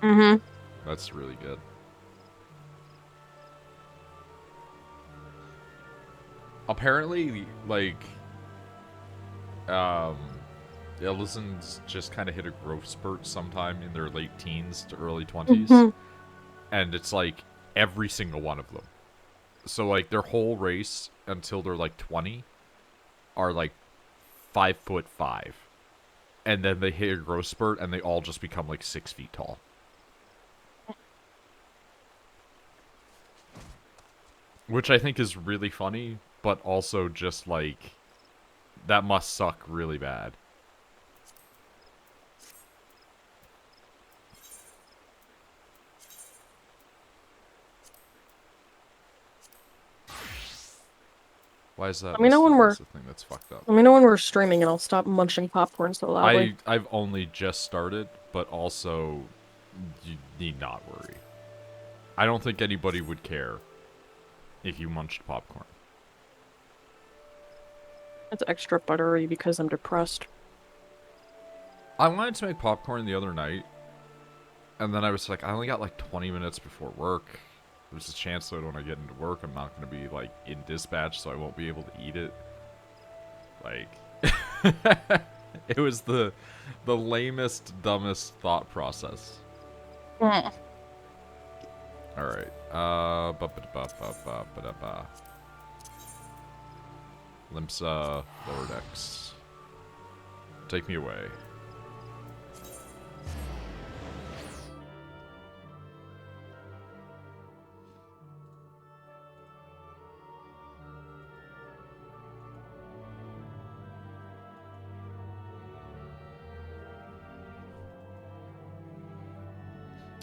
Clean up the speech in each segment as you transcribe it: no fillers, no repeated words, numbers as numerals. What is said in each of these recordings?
Mm-hmm. That's really good. Apparently, like, um, Illisons just kind of hit a growth spurt sometime in their late teens to early 20s. Mm-hmm. And it's like every single one of them. So, like, their whole race until they're like 20 are like 5'5". And then they hit a growth spurt and they all just become like 6 feet tall. Which I think is really funny, but also just like that must suck really bad. Why is that Let me know when listed we're as the thing that's fucked up? let me know when we're streaming and I'll stop munching popcorn so loudly. I've only just started, but also you need not worry. I don't think anybody would care if you munched popcorn. It's extra buttery because I'm depressed. I wanted to make popcorn the other night, and then I was like, I only got like 20 minutes before work. There's a chance that when I get into work, I'm not going to be like in dispatch, so I won't be able to eat it. Like, it was the lamest, dumbest thought process. Mm. All right. Limsa, lower decks. Take me away.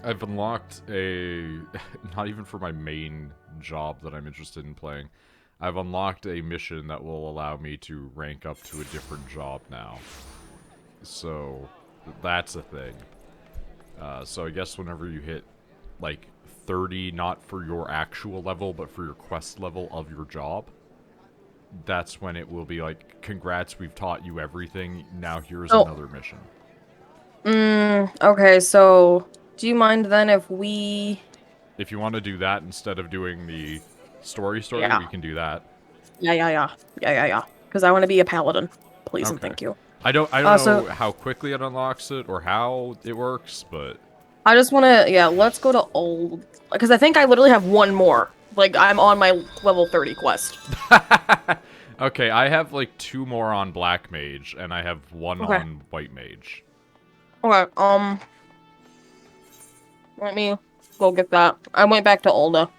I've unlocked a... Not even for my main job that I'm interested in playing. I've unlocked a mission that will allow me to rank up to a different job now. So, that's a thing. So I guess whenever you hit, like, 30, not for your actual level, but for your quest level of your job, that's when it will be like, congrats, we've taught you everything, now here's Oh. another mission. Okay, so do you mind then if we If you want to do that instead of doing the story, Yeah. we can do that. Yeah. Because I want to be a paladin. Please and Okay. thank you. I don't So know how quickly it unlocks it or how it works, but I just want to, yeah, let's go to old. Because I think I literally have one more. Like, I'm on my level 30 quest. okay, I have like 2 more on Black Mage and I have 1 Okay. on White Mage. Okay, let me go get that. I went back to Olda.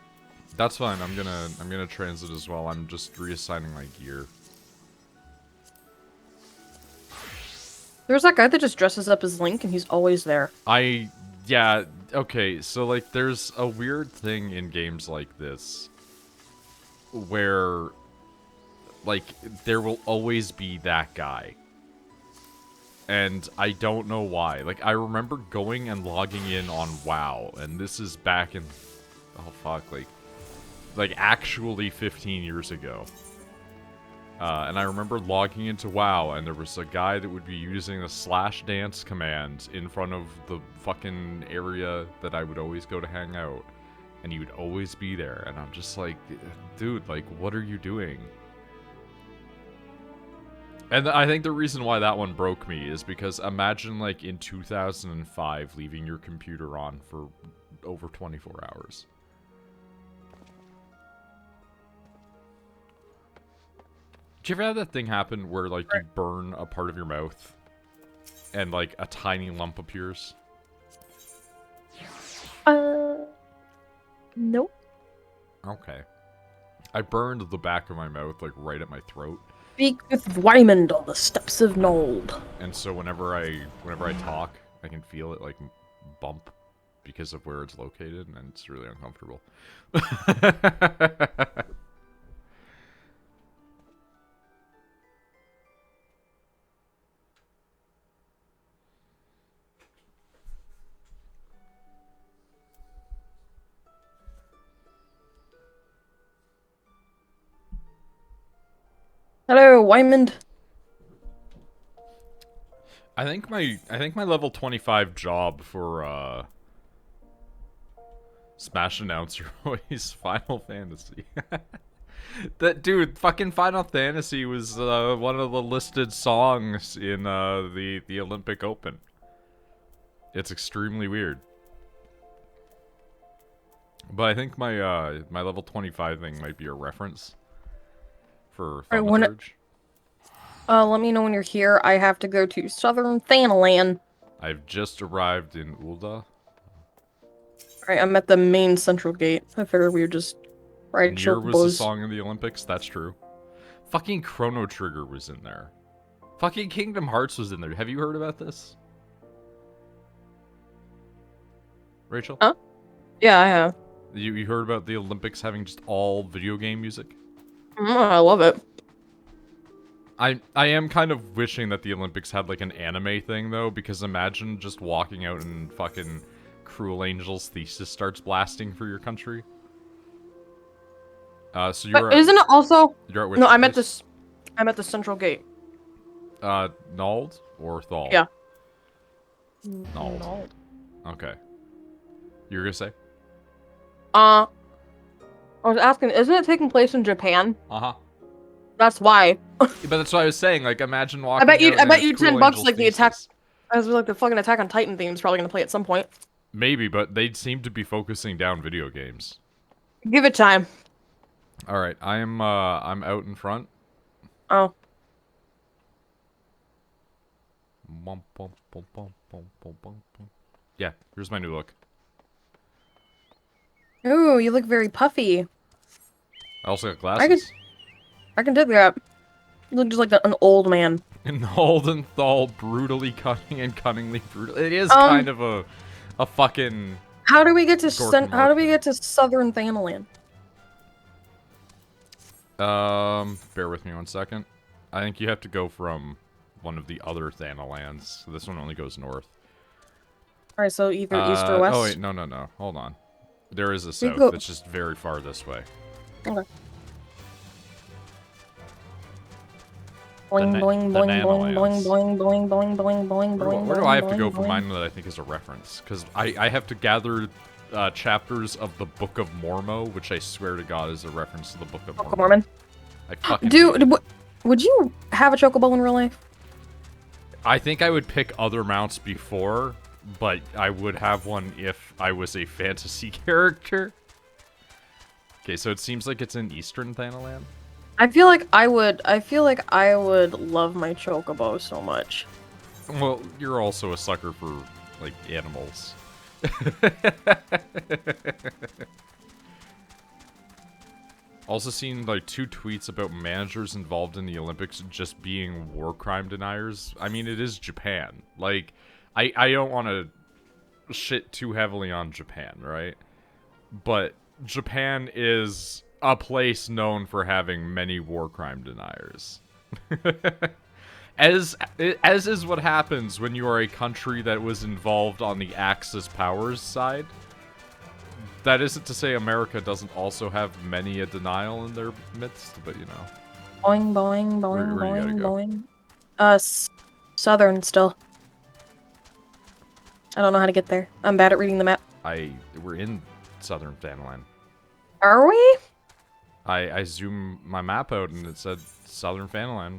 That's fine. I'm gonna transit as well. I'm just reassigning my gear. There's that guy that just dresses up as Link, and he's always there. Yeah, okay, so like there's a weird thing in games like this where like there will always be that guy. And I don't know why. Like I remember going and logging in on WoW, and this is back in oh fuck, like actually 15 years ago. And I remember logging into WoW, and there was a guy that would be using the /dance command in front of the fucking area that I would always go to hang out. And he would always be there, and I'm just like, dude, like, what are you doing? And I think the reason why that one broke me is because imagine, like, in 2005, leaving your computer on for over 24 hours. Did you ever have that thing happen where, like, you burn a part of your mouth and, like, a tiny lump appears? Nope. Okay. I burned the back of my mouth, like, right at my throat. Speak with Wymond on the steps of Nold. And so whenever I talk, I can feel it, like, bump because of where it's located, and it's really uncomfortable. Hello, Wymond. I think my level 25 job for Smash announcer voice, Final Fantasy. That dude, fucking Final Fantasy was one of the listed songs in the Olympic Open. It's extremely weird. But I think my my level 25 thing might be a reference for Thaumaturge. Let me know when you're here. I have to go to Southern Thanalan. I've just arrived in Ul'dah. Alright, I'm at the main central gate. I figured we would just ride Nier was the chocobos. song in the Olympics, that's true. Fucking Chrono Trigger was in there. Fucking Kingdom Hearts was in there. Have you heard about this? Rachel? Huh? Yeah, I have. You heard about the Olympics having just all video game music? I love it. I am kind of wishing that the Olympics had like an anime thing though, because imagine just walking out and fucking Cruel Angel's Thesis starts blasting for your country. So you're But isn't it also? You're at which No, place? I'm at the central gate. Nald or Thal? Yeah. Nald. Okay. You're gonna say? I was asking, isn't it taking place in Japan? Uh-huh. That's why. But that's what I was saying, like imagine walking I bet you out and it's Cruel $10 Angel's like the Thesis. attack. I was like the fucking Attack on Titan theme is probably gonna play at some point. Maybe, but they seem to be focusing down video games. Give it time. Alright, I'm out in front. Oh. Yeah, here's my new look. Ooh, you look very puffy. I also got glasses. I can dig that. You look just like an old man. In Hold and Thal, brutally cutting and cunningly brutal. It is kind of a fucking. How do we get to How do we get to Southern Thanalan? Bear with me 1 second. I think you have to go from one of the other Thanalans. So this one only goes north. Alright, so either east or west? Oh wait, no. Hold on. There is a south. It's just very far this way. Okay. Boing, boing, boing, boing, boing, boing, boing, boing, boing, boing, boing. Where do I have to go for mine that I think is a reference? Because I have to gather chapters of the Book of Mormo, which I swear to God is a reference to the Book of Mormon. I fucking Dude, would you have a chocobo in real life? I think I would pick other mounts before, but I would have one if I was a fantasy character. Okay, so it seems like it's in Eastern Thanalan. I feel like I would love my chocobo so much. Well, you're also a sucker for, like, animals. Also seen, like, 2 tweets about managers involved in the Olympics just being war crime deniers. I mean, it is Japan. Like, I don't want to shit too heavily on Japan, right? But Japan is a place known for having many war crime deniers. As is what happens when you are a country that was involved on the Axis powers side. That isn't to say America doesn't also have many a denial in their midst, but you know. Boing, boing, boing, Where you boing, boing. Southern still. I don't know how to get there. I'm bad at reading the map. We're in Southern Thanalan. Are we? I zoomed my map out and it said Southern Thanalan.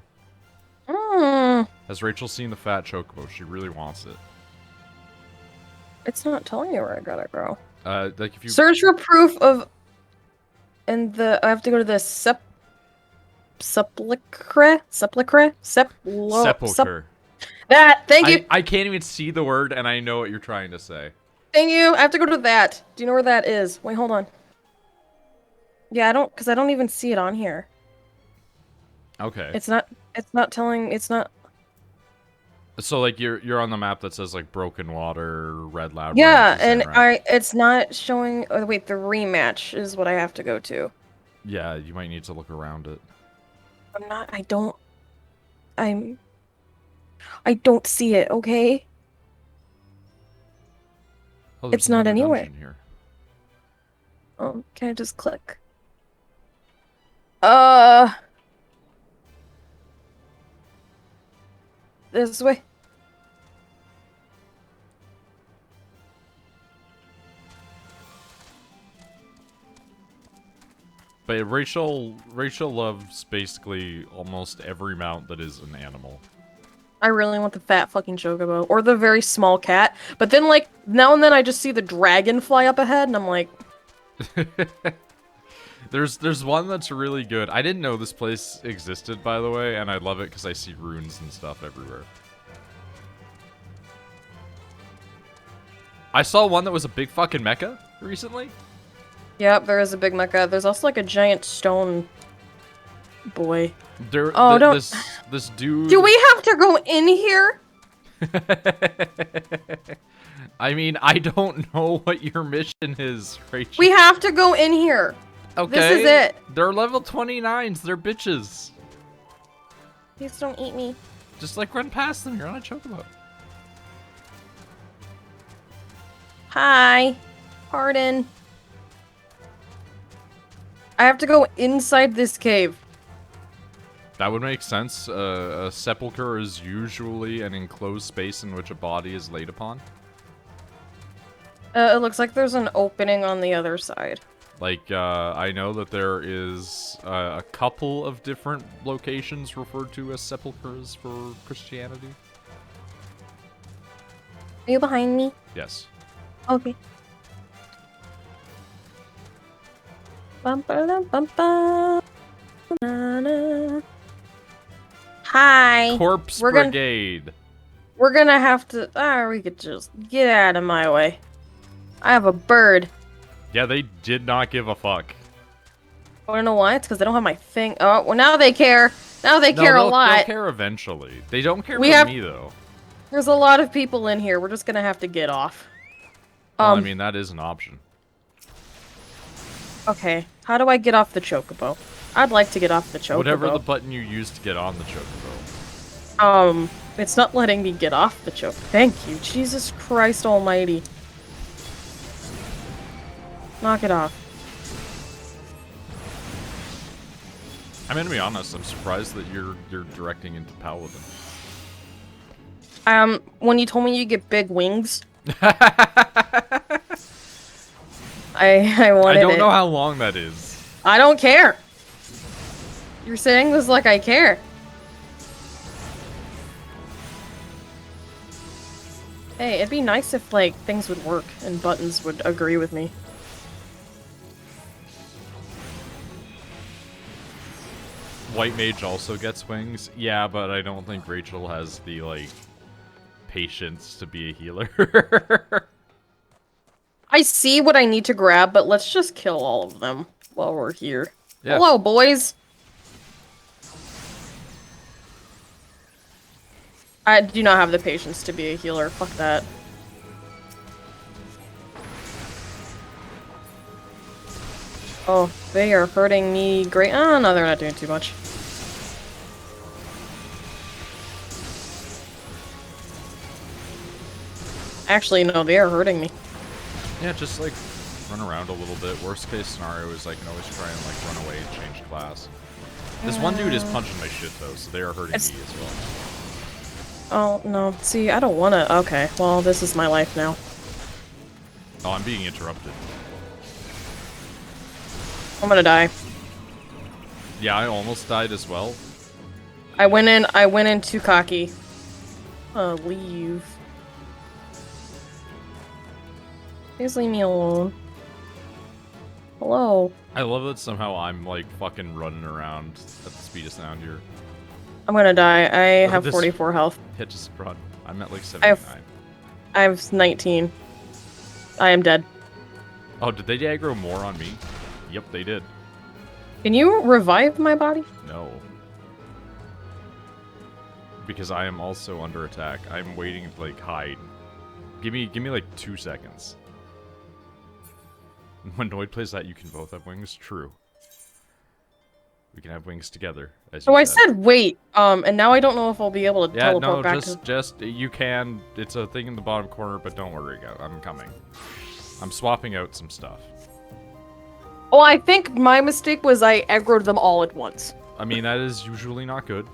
Has Rachel seen the fat chocobo? She really wants it. It's not telling you where I gotta go. Like if you search for proof of, and I have to go to the sepulchre. That. Thank you. I can't even see the word, and I know what you're trying to say. Thank you. I have to go to that. Do you know where that is? Wait, hold on. Yeah, I don't, because I don't even see it on here. Okay. It's not telling. It's not. So like you're on the map that says like Broken Water, Red Labyrinth. Yeah, and it's not showing. Oh wait, the rematch is what I have to go to. Yeah, you might need to look around it. I don't see it. Okay. Oh, it's not anywhere. Here. Oh, can I just click? This way. But Rachel loves basically almost every mount that is an animal. I really want the fat fucking chocobo. Or the very small cat. But then, like, now and then I just see the dragon fly up ahead, and I'm like... There's one that's really good. I didn't know this place existed, by the way, and I love it because I see runes and stuff everywhere. I saw one that was a big fucking mecha recently. Yep, there is a big mecha. There's also, like, a giant stone boy. This dude... Do we have to go in here? I mean, I don't know what your mission is, Rachel. We have to go in here. Okay. This is it. They're level 29s. They're bitches. Please don't eat me. Just, like, run past them. You're on a chocobo. Hi. Pardon. I have to go inside this cave. That would make sense. A sepulcher is usually an enclosed space in which a body is laid upon. It looks like there's an opening on the other side. Like, I know that there is a couple of different locations referred to as sepulchers for Christianity. Are you behind me? Yes. Okay. Bum, ba, bum, bum, na, na. Hi. Corpse We're Brigade. We're gonna have to... we could just get out of my way. I have a bird. Yeah, they did not give a fuck. I don't know why. It's because they don't have my thing. Oh, well, now they care. Now they care a lot. They'll care eventually. They don't care about me, though. There's a lot of people in here. We're just gonna have to get off. Well, I mean, that is an option. Okay. How do I get off the chocobo? I'd like to get off the chocobo. Whatever the button you use to get on the chocobo. It's not letting me get off the chocobo. Thank you. Jesus Christ almighty. Knock it off. I'm gonna be honest, I'm surprised that you're directing into Paladin. When you told me you get big wings, I wanted it. I don't know how long that is. I don't care. You're saying this like I care. Hey, it'd be nice if, like, things would work and buttons would agree with me. White Mage also gets wings. Yeah, but I don't think Rachel has the, like, patience to be a healer. I see what I need to grab, but let's just kill all of them while we're here. Yeah. Hello, boys! I do not have the patience to be a healer. Fuck that. Oh, they are hurting me great. Oh, no, they're not doing too much. Actually, no, they are hurting me. Yeah, just, like, run around a little bit. Worst case scenario is I can always try and, like, run away and change class. This one dude is punching my shit, though, so they are hurting me as well. Oh, no. See, I don't wanna... Okay, well, this is my life now. Oh, I'm being interrupted. I'm gonna die. Yeah, I almost died as well. I went in too cocky. Leave. Please leave me alone. Hello. I love that somehow I'm, like, fucking running around at the speed of sound here. I'm gonna die. I have 44 health. Yeah, just run. I'm at, like, 79. I have 19. I am dead. Oh, did they aggro more on me? Yep, they did. Can you revive my body? No. Because I am also under attack. I'm waiting to, like, hide. Give me, like, 2 seconds. When Noid plays that, you can both have wings. True. We can have wings together, as you I said wait, and now I don't know if I'll be able to teleport back to... just, you can, it's a thing in the bottom corner, but don't worry, I'm coming. I'm swapping out some stuff. Oh, I think my mistake was I aggroed them all at once. I mean, that is usually not good.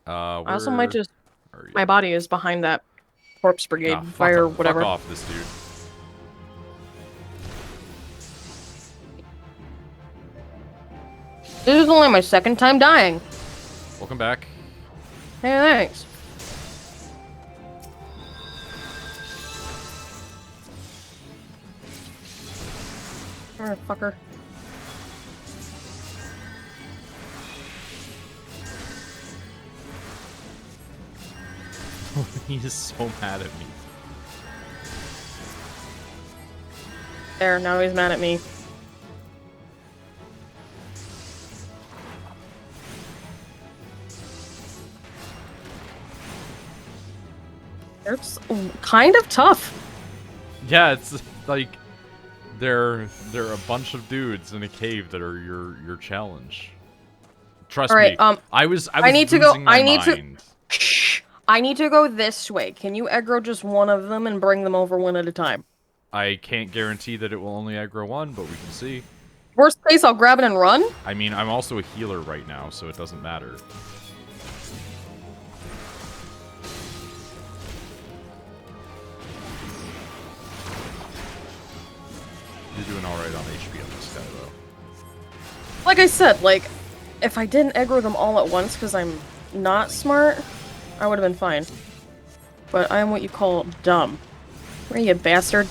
I also might just... My body is behind that corpse brigade fire, whatever. Fuck off, this dude. This is only my second time dying. Welcome back. Hey, thanks. Fucker. He is so mad at me. There, now he's mad at me. It's kind of tough. Yeah, it's like they're a bunch of dudes in a cave that are your challenge. Trust me. I was need to losing go. my mind. Shh. I need to go this way. Can you aggro just one of them and bring them over one at a time? I can't guarantee that it will only aggro one, but we can see. Worst case, I'll grab it and run. I mean, I'm also a healer right now, so it doesn't matter. You're doing alright on HP on this guy, though. Like I said, like, if I didn't aggro them all at once because I'm not smart, I would have been fine. But I am what you call dumb. Where are you, bastard?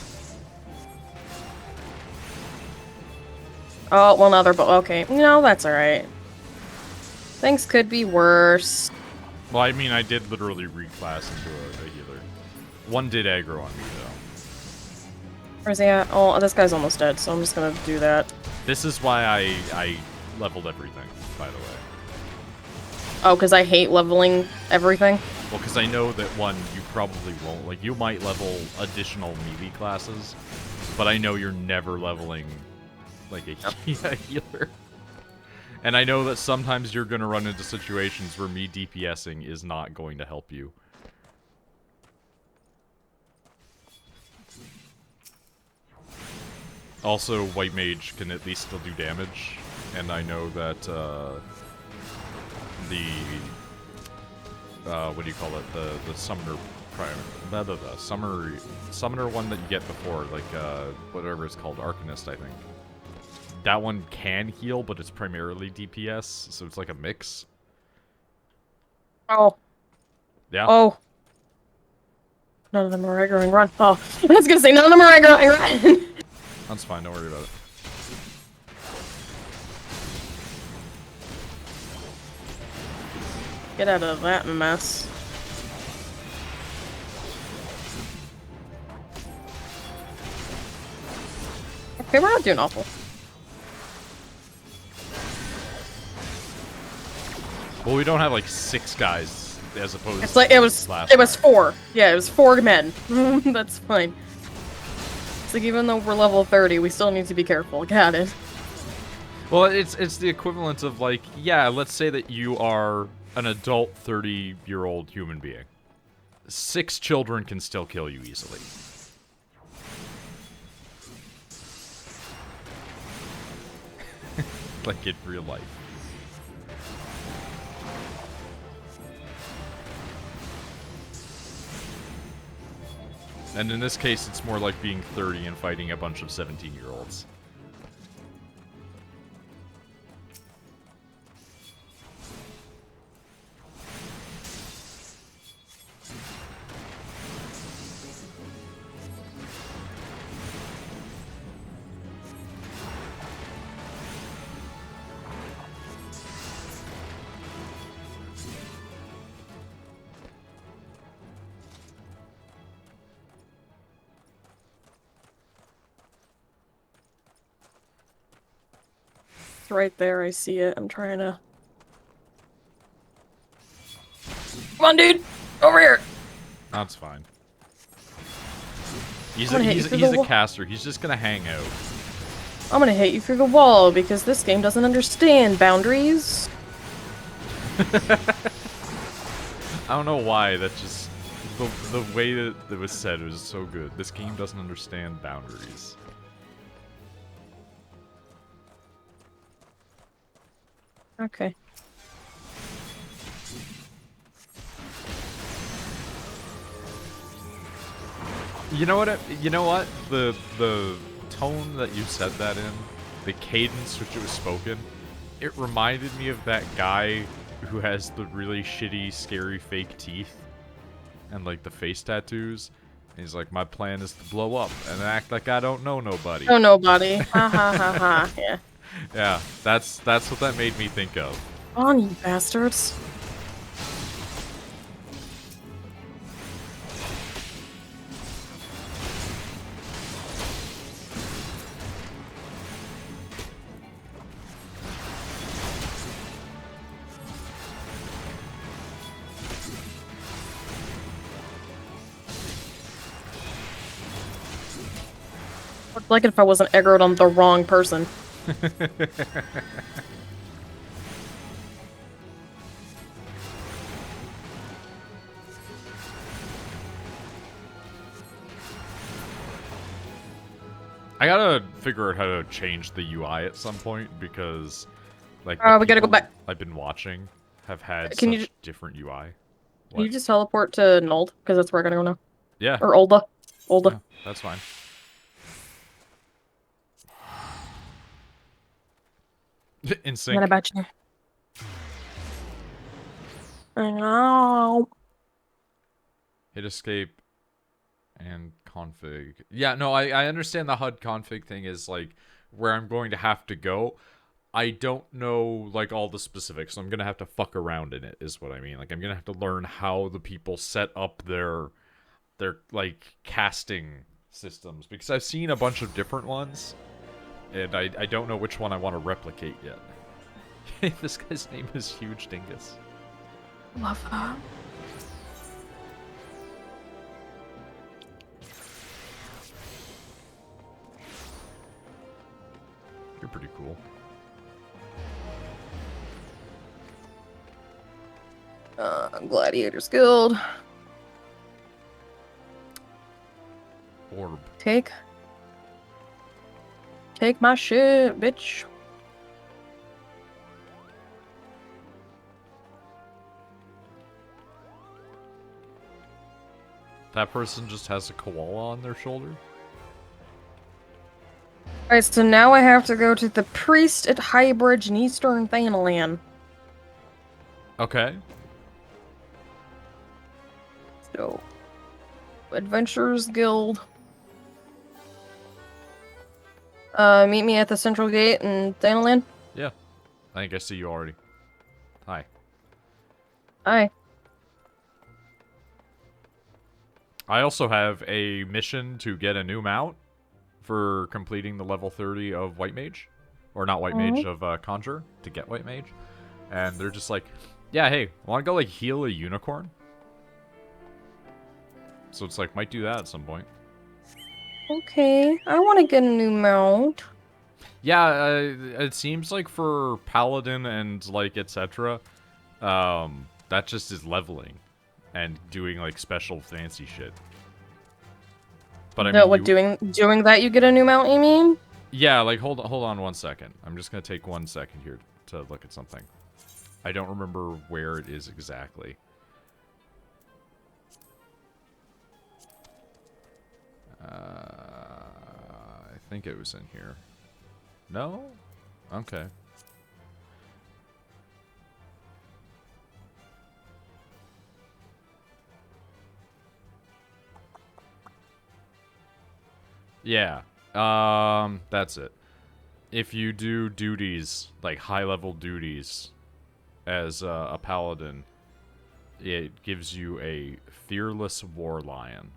Oh, well, now they're both. Okay, no, that's alright. Things could be worse. Well, I mean, I did literally reclass into a healer. One did aggro on me, though. Where's he at? Oh, this guy's almost dead, so I'm just gonna do that. This is why I leveled everything, by the way. Oh, because I hate leveling everything? Well, because I know that, one, you probably won't. Like, you might level additional melee classes, but I know you're never leveling, like, a healer. And I know that sometimes you're going to run into situations where me DPSing is not going to help you. Also, White Mage can at least still do damage, and I know that, what do you call it? The Summoner Prime... Summoner one that you get before, like, whatever it's called, Arcanist, I think. That one can heal, but it's primarily DPS, so it's like a mix. Oh. Yeah. Oh. None of them are aggroing, run. Oh, I was gonna say, none of them are aggroing, run! That's fine, don't worry about it. Get out of that mess. Okay, we're not doing awful. Well, we don't have like 6 guys as opposed It's like to it was last 4. Yeah, it was 4 men. That's fine. It's like even though we're level 30, we still need to be careful. Got it. Well, it's the equivalent of like, yeah, let's say that you are an adult 30-year-old human being. 6 children can still kill you easily. Like in real life. And in this case, it's more like being 30 and fighting a bunch of 17-year-olds. It's right there, I see it. I'm trying to... Come on, dude! Over here! That's fine. He's a caster. He's just gonna hang out. I'm gonna hit you through the wall, because this game doesn't understand boundaries. I don't know why, that just... The way that it was said was so good. This game doesn't understand boundaries. Okay. You know what? You know what? The tone that you said that in, the cadence which it was spoken, it reminded me of that guy who has the really shitty, scary fake teeth and like the face tattoos. And he's like, my plan is to blow up and act like I don't know nobody. Oh, nobody. Ha ha ha ha. Yeah. Yeah, that's what that made me think of. On, you bastards. I'd like it if I wasn't aggroed on the wrong person. I gotta figure out how to change the UI at some point because, like, We gotta go back. I've been watching have had Can you such different UI. Can you just teleport to Noid? Because that's where I gotta go now. Yeah. Or Olda. Yeah, that's fine. In sync. And then I bet you. I know. Hit escape and config. Yeah, no, I understand the HUD config thing is like where I'm going to have to go. I don't know like all the specifics, so I'm gonna have to fuck around in it, is what I mean. Like I'm gonna have to learn how the people set up their like casting systems because I've seen a bunch of different ones, and I don't know which one I want to replicate yet. This guy's name is Huge Dingus. Love that. You're pretty cool. Gladiators Guild. Orb. Take my shit, bitch. That person just has a koala on their shoulder? Alright, so now I have to go to the priest at Highbridge in Eastern Thanalan. Okay. So, Adventurers Guild. Meet me at the Central Gate in Thanalan. Yeah. I think I see you already. Hi. Hi. I also have a mission to get a new mount for completing the level 30 of White Mage. Or not White Mage, of Conjure, to get White Mage. And they're just like, yeah, hey, wanna go, like, heal a unicorn? So it's like, might do that at some point. Okay, I want to get a new mount. Yeah, it seems like for Paladin and, like, etc., that just is leveling and doing, like, special fancy shit. But I mean, What, doing that you get a new mount, you mean? Yeah, like, hold on 1 second. I'm just gonna take 1 second here to look at something. I don't remember where it is exactly. I think it was in here. No? Okay. Yeah. That's it. If you do duties, like high-level duties, as a paladin, it gives you a fearless war lion.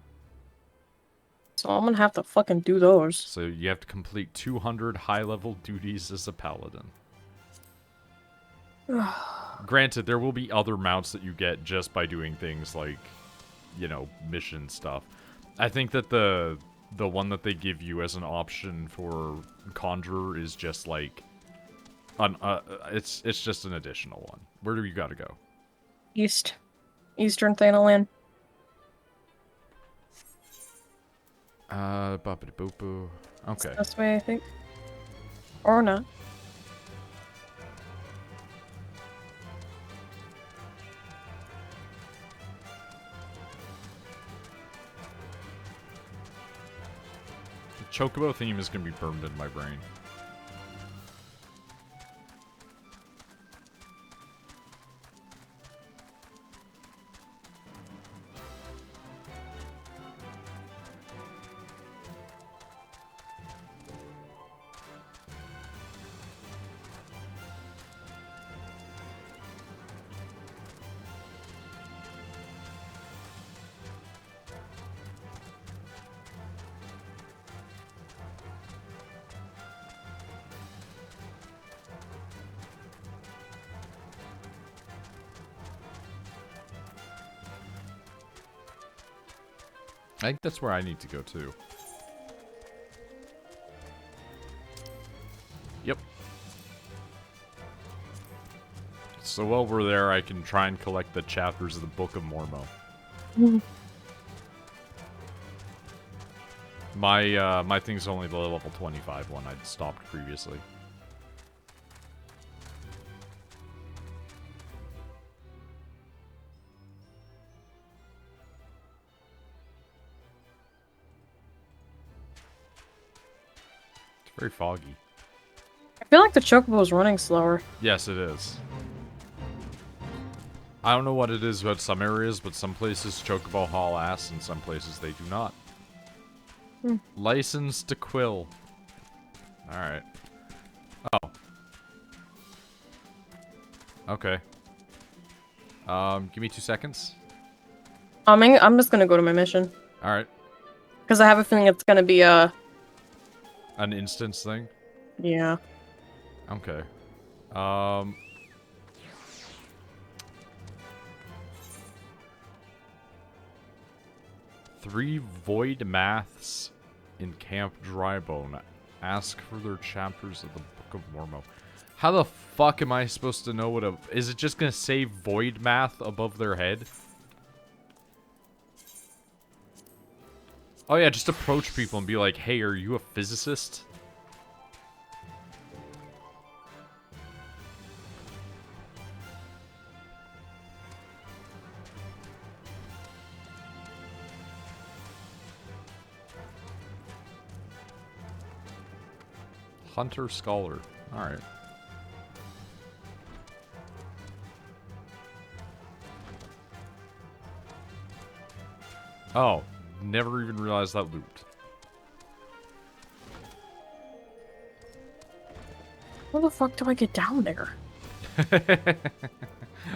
So I'm gonna have to fucking do those. So you have to complete 200 high-level duties as a paladin. Granted, there will be other mounts that you get just by doing things like, you know, mission stuff. I think that the one that they give you as an option for Conjurer is just like, it's just an additional one. Where do you gotta go? Eastern Thanalan. Boppity boop boo. Okay. This way, I think. Or not. The Chocobo theme is gonna be burned in my brain. I think that's where I need to go, too. Yep. So while we're there, I can try and collect the chapters of the Book of Mormo. Mm. My thing's only the level 25 one I'd stopped previously. It's very foggy. I feel like the Chocobo's running slower. Yes, it is. I don't know what it is about some areas, but some places Chocobo haul ass, and some places they do not. License to quill. Alright. Oh. Okay. Give me 2 seconds. I'm just gonna go to my mission. Alright. Because I have a feeling it's gonna be an instance thing? Yeah. Okay. 3 void maths in Camp Drybone. Ask for their chapters of the Book of Mormo. How the fuck am I supposed to know what a... Is it just gonna say void math above their head? Oh yeah, just approach people and be like, hey, are you a physicist? Hunter Scholar. Alright. Oh, never even realized that looped. How the fuck do I get down there?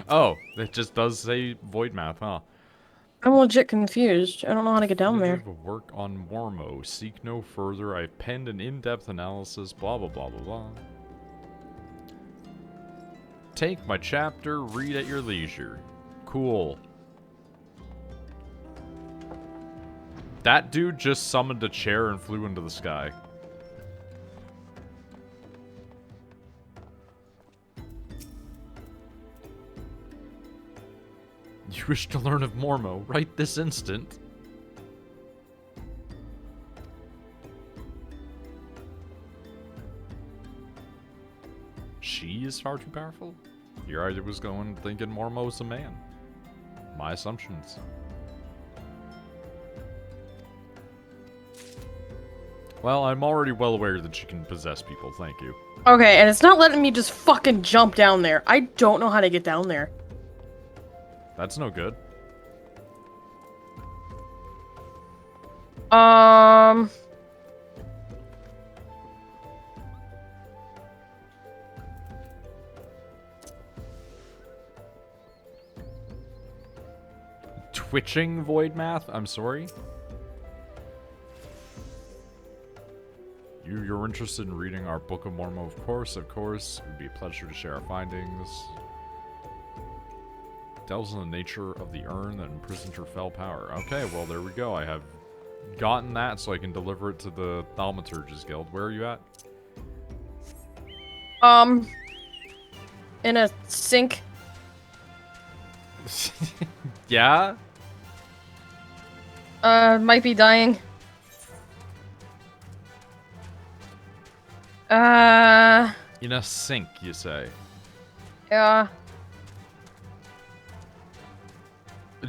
Oh, it just does say void math, huh? I'm legit confused. I don't know how to get down there. Work on Mormo. Seek no further. I've penned an in-depth analysis. Blah, blah, blah, blah, blah. Take my chapter. Read at your leisure. Cool. That dude just summoned a chair and flew into the sky. You wish to learn of Mormo right this instant. She is far too powerful? Here I was going thinking Mormo's a man. My assumptions. Well, I'm already well aware that she can possess people, thank you. Okay, and it's not letting me just fucking jump down there. I don't know how to get down there. That's no good. Twitching void math? I'm sorry? You're interested in reading our Book of Mormon, of course. It would be a pleasure to share our findings. Delves in the nature of the urn that imprisoned her fell power. Okay, well, there we go. I have gotten that so I can deliver it to the Thaumaturge's Guild. Where are you at? In a sink. Yeah? Might be dying. In a sink, you say? Yeah.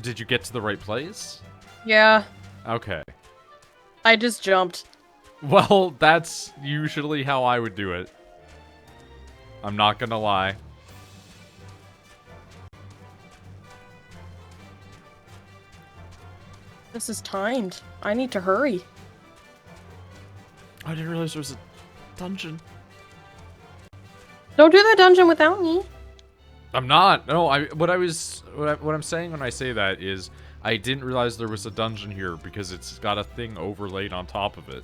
Did you get to the right place? Yeah. Okay. I just jumped. Well, that's usually how I would do it. I'm not gonna lie. This is timed. I need to hurry. I didn't realize there was a dungeon. Don't do the dungeon without me. I'm not. No, what I'm saying when I say that is I didn't realize there was a dungeon here because it's got a thing overlaid on top of it.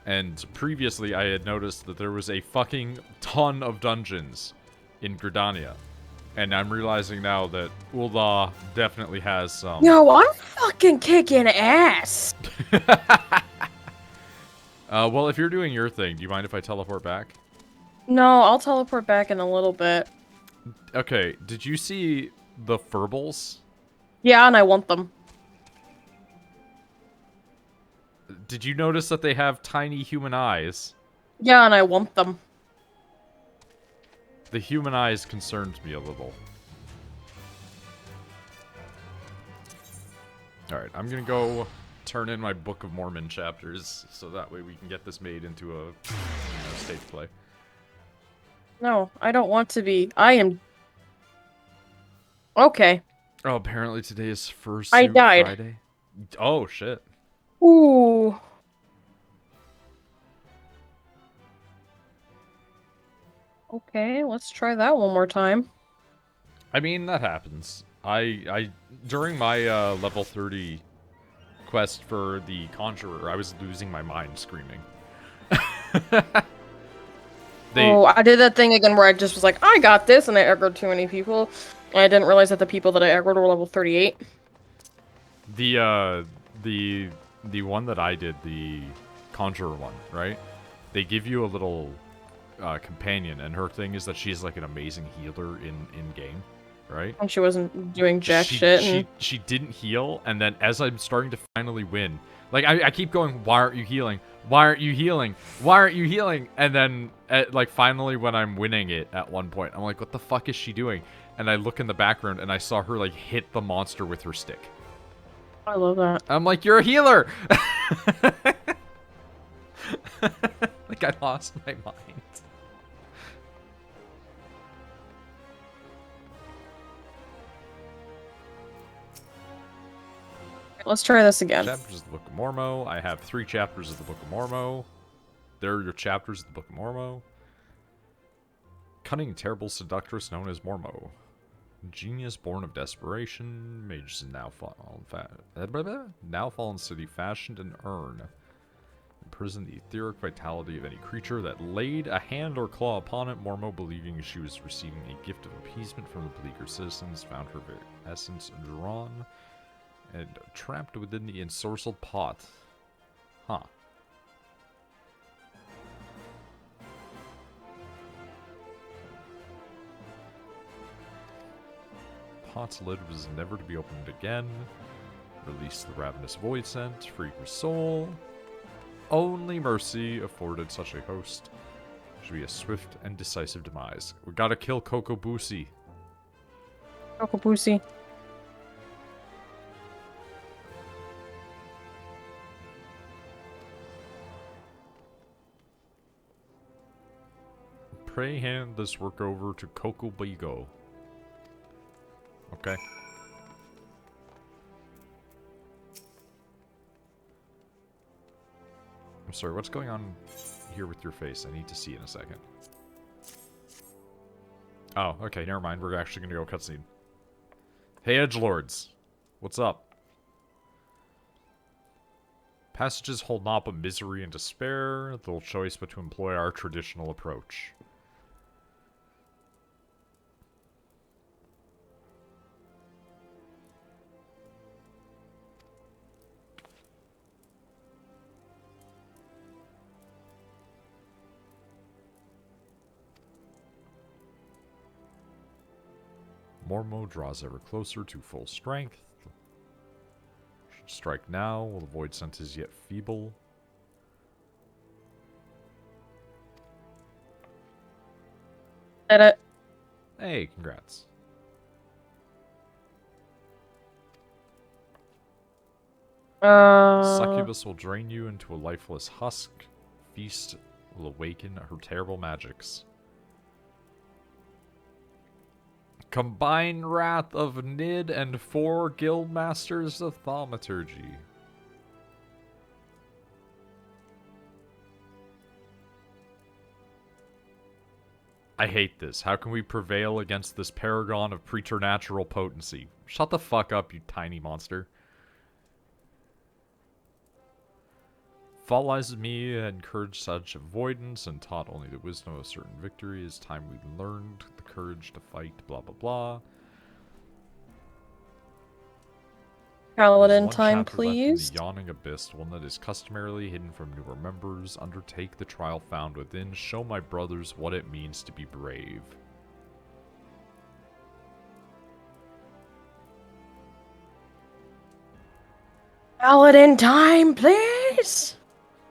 And previously I had noticed that there was a fucking ton of dungeons in Gridania. And I'm realizing now that Ul'dah definitely has some. Yo, I'm fucking kicking ass. Well, if you're doing your thing, do you mind if I teleport back? No, I'll teleport back in a little bit. Okay, did you see the Furbles? Yeah, and I want them. Did you notice that they have tiny human eyes? Yeah, and I want them. The human eyes concerned me a little. Alright, I'm gonna go turn in my Book of Mormon chapters, so that way we can get this made into a stage play. No, I don't want to be. I am... Okay. Oh, apparently today is Fursuit I died. Friday. Oh, shit. Ooh. Okay, let's try that one more time. I mean, that happens. During my level 30 quest for the Conjurer, I was losing my mind screaming. Oh, I did that thing again where I just was like, I got this, and I aggroed too many people. And I didn't realize that the people that I aggroed were level 38. The one that I did, the Conjurer one, right? They give you a little companion, and her thing is that she's like an amazing healer in game, right? And she wasn't doing jack shit. And... She didn't heal, and then as I'm starting to finally win, like I keep going, why aren't you healing? Why aren't you healing? Why aren't you healing? And then like finally when I'm winning it at one point, I'm like, what the fuck is she doing? And I look in the background and I saw her like hit the monster with her stick. I love that. I'm like, you're a healer. Like I lost my mind. Let's try this again. Chapters of the Book of Mormo. I have 3 chapters of the Book of Mormo. There are your chapters of the Book of Mormo. Cunning, terrible seductress known as Mormo. Genius born of desperation. Mages in now fallen city fashioned an urn. Imprison the etheric vitality of any creature that laid a hand or claw upon it. Mormo, believing she was receiving a gift of appeasement from the bleaker citizens, found her very essence drawn and trapped within the ensorcelled pot. Huh. Pot's lid was never to be opened again. Release the ravenous void scent, free her soul. Only mercy afforded such a host. Should be a swift and decisive demise. We gotta kill Cocobussin. Cocobussin. Pray hand this work over to Cocobussin. Okay. I'm sorry, what's going on here with your face? I need to see in a second. Oh, okay, never mind. We're actually gonna go cutscene. Hey, edgelords. What's up? Passages hold not but misery and despair. Little choice but to employ our traditional approach. Mormo draws ever closer to full strength. Should strike now while the void scent is yet feeble. Did it. Hey, congrats. Succubus will drain you into a lifeless husk. Feast will awaken her terrible magics. Combine wrath of Nid and 4 guild masters of thaumaturgy. I hate this. How can we prevail against this paragon of preternatural potency? Shut the fuck up, you tiny monster. Follows me encouraged such avoidance and taught only the wisdom of certain victory. It's time we learned the courage to fight, blah blah blah. There's Paladin one time, chapter left in the please. Yawning Abyss, one that is customarily hidden from newer members. Undertake the trial found within. Show my brothers what it means to be brave. Paladin time, please!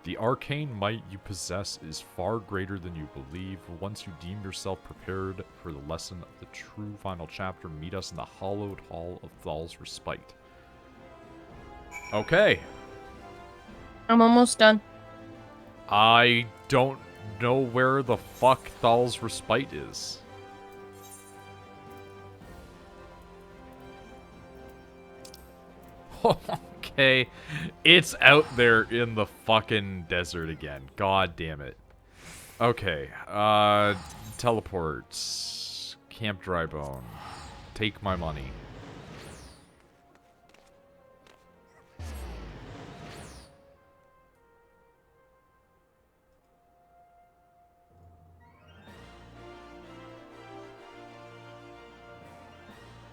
The arcane might you possess is far greater than you believe. Once you deem yourself prepared for the lesson of the true final chapter, meet us in the hallowed hall of Thal's Respite. Okay. I'm almost done. I don't know where the fuck Thal's Respite is. Okay. It's out there in the fucking desert again. God damn it. Okay. Teleports. Camp Drybone. Take my money.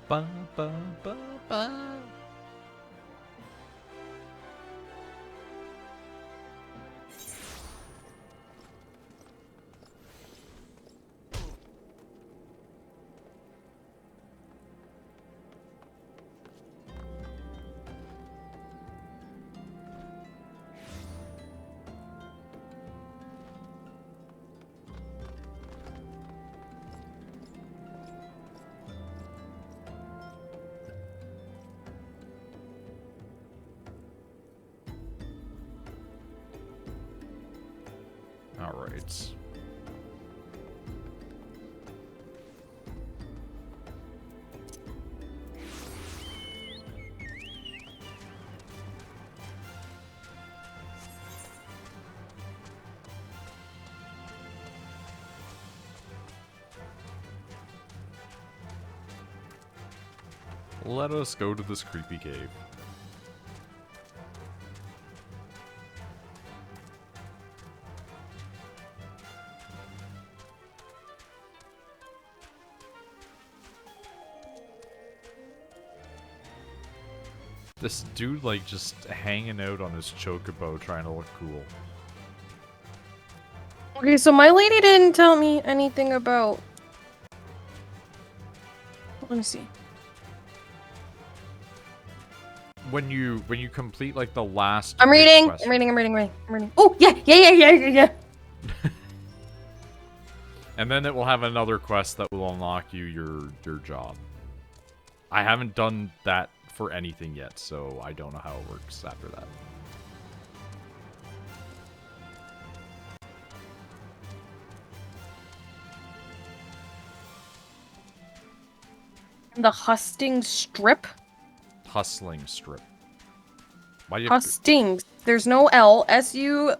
Ba, ba, ba, ba. Alright. Let us go to this creepy cave. This dude, like, just hanging out on his chocobo trying to look cool. Okay, so my lady didn't tell me anything about... Let me see. When you complete, like, the last... I'm big reading! quest- I'm reading. Oh, yeah. And then it will have another quest that will unlock you your job. I haven't done that for anything yet, so I don't know how it works after that. The Hustings Strip? Hustling strip. Why do you Hustings. There's no L. Suhusting.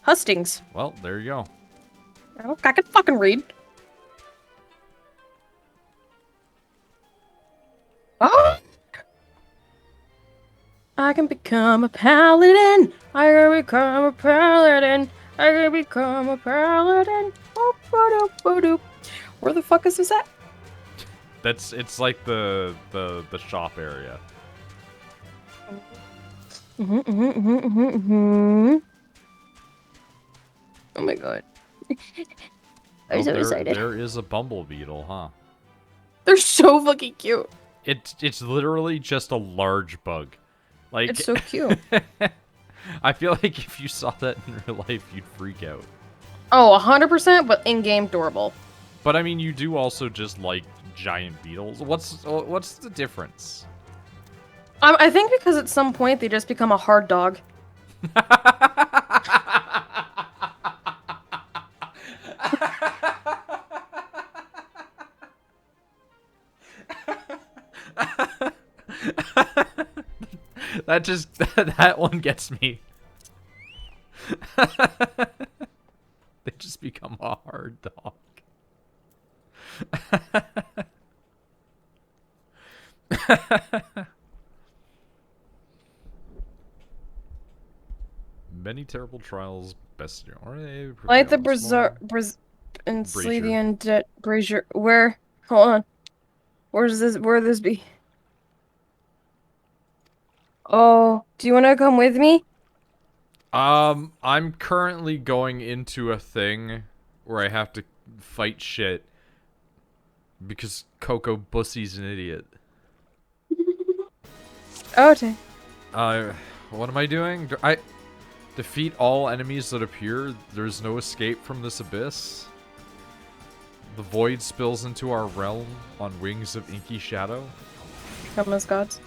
Hustings. Well, there you go. I can fucking read. Oh! I can become a paladin. I can become a paladin. I can become a paladin. Where the fuck is this at? It's like the shop area. Oh my god. I'm so excited. There is a Bumble Beetle, huh? They're so fucking cute. It's literally just a large bug. Like, It's so cute. I feel like if you saw that in real life, you'd freak out. Oh, 100%, but in-game adorable. But I mean, you do also just like giant beetles. What's the difference? I think because at some point they just become a hard dog. That one gets me. They just become a hard dog. Many terrible trials, best Like the and slay the undead brazier. Where? Hold on. Where this be? Oh, do you want to come with me? I'm currently going into a thing where I have to fight shit because Cocobussy's an idiot. Okay. What am I doing? I defeat all enemies that appear. There's no escape from this abyss. The void spills into our realm on wings of inky shadow. Come as gods.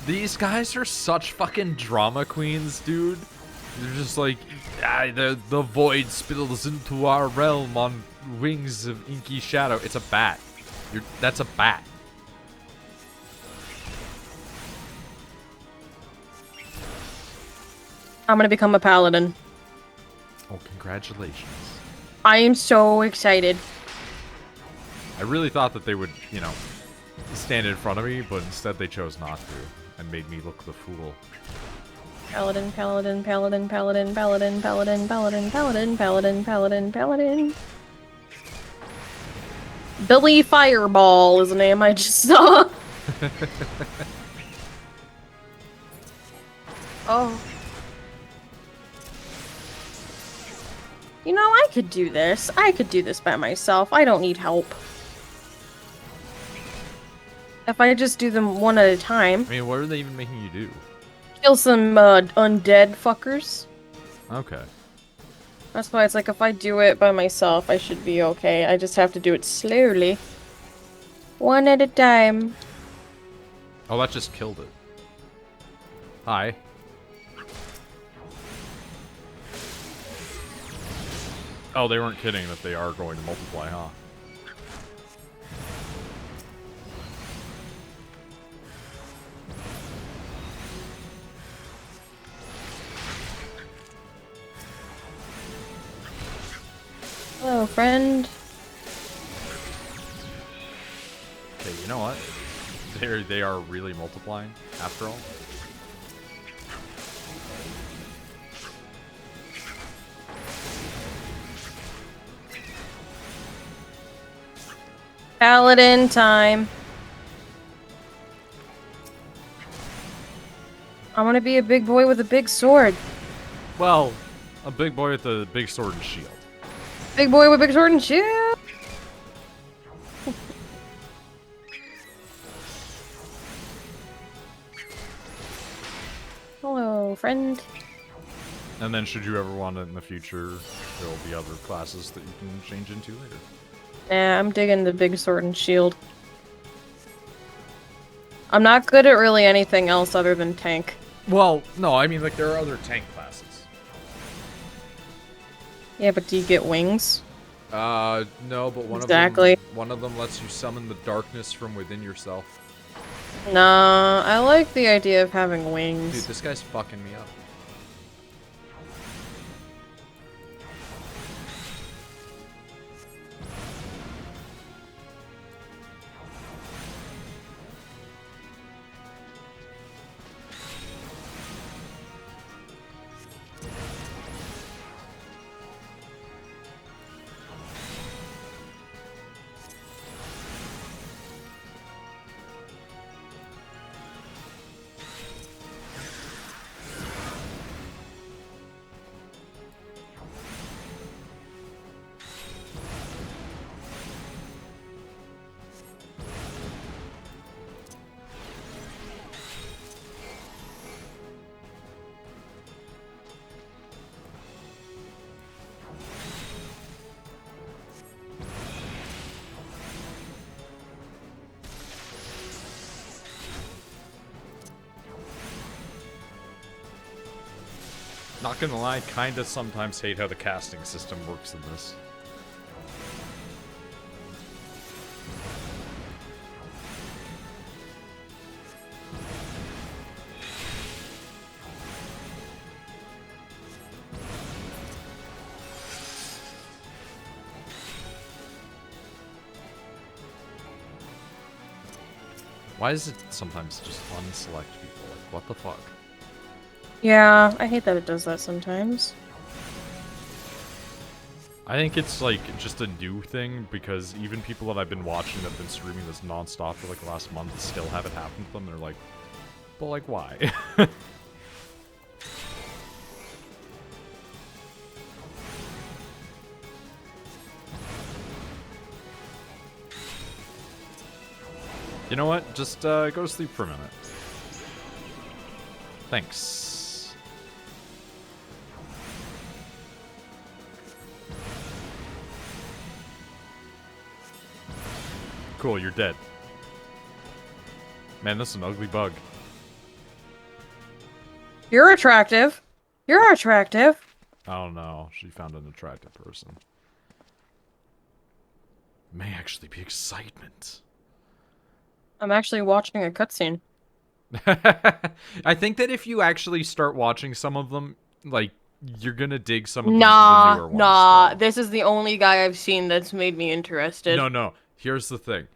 These guys are such fucking drama queens, dude. They're just like, the void spills into our realm on wings of inky shadow. It's a bat. That's a bat. I'm gonna become a paladin. Oh, congratulations. I am so excited. I really thought that they would, stand in front of me, but instead they chose not to and made me look the fool. Paladin, paladin, paladin, paladin, paladin, paladin, paladin, paladin, paladin, paladin, paladin. Billy Fireball is the name I just saw. Oh. You know, I could do this. I could do this by myself. I don't need help. If I just do them one at a time. I mean, what are they even making you do? Kill some undead fuckers. Okay. That's why it's like if I do it by myself, I should be okay. I just have to do it slowly. One at a time. Oh, that just killed it. Hi. Oh, they weren't kidding that they are going to multiply, huh? Hello, friend. Okay, you know what? They are really multiplying, after all. Paladin time. I want to be a big boy with a big sword. Well, a big boy with a big sword and shield. Big boy with big sword and shield. Hello, friend. And then should you ever want it in the future, there will be other classes that you can change into later. Nah, I'm digging the big sword and shield. I'm not good at really anything else other than tank. Well, no, I mean, like, there are other tank classes. Yeah, but do you get wings? No, but Exactly. one of them lets you summon the darkness from within yourself. Nah, I like the idea of having Dude, wings. this guy's fucking me up. Not gonna lie, kinda sometimes hate how the casting system works in this. Why does it sometimes just unselect people? Like, what the fuck? Yeah, I hate that it does that sometimes. I think it's, like, just a new thing, because even people that I've been watching that have been streaming this non-stop for, like, the last month still have it happen to them. They're like, but, like, why? You know what? Just, go to sleep for a minute. Thanks. Cool, you're dead. Man, this is an ugly bug. You're attractive. You're attractive. Oh no, she found an attractive person. May actually be excitement. I'm actually watching a cutscene. I think that if you actually start watching some of them, like, you're gonna dig some of the newer ones. Nah. Though. This is the only guy I've seen that's made me interested. No. Here's the thing.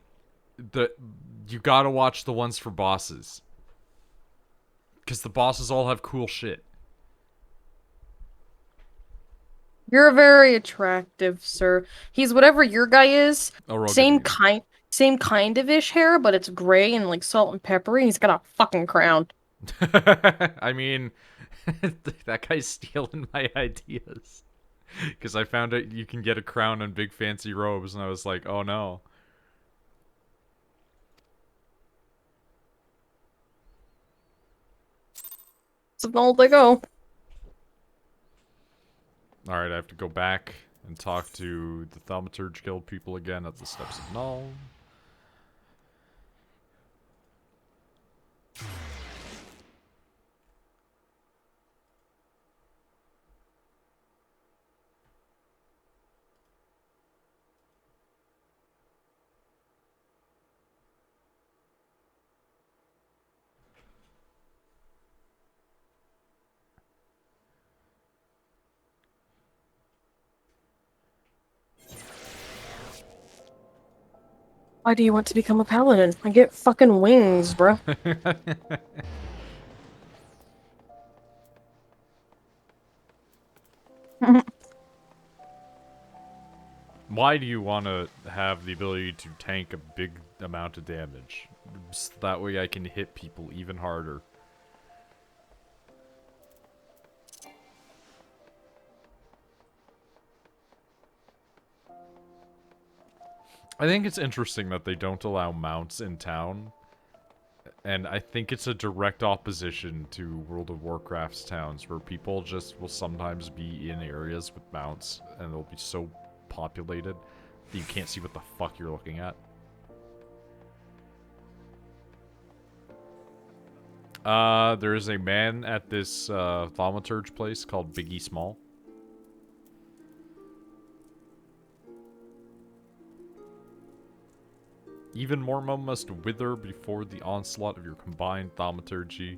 You gotta watch the ones for bosses. Because the bosses all have cool shit. You're very attractive, sir. He's whatever your guy is. Oh, Same kind of ish hair, but it's gray and like salt and peppery. He's got a fucking crown. I mean, that guy's stealing my ideas. Because I found out you can get a crown and big fancy robes, and I was like, oh no. So old they go. Alright, I have to go back and talk to the Thaumaturge Guild people again at the Steps of Null. Why do you want to become a paladin? I get fucking wings, bruh. Why do you want to have the ability to tank a big amount of damage? So that way I can hit people even harder. I think it's interesting that they don't allow mounts in town. And I think it's a direct opposition to World of Warcraft's towns, where people just will sometimes be in areas with mounts, and they'll be so populated that you can't see what the fuck you're looking at. There is a man at this thaumaturge place called Biggie Small. Even Morma must wither before the onslaught of your combined thaumaturgy.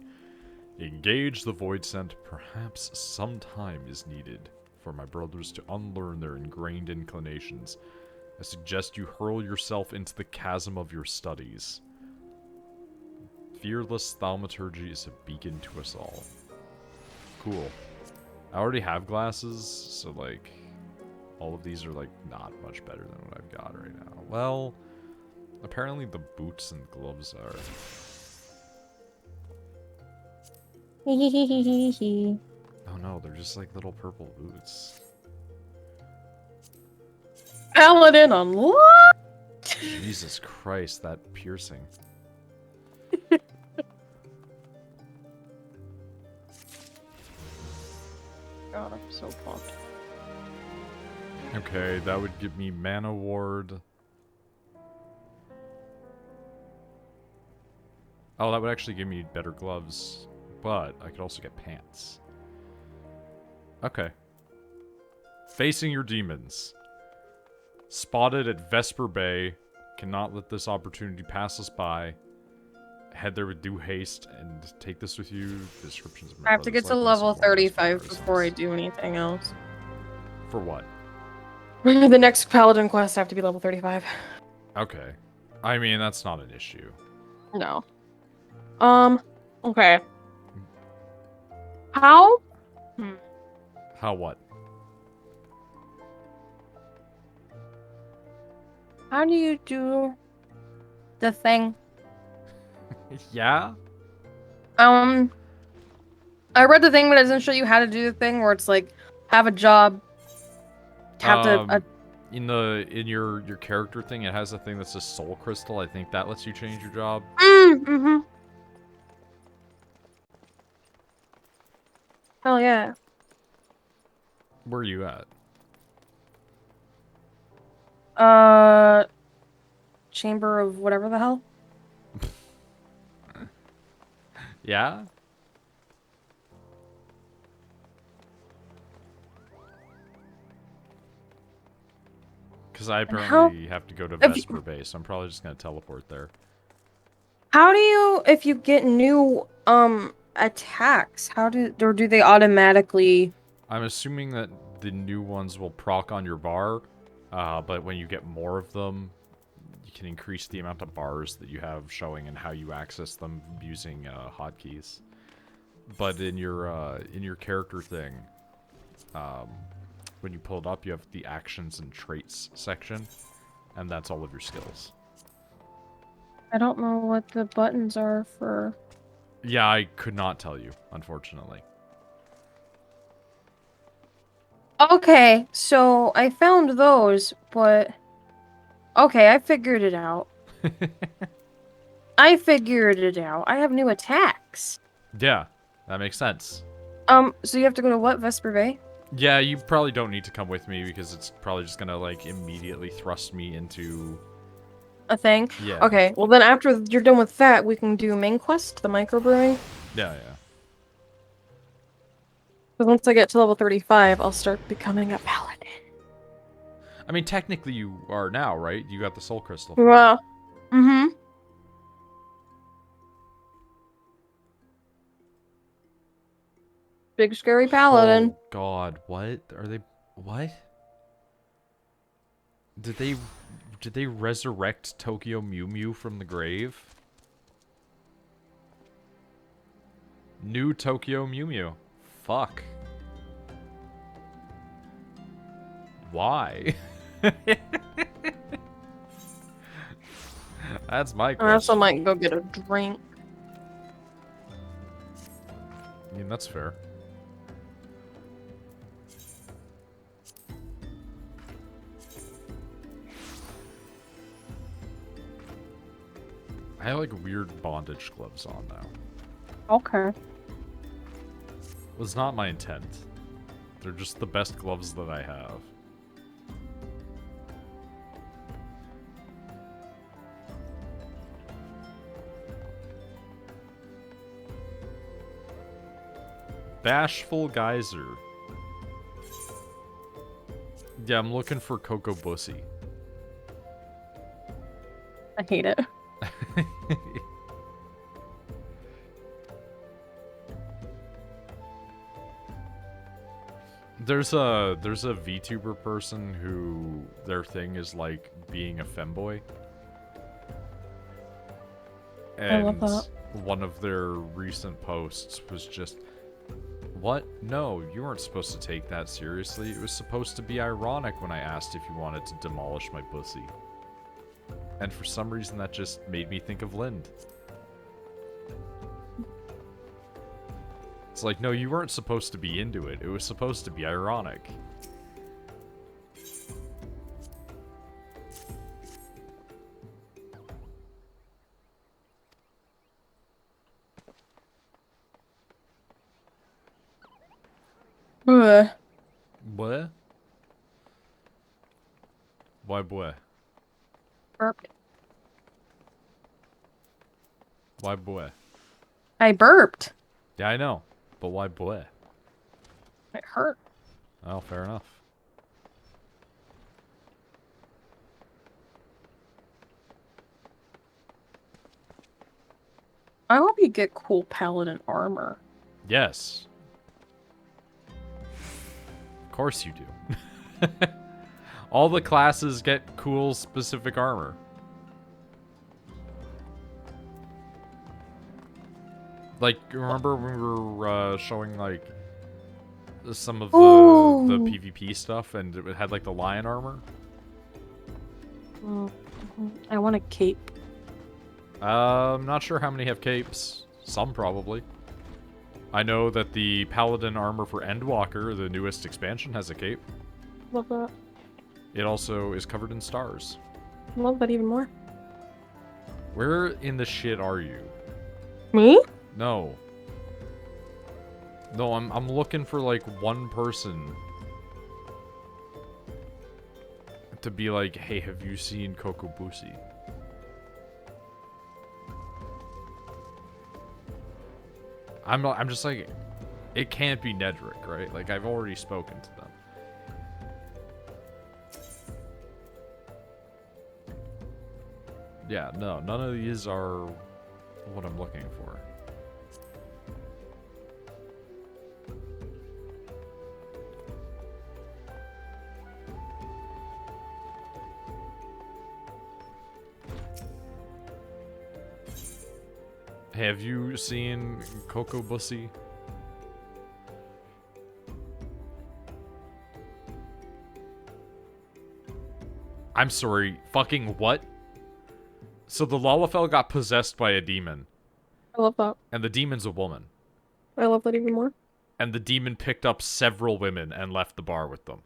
Engage the void scent. Perhaps some time is needed for my brothers to unlearn their ingrained inclinations. I suggest you hurl yourself into the chasm of your studies. Fearless thaumaturgy is a beacon to us all. Cool. I already have glasses, so, like, all of these are, like, not much better than what I've got right now. Well, apparently the boots and gloves are. Oh no, they're just like little purple boots. Paladin unlocked! Jesus Christ, that piercing. God, I'm so pumped. Okay, that would give me Mana Ward. Oh, that would actually give me better gloves. But I could also get pants. Okay. Facing your demons. Spotted at Vesper Bay. Cannot let this opportunity pass us by. Head there with due haste and take this with you. Descriptions of my I have to get to brother's level likeness, one of his 35 reasons. before I do anything else. For what? The next paladin quest I have to be level 35. Okay. I mean, that's not an issue. No. Okay. How? How what? How do you do the thing? Yeah? I read the thing, but it doesn't show you how to do the thing where it's like have a job, have to. In your character thing, it has a thing that says soul crystal. I think that lets you change your job. Mm-hmm. Hell yeah. Where are you at? Uh, chamber of whatever the hell. Yeah? Because I And how apparently have to go to if Vesper Base, so I'm probably just gonna teleport there. how do you if you get new attacks? How do they automatically? I'm assuming that the new ones will proc on your bar, but when you get more of them, you can increase the amount of bars that you have showing and how you access them using hotkeys. But in your character thing, when you pull it up, you have the actions and traits section, and that's all of your skills. I don't know what the buttons are for. Yeah, I could not tell you, unfortunately. Okay, so I found those, but okay, I figured it out. I figured it out. I have new attacks. Yeah, that makes sense. So you have to go to what, Vesper Bay? Yeah, you probably don't need to come with me because it's probably just gonna, like, immediately thrust me into... A thing? Yeah. Okay, well then after you're done with that, we can do main quest, the microbrewing. Yeah, yeah. Because once I get to level 35, I'll start becoming a paladin. I mean, technically you are now, right? You got the soul crystal. Wow. Mm-hmm. Big scary paladin. Oh, God. What? Are they... What? Did they resurrect Tokyo Mew Mew from the grave? New Tokyo Mew Mew. Fuck. Why? That's my I also question. might go get a drink. I mean, that's fair. I have, like, weird bondage gloves on now. Okay. Was not my intent. They're just the best gloves that I have. Bashful Geyser. Yeah, I'm looking for Cocobussin. I hate it. There's a VTuber person who their thing is like being a femboy. I love And that. one of their recent posts was just, what? No, you weren't supposed to take that seriously. It was supposed to be ironic when I asked if you wanted to demolish my pussy. And for some reason that just made me think of Lind. It's like, no, you weren't supposed to be into it. It was supposed to be ironic. Ugh. What? Why boy? Burped. Why boy? I burped. Yeah, I know. But why boy? It hurt. Oh, fair enough. I hope you get cool paladin armor. Yes. Of course you do. All the classes get cool specific armor. Like, remember when we were showing, like, some of the Ooh. PvP stuff, and it had, like, the lion armor? I want a cape. I'm not sure how many have capes. Some probably. I know that the Paladin armor for Endwalker, the newest expansion, has a cape. Love that. It also is covered in stars. Love that even more. Where in the shit are you? Me? No. No, I'm looking for like one person to be like, hey, have you seen Cocobussin? I'm just like, it can't be Nedrick, right? Like, I've already spoken to them. Yeah, no, none of these are what I'm looking for. Have you seen Cocobussin? I'm sorry, fucking what? So the Lalafell got possessed by a demon. I love that. And the demon's a woman. I love that even more. And the demon picked up several women and left the bar with them.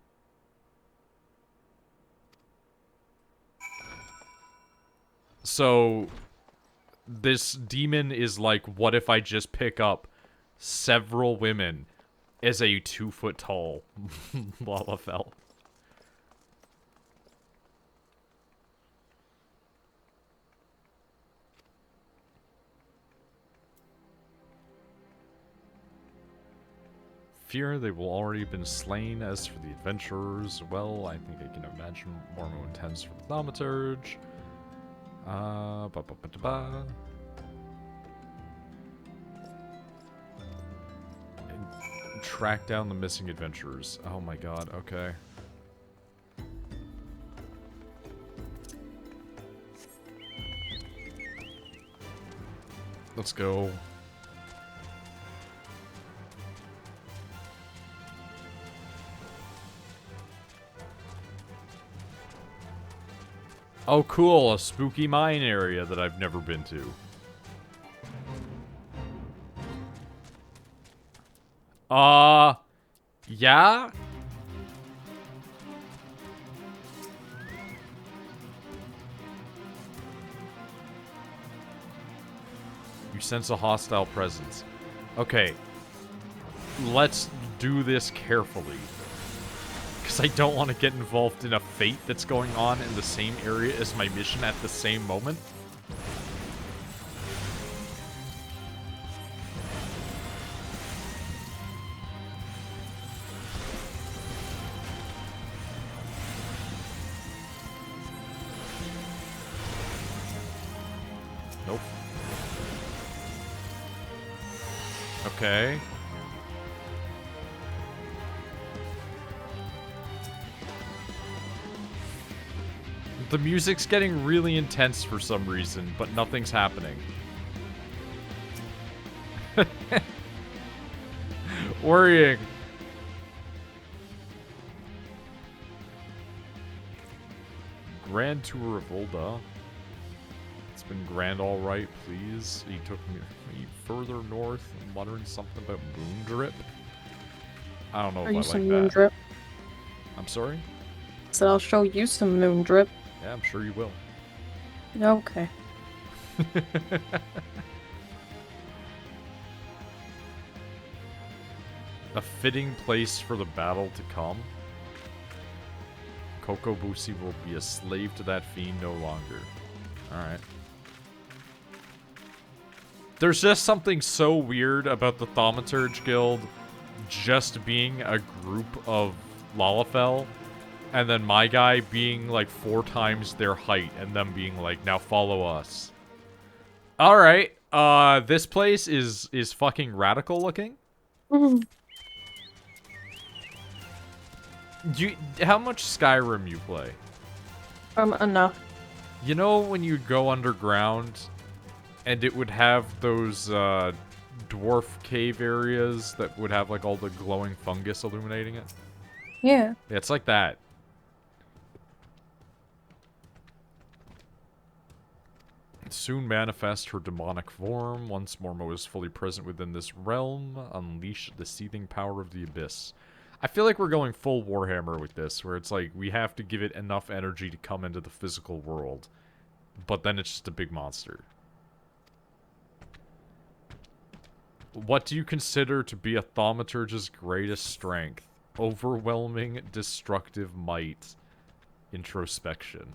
So this demon is like, what if I just pick up several women as a 2-foot-tall Lalafell? Fear they will already been slain. As for the adventurers, well, I think I can imagine more intense for the thaumaturge. And track down the missing adventurers. Oh my god, okay. Let's go. Oh, cool. A spooky mine area that I've never been to. Yeah? You sense a hostile presence. Okay. Let's do this carefully. Because I don't want to get involved in a fate that's going on in the same area as my mission at the same moment. Nope. Okay. The music's getting really intense for some reason, but nothing's happening. Worrying. Grand Tour of Ulda. It's been grand alright, please. He took me further north, muttering something about moon drip. I don't know if I like that. Moon drip? I'm sorry? So I'll show you some moon drip. Yeah, I'm sure you will. Okay. A fitting place for the battle to come. Cocobussin will be a slave to that fiend no longer. Alright. There's just something so weird about the Thaumaturge Guild just being a group of Lalafell, and then my guy being like 4 times their height, and them being like, now follow us. Alright, this place is fucking radical looking. How much Skyrim you play? Enough. You know when you go underground, and it would have those, dwarf cave areas that would have, like, all the glowing fungus illuminating it? Yeah. Yeah, it's like that. Soon manifest her demonic form. Once Mormo is fully present within this realm, unleash the seething power of the abyss. I feel like we're going full Warhammer with this, where it's like we have to give it enough energy to come into the physical world. But then it's just a big monster. What do you consider to be a thaumaturge's greatest strength? Overwhelming destructive might. Introspection.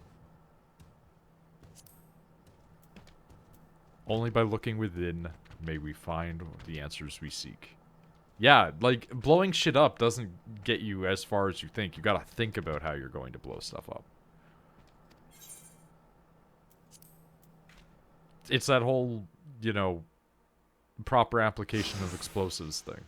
Only by looking within may we find the answers we seek. Yeah, like, blowing shit up doesn't get you as far as you think. You gotta think about how you're going to blow stuff up. It's that whole, you know, proper application of explosives thing.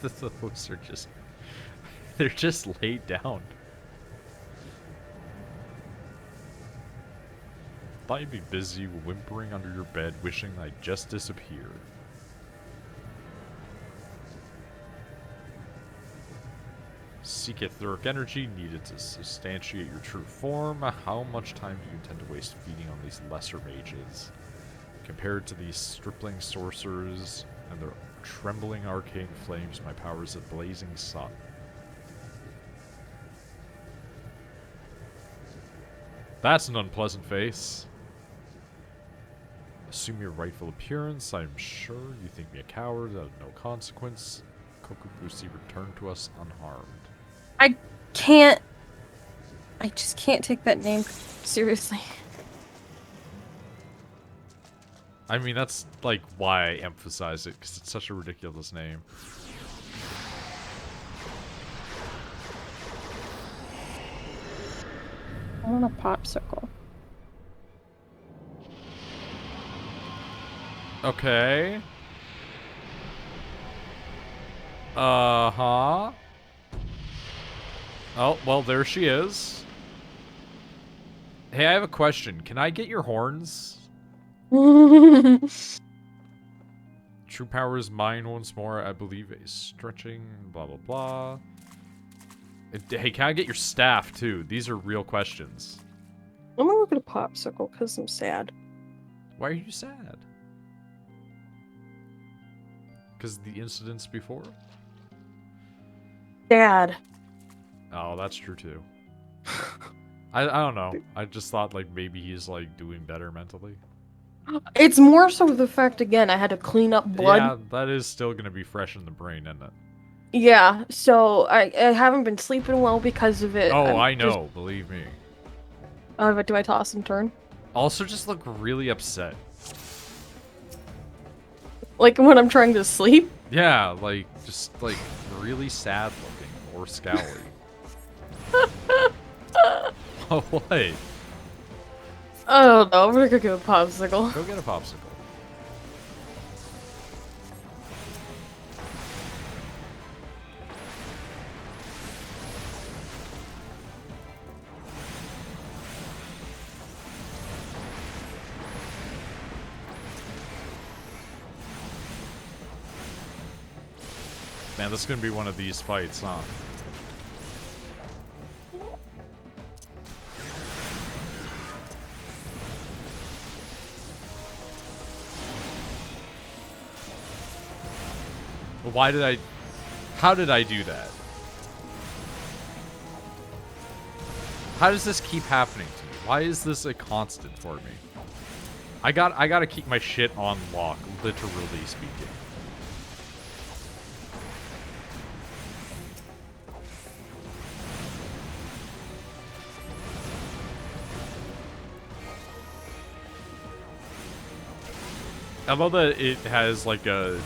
Those are just... They're just laid down. Thought you'd be busy whimpering under your bed, wishing I'd just disappear. Seek etheric energy needed to substantiate your true form. How much time do you intend to waste feeding on these lesser mages? Compared to these stripling sorcerers and their trembling arcane flames, my power is a blazing sun. That's an unpleasant face. Assume your rightful appearance. I'm sure you think me a coward out of no consequence. Cocobussin returned to us unharmed. I can't... I just can't take that name seriously. I mean, that's, like, why I emphasize it, because it's such a ridiculous name. I want a popsicle. Okay. Uh-huh. Oh, well, there she is. Hey, I have a question. Can I get your horns? True power is mine once more. I believe a stretching, blah, blah, blah. Hey, can I get your staff, too? These are real questions. I'm gonna look at a popsicle because I'm sad. Why are you sad? Because of the incidents before? Dad. Oh, that's true, too. I don't know. I just thought, like, maybe he's, like, doing better mentally. It's more so the fact, again, I had to clean up blood. Yeah, that is still gonna be fresh in the brain, isn't it? Yeah, so I haven't been sleeping well because of it. Oh, I know, believe me. But do I toss and turn? Also, just look really upset. Like when I'm trying to sleep? Yeah, like, just, like, really sad looking, or scowly. Oh, what? I don't know, I'm gonna go get a popsicle. Go get a popsicle. Man, this is gonna be one of these fights, huh? Why did I... How did I do that? How does this keep happening to me? Why is this a constant for me? I gotta keep my shit on lock, literally speaking. I love that it has like a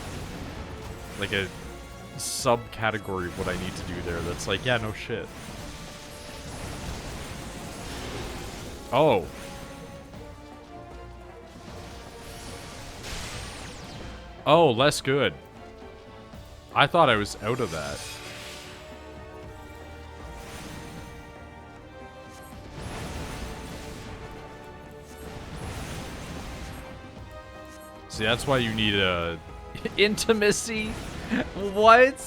subcategory of what I need to do there that's like, yeah, no shit. Oh. Oh, less good. I thought I was out of that. See, that's why you need a intimacy. What?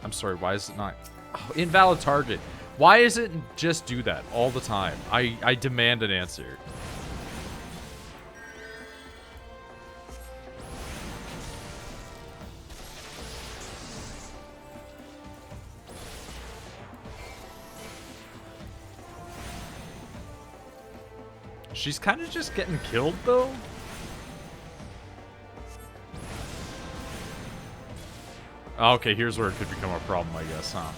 I'm sorry, why is it not... Oh, invalid target. Why is it just do that all the time? I demand an answer. She's kind of just getting killed, though. Okay, here's where it could become a problem, I guess, huh?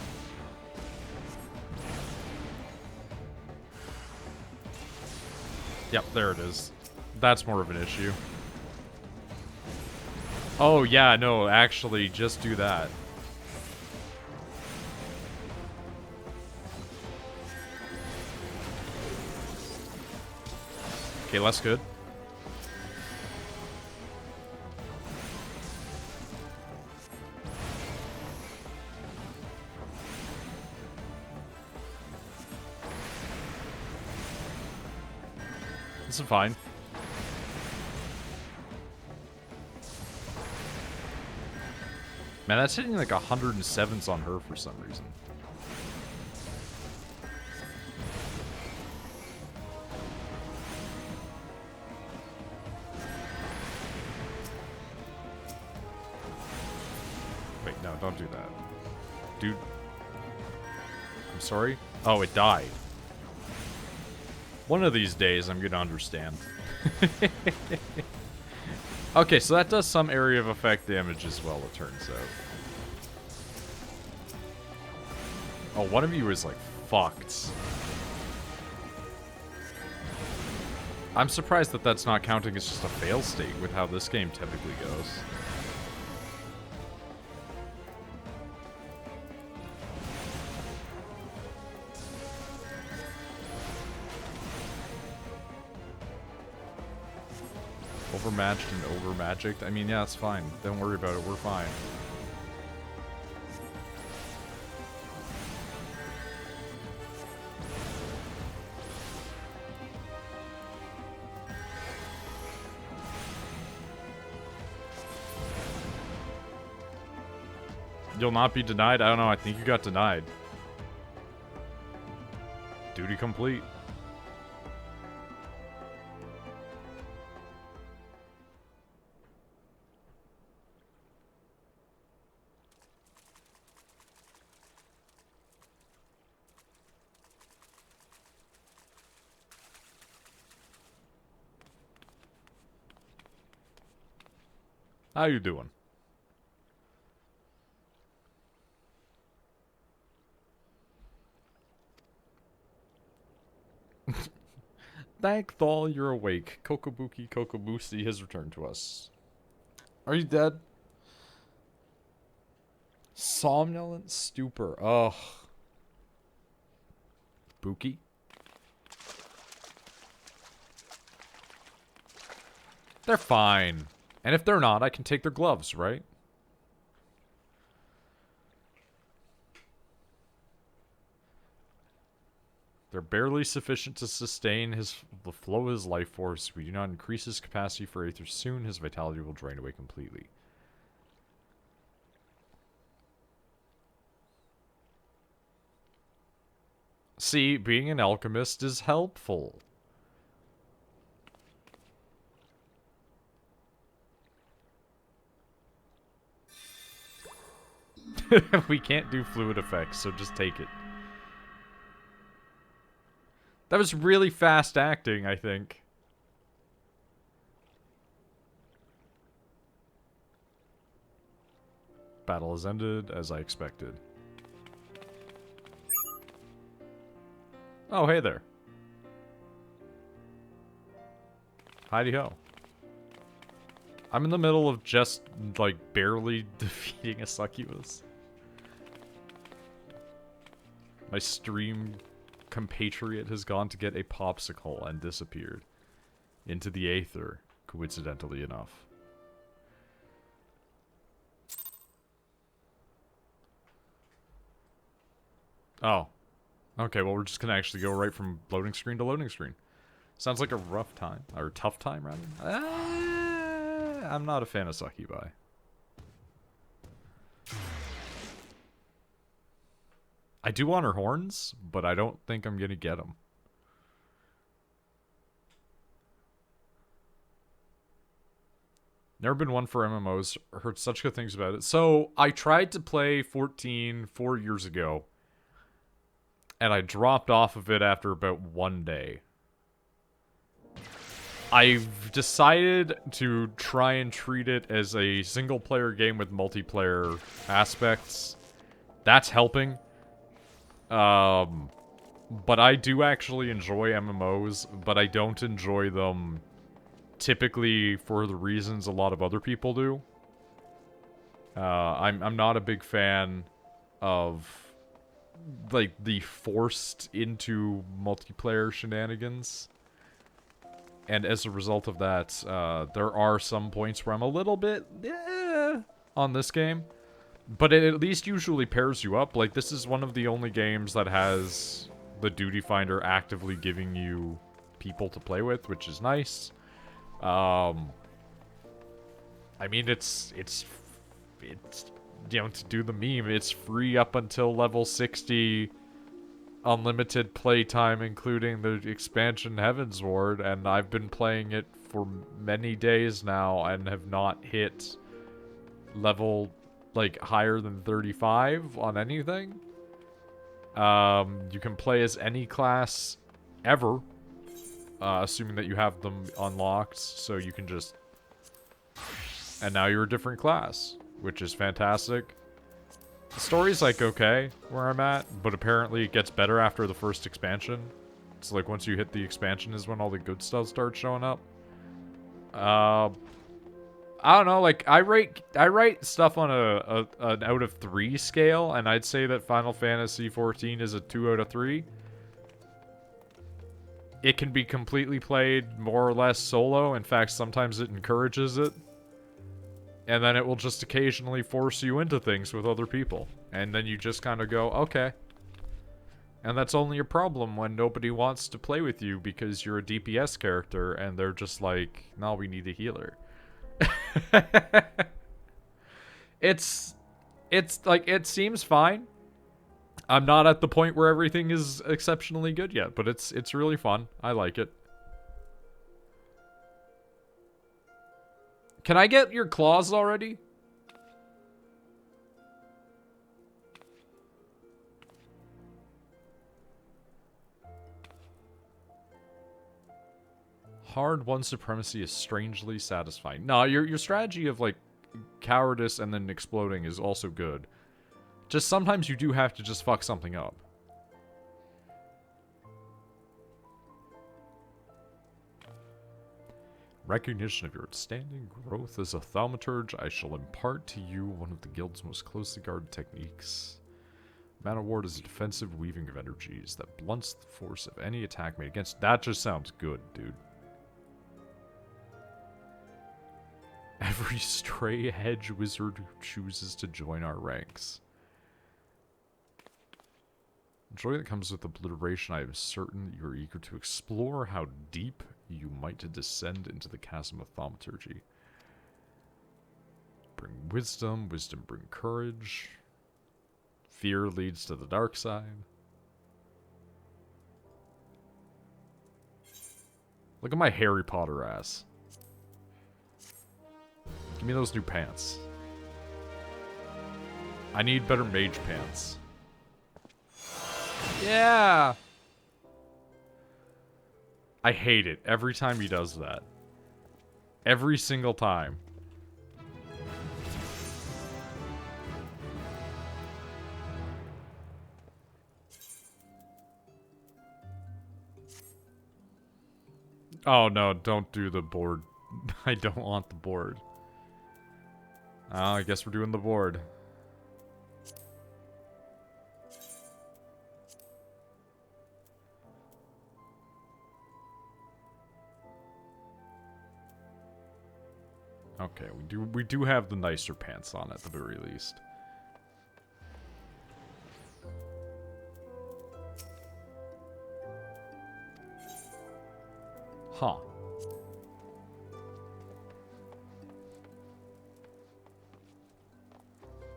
Yep, there it is. That's more of an issue. Oh, yeah, no, actually, just do that. Okay, less good. This is fine. Man, that's hitting like 107s on her for some reason. Wait, no, don't do that. Dude. I'm sorry? Oh, it died. One of these days, I'm gonna understand. Okay, so that does some area of effect damage as well, it turns out. Oh, one of you is, like, fucked. I'm surprised that that's not counting as just a fail state with how this game typically goes. Overmatched and overmagicked. I mean, yeah, it's fine. Don't worry about it. We're fine. You'll not be denied? I don't know. I think you got denied. Duty complete. How you doing? Thank Thal, you're awake. Cocobussin has returned to us. Are you dead? Somnolent stupor. Ugh. Buki? They're fine. And if they're not, I can take their gloves, right? They're barely sufficient to sustain the flow of his life force. We do not increase his capacity for Aether soon, his vitality will drain away completely. See, being an alchemist is helpful. We can't do fluid effects, so just take it. That was really fast acting, I think. Battle has ended, as I expected. Oh, hey there. Heidi-ho. I'm in the middle of just, like, barely defeating a succubus. My stream compatriot has gone to get a popsicle and disappeared into the aether, coincidentally enough. Oh. Okay, well, we're just gonna actually go right from loading screen to loading screen. Sounds like a rough time. Or tough time, rather. I'm not a fan of succubi. I do want her horns, but I don't think I'm gonna get them. Never been one for MMOs. Heard such good things about it. So I tried to play 14 4 years ago, and I dropped off of it after about one day. I've decided to try and treat it as a single-player game with multiplayer aspects. That's helping. But I do actually enjoy MMOs, but I don't enjoy them typically for the reasons a lot of other people do. I'm not a big fan of like the forced into multiplayer shenanigans. And as a result of that, there are some points where I'm a little bit on this game. But it at least usually pairs you up. Like, this is one of the only games that has the Duty Finder actively giving you people to play with, which is nice. I mean, it's you know, to do the meme, it's free up until level 60, unlimited playtime, including the expansion Heaven's Ward, and I've been playing it for many days now and have not hit level, like, higher than 35 on anything. You can play as any class ever, assuming that you have them unlocked, so you can just... And now you're a different class, which is fantastic. The story's, like, okay where I'm at, but apparently it gets better after the first expansion. It's like once you hit the expansion is when all the good stuff starts showing up. I don't know, like, I rate stuff on an out of 3 scale, and I'd say that Final Fantasy XIV is a 2 out of 3. It can be completely played more or less solo. In fact, sometimes it encourages it. And then it will just occasionally force you into things with other people. And then you just kind of go, okay. And that's only a problem when nobody wants to play with you because you're a DPS character and they're just like, no, we need a healer. It's like, it seems fine. I'm not at the point where everything is exceptionally good yet, but it's really fun. I like it. Can I get your claws already? Hard one supremacy is strangely satisfying. No, your strategy of, like, cowardice and then exploding is also good. Just sometimes you do have to just fuck something up. Recognition of your outstanding growth as a thaumaturge, I shall impart to you one of the guild's most closely guarded techniques. Mana Ward is a defensive weaving of energies that blunts the force of any attack made against... That just sounds good, dude. Every stray hedge wizard who chooses to join our ranks. Joy that comes with obliteration, I am certain that you are eager to explore how deep you might descend into the chasm of thaumaturgy. Bring wisdom, wisdom bring courage. Fear leads to the dark side. Look at my Harry Potter ass. Give me those new pants. I need better mage pants. Yeah! I hate it every time he does that. Every single time. Oh no, don't do the board. I don't want the board. Oh, I guess we're doing the board. Okay, we do have the nicer pants on at the very least. Huh.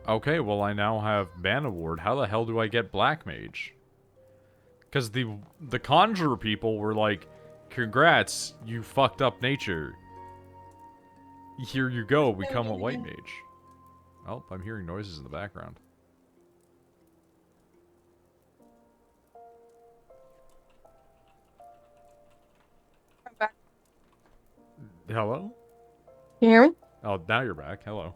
Okay, well I now have Mana Ward. How the hell do I get Black Mage? Because the Conjurer people were like, congrats, you fucked up nature. Here you go, become a White Mage. Oh, I'm hearing noises in the background. I'm back. Hello? Can you hear me? Oh, now you're back. Hello.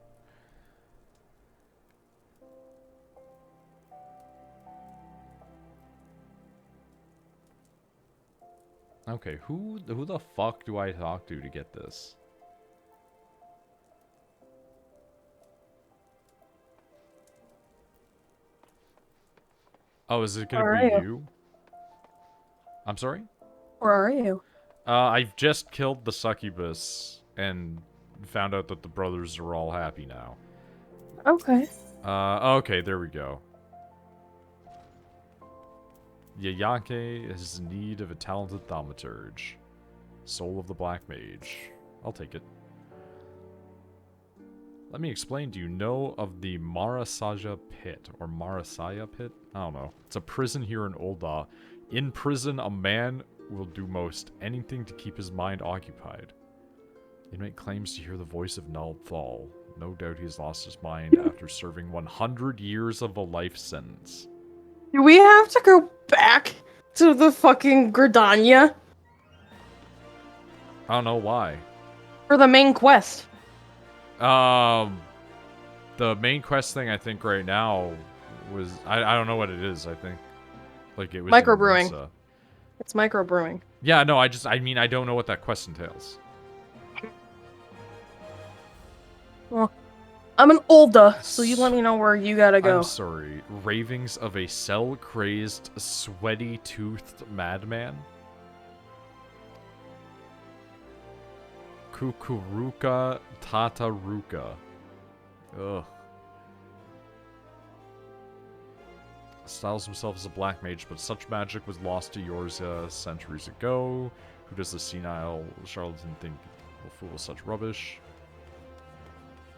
Okay, who the fuck do I talk to get this? Oh, is it gonna Where be are you? you? I'm sorry? Where are you? I've just killed the succubus and found out that the brothers are all happy now. Okay. Okay, there we go. Yayake is in need of a talented thaumaturge. Soul of the Black Mage. I'll take it. Let me explain. Do you know of the Marasaja Pit? Or Marasaya Pit? I don't know. It's a prison here in Ul'dah. In prison, a man will do most anything to keep his mind occupied. Inmate claims to hear the voice of Nalthal. No doubt he has lost his mind after serving 100 years of a life sentence. Do we have to go back to the fucking Gridania I don't know why. for the main quest? The main quest thing I think right now was I don't know what it is. I think like it was in Microbrewing. Mensa. It's microbrewing. Yeah, no, I mean I don't know what that quest entails. Well, I'm an olda, so you let me know where you gotta go. I'm sorry. Ravings of a cell-crazed, sweaty-toothed madman? Kukuruka Tataruka. Ugh. Styles himself as a black mage, but such magic was lost to Yorza centuries ago. Who does the senile charlatan think will fool such rubbish?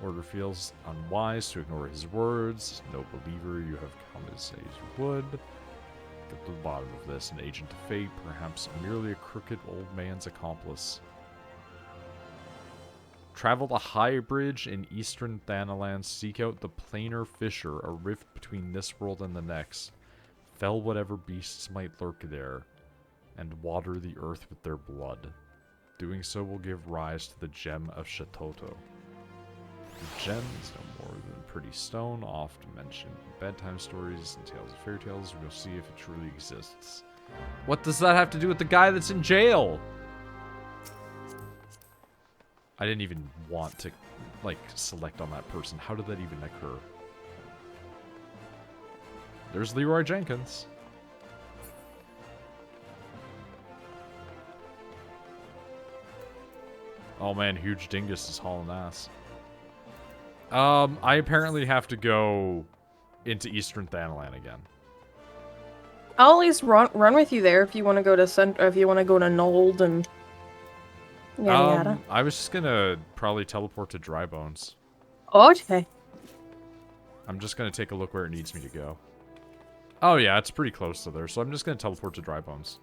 Order feels unwise to ignore his words. No believer you have come to say you would. Get to the bottom of this. An agent of fate, perhaps merely a crooked old man's accomplice. Travel the High Bridge in eastern Thanalan. Seek out the Planar Fissure, a rift between this world and the next. Fell whatever beasts might lurk there, and water the earth with their blood. Doing so will give rise to the Gem of Shatoto. The gem is no more than pretty stone, often mentioned in bedtime stories and tales of fairy tales. We'll see if it truly exists. What does that have to do with the guy that's in jail? I didn't even want to, like, select on that person. How did that even occur? There's Leroy Jenkins. Oh man, Huge Dingus is hauling ass. I apparently have to go into Eastern Thanalan again. I'll at least run with you there if you want to go to if you want to go to Noid and yada yada. I was just gonna probably teleport to Dry Bones. Okay. I'm just gonna take a look where it needs me to go. Oh yeah, it's pretty close to there, so I'm just gonna teleport to Dry Bones.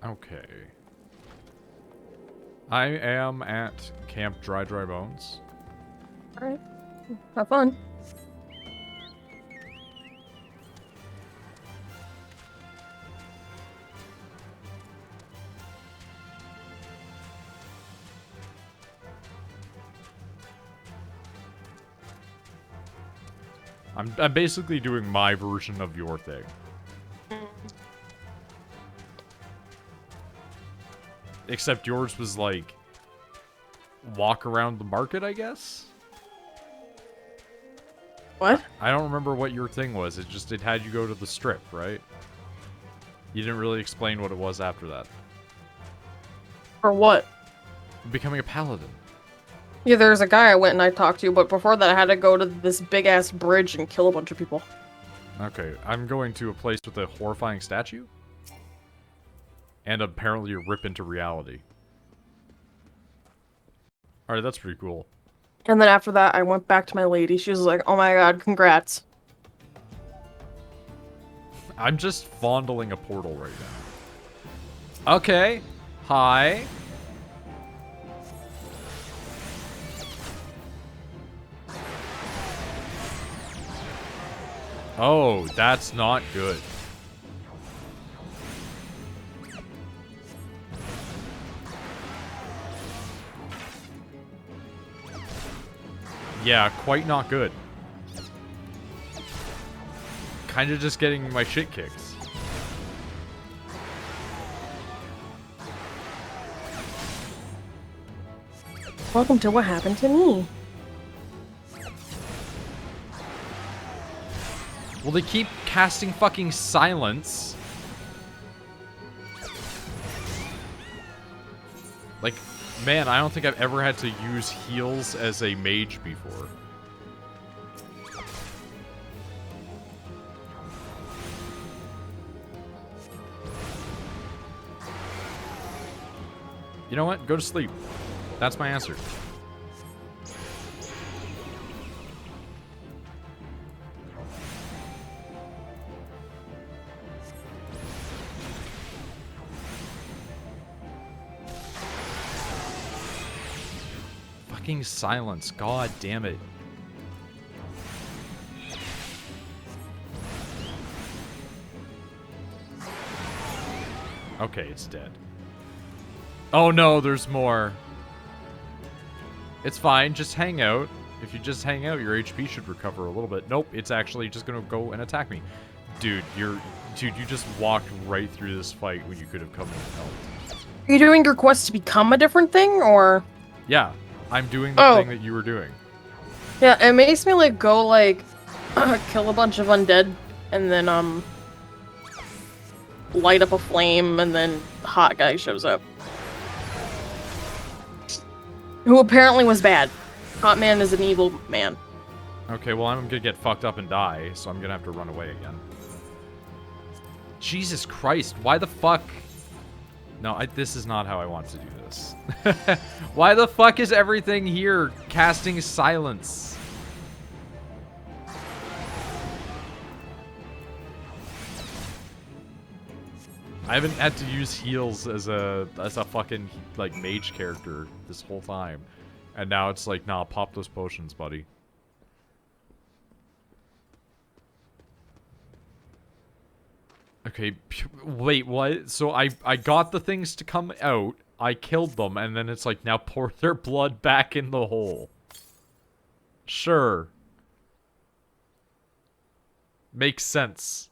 Okay. I am at Camp Dry Bones. Alright. Have fun. I'm basically doing my version of your thing. Except yours was like walk around the market, I guess. What? I don't remember what your thing was. It had you go to the strip, right? You didn't really explain what it was after that. For what? Becoming a paladin. Yeah, there's a guy I went and I talked to, but before that I had to go to this big-ass bridge and kill a bunch of people. Okay, I'm going to a place with a horrifying statue. And apparently a rip into reality. Alright, that's pretty cool. And then after that, I went back to my lady. She was like, oh my god, congrats. I'm just fondling a portal right now. Okay. Hi. Oh, that's not good. Yeah, quite not good. Kinda just getting my shit kicked. Welcome to What Happened to Me. Well, they keep casting fucking silence. Like, man, I don't think I've ever had to use heals as a mage before. You know what? Go to sleep. That's my answer. Fucking silence. God damn it. Okay, it's dead. Oh no, there's more. It's fine, just hang out. If you just hang out, your HP should recover a little bit. Nope, it's actually just gonna go and attack me. Dude, you just walked right through this fight when you could have come in and helped. Are you doing your quest to become a different thing, or? Yeah, I'm doing the thing that you were doing. Yeah, it makes me, like, go, like, kill a bunch of undead, and then, light up a flame, and then the hot guy shows up. Who apparently was bad. Hot man is an evil man. Okay, well, I'm gonna get fucked up and die, so I'm gonna have to run away again. Jesus Christ, why the fuck? No, this is not how I want to do this. Why the fuck is everything here casting silence? I haven't had to use heals as a fucking, like, mage character this whole time. And now it's like, nah, pop those potions, buddy. Okay, wait, what? So I got the things to come out, I killed them, and then it's like, now pour their blood back in the hole. Sure. Makes sense.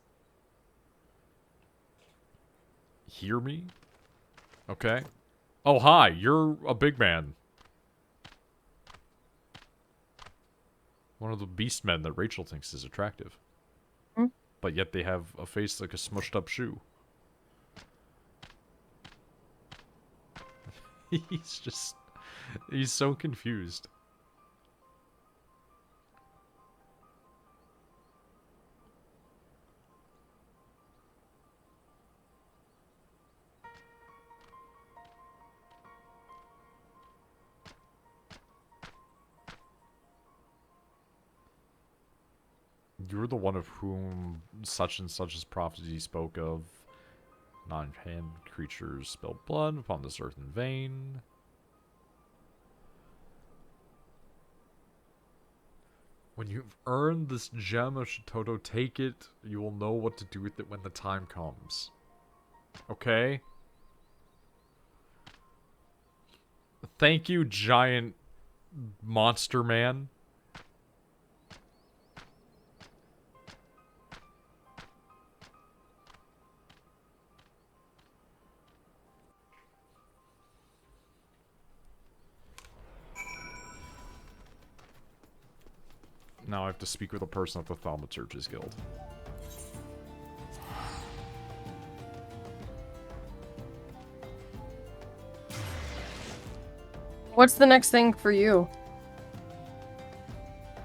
Hear me? Okay. Oh, hi, you're a big man. One of the beast men that Rachel thinks is attractive. Hmm? But yet they have a face like a smushed up shoe. He's so confused. You're the one of whom such and such's prophecy spoke of. Non-hand creatures spill blood upon this earthen vein. When you've earned this gem of Shitoto, take it. You will know what to do with it when the time comes. Okay? Thank you, giant monster man. Now I have to speak with a person at the Thaumaturge's Guild. What's the next thing for you?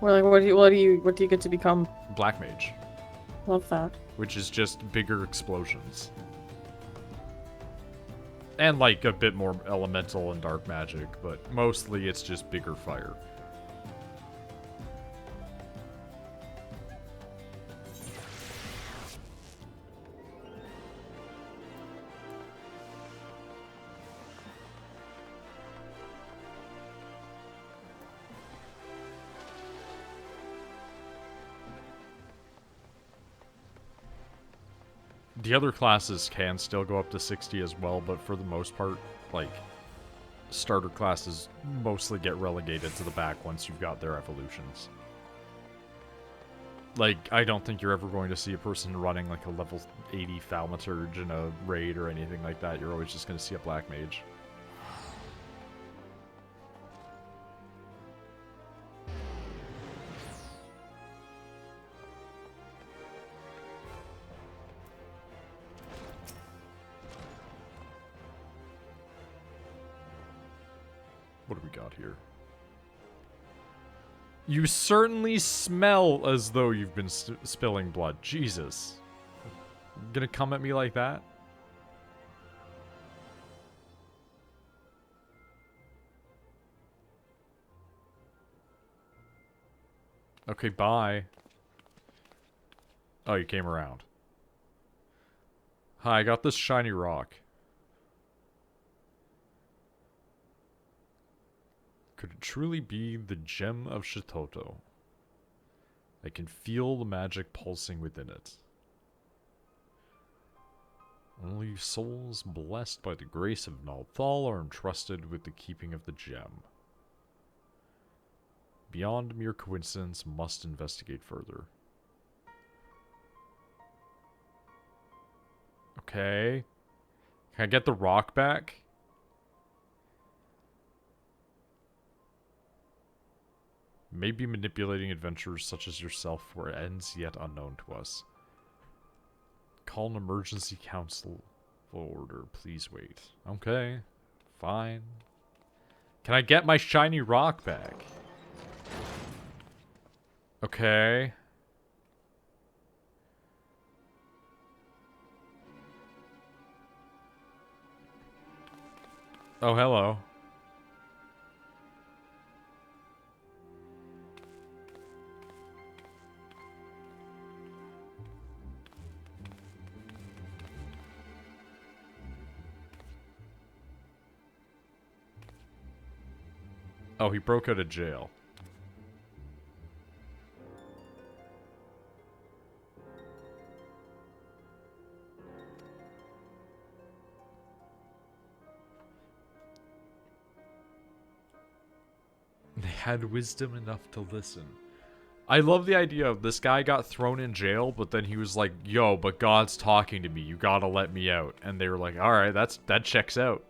Or like, what do you get to become? Black Mage. Love that. Which is just bigger explosions. And like a bit more elemental and dark magic, but mostly it's just bigger fire. The other classes can still go up to 60 as well, but for the most part, like, starter classes mostly get relegated to the back once you've got their evolutions. Like, I don't think you're ever going to see a person running like a level 80 Thaumaturge in a raid or anything like that. You're always just going to see a Black Mage. What do we got here? You certainly smell as though you've been spilling blood. Jesus. You gonna come at me like that? Okay, bye. Oh, you came around. Hi, I got this shiny rock. Could it truly be the gem of Shitoto? I can feel the magic pulsing within it. Only souls blessed by the grace of Nalthal are entrusted with the keeping of the gem. Beyond mere coincidence, must investigate further. Okay. Can I get the rock back? Maybe manipulating adventurers such as yourself for ends yet unknown to us. Call an emergency council for order. Please wait. Okay. Fine. Can I get my shiny rock back? Okay. Oh, hello. Oh, he broke out of jail. They had wisdom enough to listen. I love the idea of this guy got thrown in jail, but then he was like, yo, but God's talking to me. You gotta let me out. And they were like, alright, that checks out.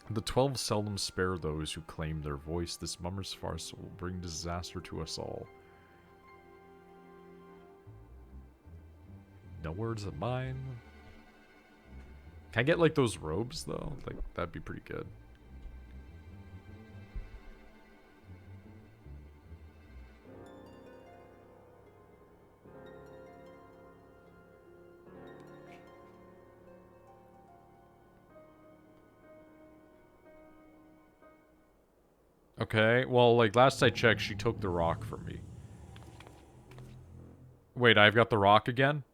The 12 seldom spare those who claim their voice. This mummer's farce will bring disaster to us all. No words of mine. Can I get, like, those robes, though? Like, that'd be pretty good. Okay, well, like, last I checked, she took the rock from me. Wait, I've got the rock again?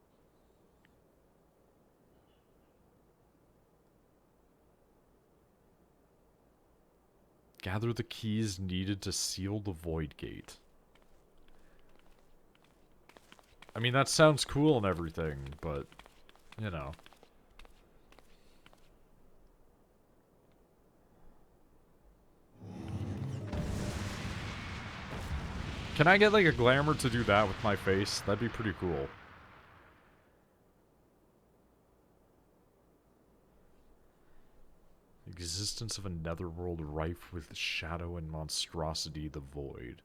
Gather the keys needed to seal the void gate. I mean, that sounds cool and everything, but, you know. Can I get, like, a glamour to do that with my face? That'd be pretty cool. Existence of a netherworld rife with shadow and monstrosity, the void.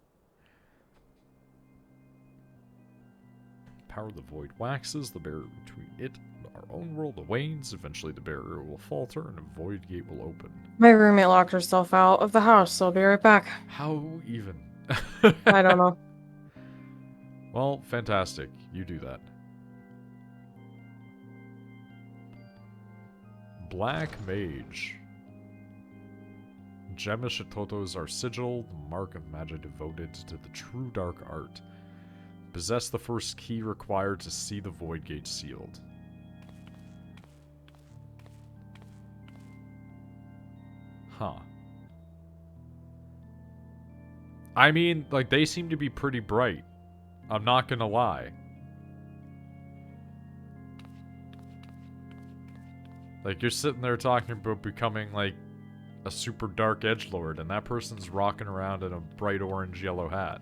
Power of the void waxes, the barrier between it and our own world wanes. Eventually the barrier will falter and a void gate will open. My roommate locked herself out of the house, so I'll be right back. How even? I don't know. Well, fantastic. You do that. Black Mage. Gemma Shitoto's our sigil, the mark of magic devoted to the true dark art. Possess the first key required to see the void gate sealed. Huh. I mean, like, they seem to be pretty bright. I'm not gonna lie. Like, you're sitting there talking about becoming, like, a super dark edgelord, and that person's rocking around in a bright orange yellow hat.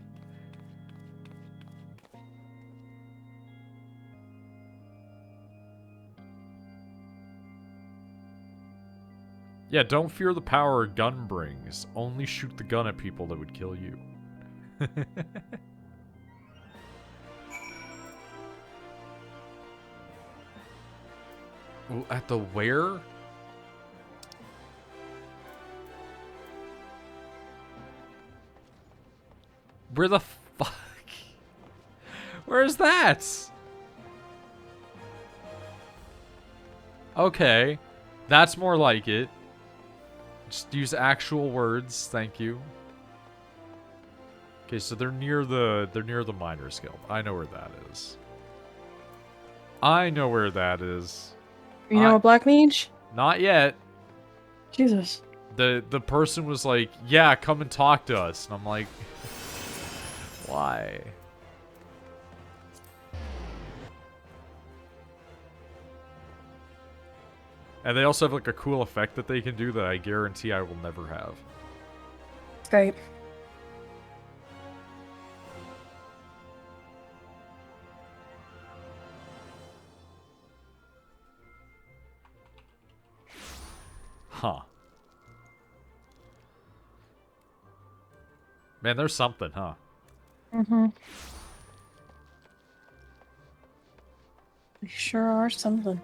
Yeah, don't fear the power a gun brings. Only shoot the gun at people that would kill you. Well, at the where? Where the fuck? Where is that? Okay. That's more like it. Just use actual words, thank you. Okay, so they're near the Miners Guild. I know where that is. I know where that is. You know a black mage? Not yet. Jesus. The person was like, "Yeah, come and talk to us." And I'm like, "Why?" And they also have like a cool effect that they can do that I guarantee I will never have. Skype. Huh. Man, there's something, huh? Mm-hmm. They sure are something.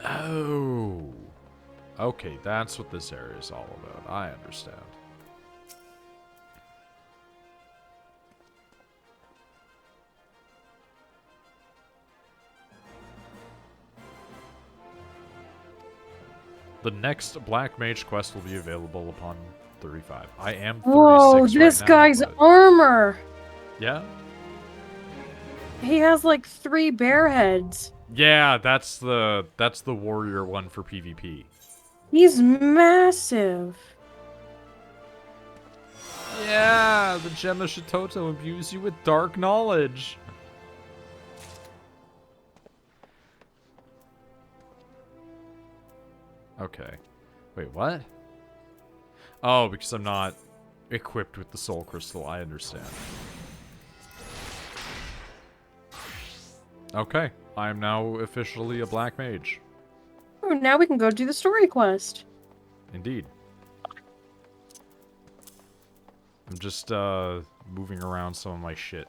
Oh. Okay, that's what this area is all about. I understand. The next Black Mage quest will be available upon 35. I am 36 Whoa, this right now, guy's but... armor! Yeah? He has like 3 bear heads. Yeah, that's the warrior one for PvP. He's massive. Yeah, the Gemma Shitoto imbues you with dark knowledge. Okay. Wait, what? Oh, because I'm not equipped with the soul crystal. I understand. Okay. I am now officially a black mage. Oh, now we can go do the story quest. Indeed. I'm just, moving around some of my shit.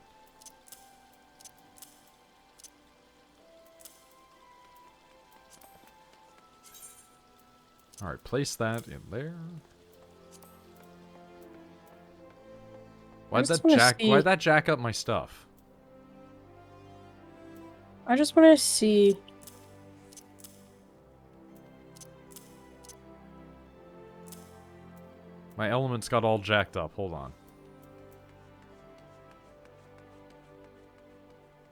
Alright, place that in there. Why'd that jack up my stuff? I just want to see. My elements got all jacked up. Hold on.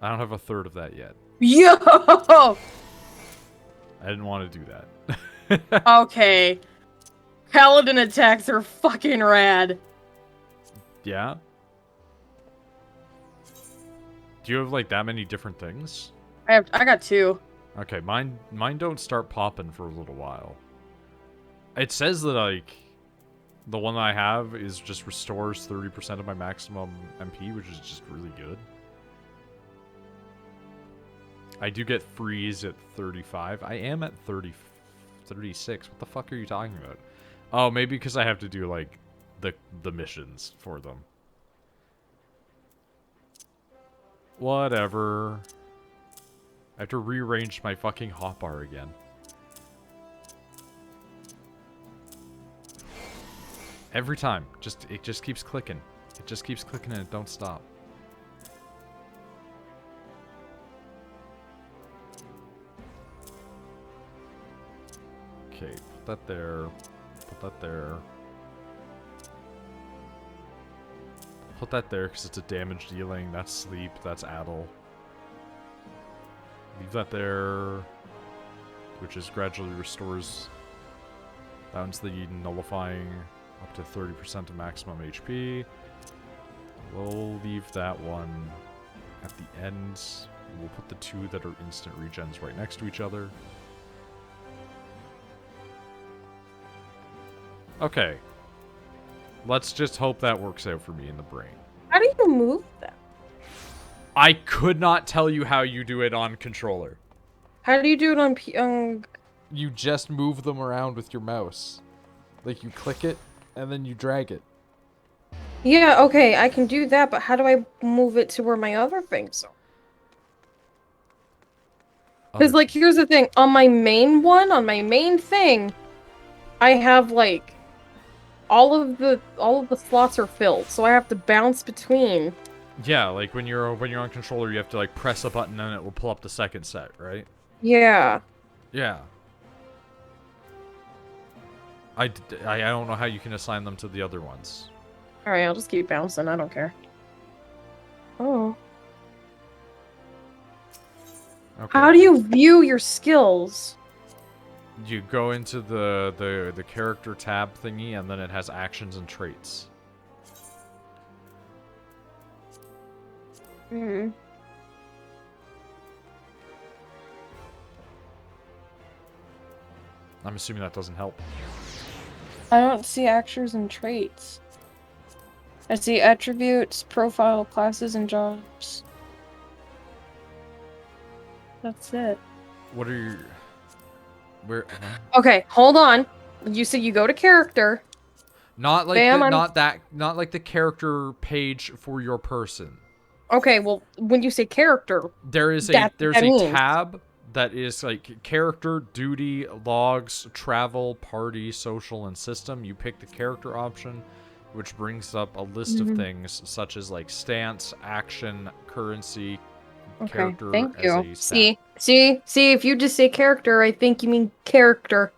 I don't have a third of that yet. Yo! I didn't want to do that. Okay. Paladin attacks are fucking rad. Yeah? Do you have, like, that many different things? I got 2. Okay, mine don't start popping for a little while. It says that, like, the one that I have is just restores 30% of my maximum MP, which is just really good. I do get freeze at 35. I am at 30. 36. What the fuck are you talking about? Oh, maybe because I have to do, like, the missions for them. Whatever. I have to rearrange my fucking hotbar again. Every time. It just keeps clicking. It just keeps clicking and it don't stop. Okay, put that there. Put that there. Put that there because it's a damage dealing. That's sleep. That's addle. Leave that there, which is gradually restores bounce the nullifying up to 30% of maximum HP. We'll leave that one at the end. We'll put the two that are instant regens right next to each other. Okay. Let's just hope that works out for me in the brain. How do you move them? I could not tell you how you do it on controller. How do you do it on You just move them around with your mouse. Like, you click it, and then you drag it. Yeah, okay, I can do that, but how do I move it to where my other things are? Because, like, here's the thing. On my main one, on my main thing, I have, like, all of the slots are filled, so I have to bounce between. Yeah, like when you're on controller, you have to like press a button and it will pull up the second set, right? Yeah. Yeah. I don't know how you can assign them to the other ones. Alright, I'll just keep bouncing. I don't care. Oh. Okay. How do you view your skills? You go into the character tab thingy, and then it has actions and traits. Hmm. I'm assuming that doesn't help. I don't see actions and traits. I see attributes, profile, classes, and jobs. That's it. What are your... Where... Okay, hold on. You said you go to character. Not like Bam, not like the character page for your person. Okay, well, when you say character, There's a tab that is like character, duty, logs, travel, party, social, and system. You pick the character option, which brings up a list of things such as like stance, action, currency, character thank as you. a stat. See, if you just say character, I think you mean character.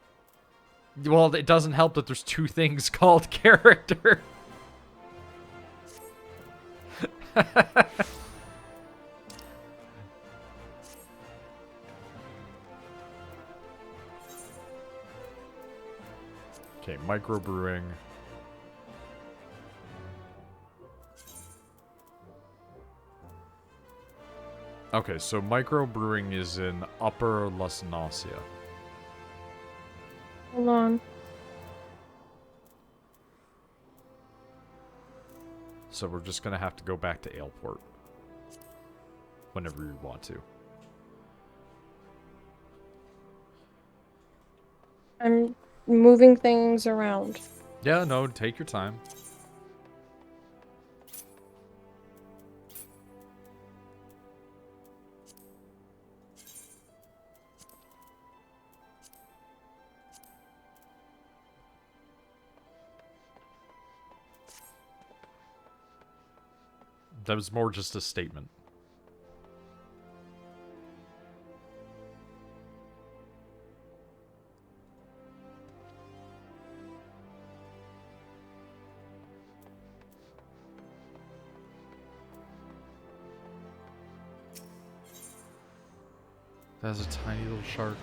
Well, it doesn't help that there's two things called character. Okay, microbrewing. Okay, so microbrewing is in Upper Lusnasia. Hold on. So we're just gonna have to go back to Aleport. Whenever you want to. I'm moving things around. Yeah, no, take your time. That was more just a statement. That's a tiny little shark.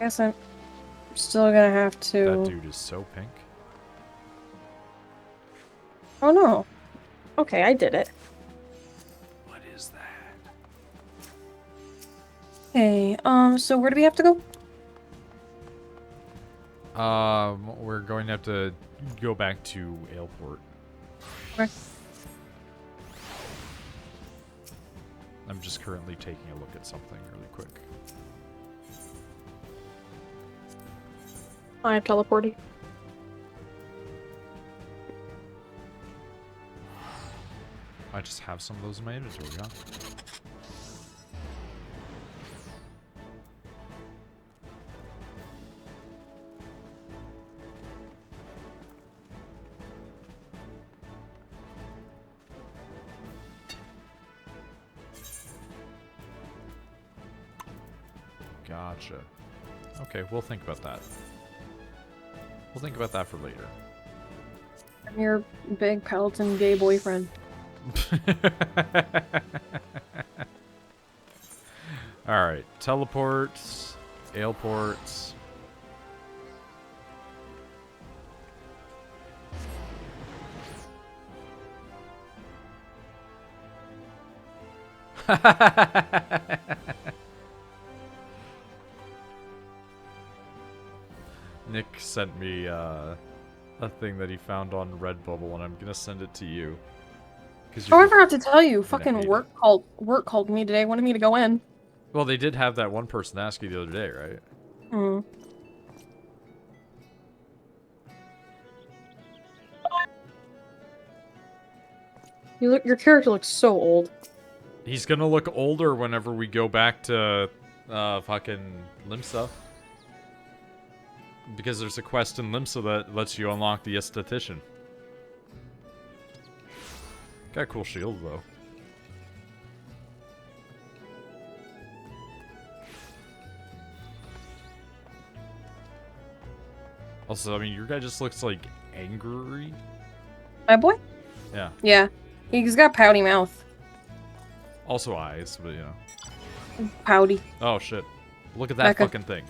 Guess I'm still gonna have to. That dude is so pink. Oh no. Okay, I did it. What is that? Okay, so where do we have to go? We're going to have to go back to Airport. Okay. I'm just currently taking a look at something really quick. I have teleporting. I just have some of those in my inventory, huh? Gotcha. Okay, we'll think about that. We'll think about that for later. I'm your big Peloton gay boyfriend. Alright, teleports, airports. Nick sent me a thing that he found on Redbubble, and I'm gonna send it to you. Oh, I forgot to tell you. hate Fucking it. work called me today. Wanted me to go in. Well, they did have that one person ask you the other day, right? Hmm. Your character looks so old. He's gonna look older whenever we go back to fucking Limsa. Because there's a quest in Limsa that lets you unlock the esthetician. Got a cool shield, though. Also, I mean, your guy just looks, like, angry. My boy? Yeah. Yeah. He's got pouty mouth. Also eyes, but, you know. Pouty. Oh, shit. Look at that Becca. fucking thing.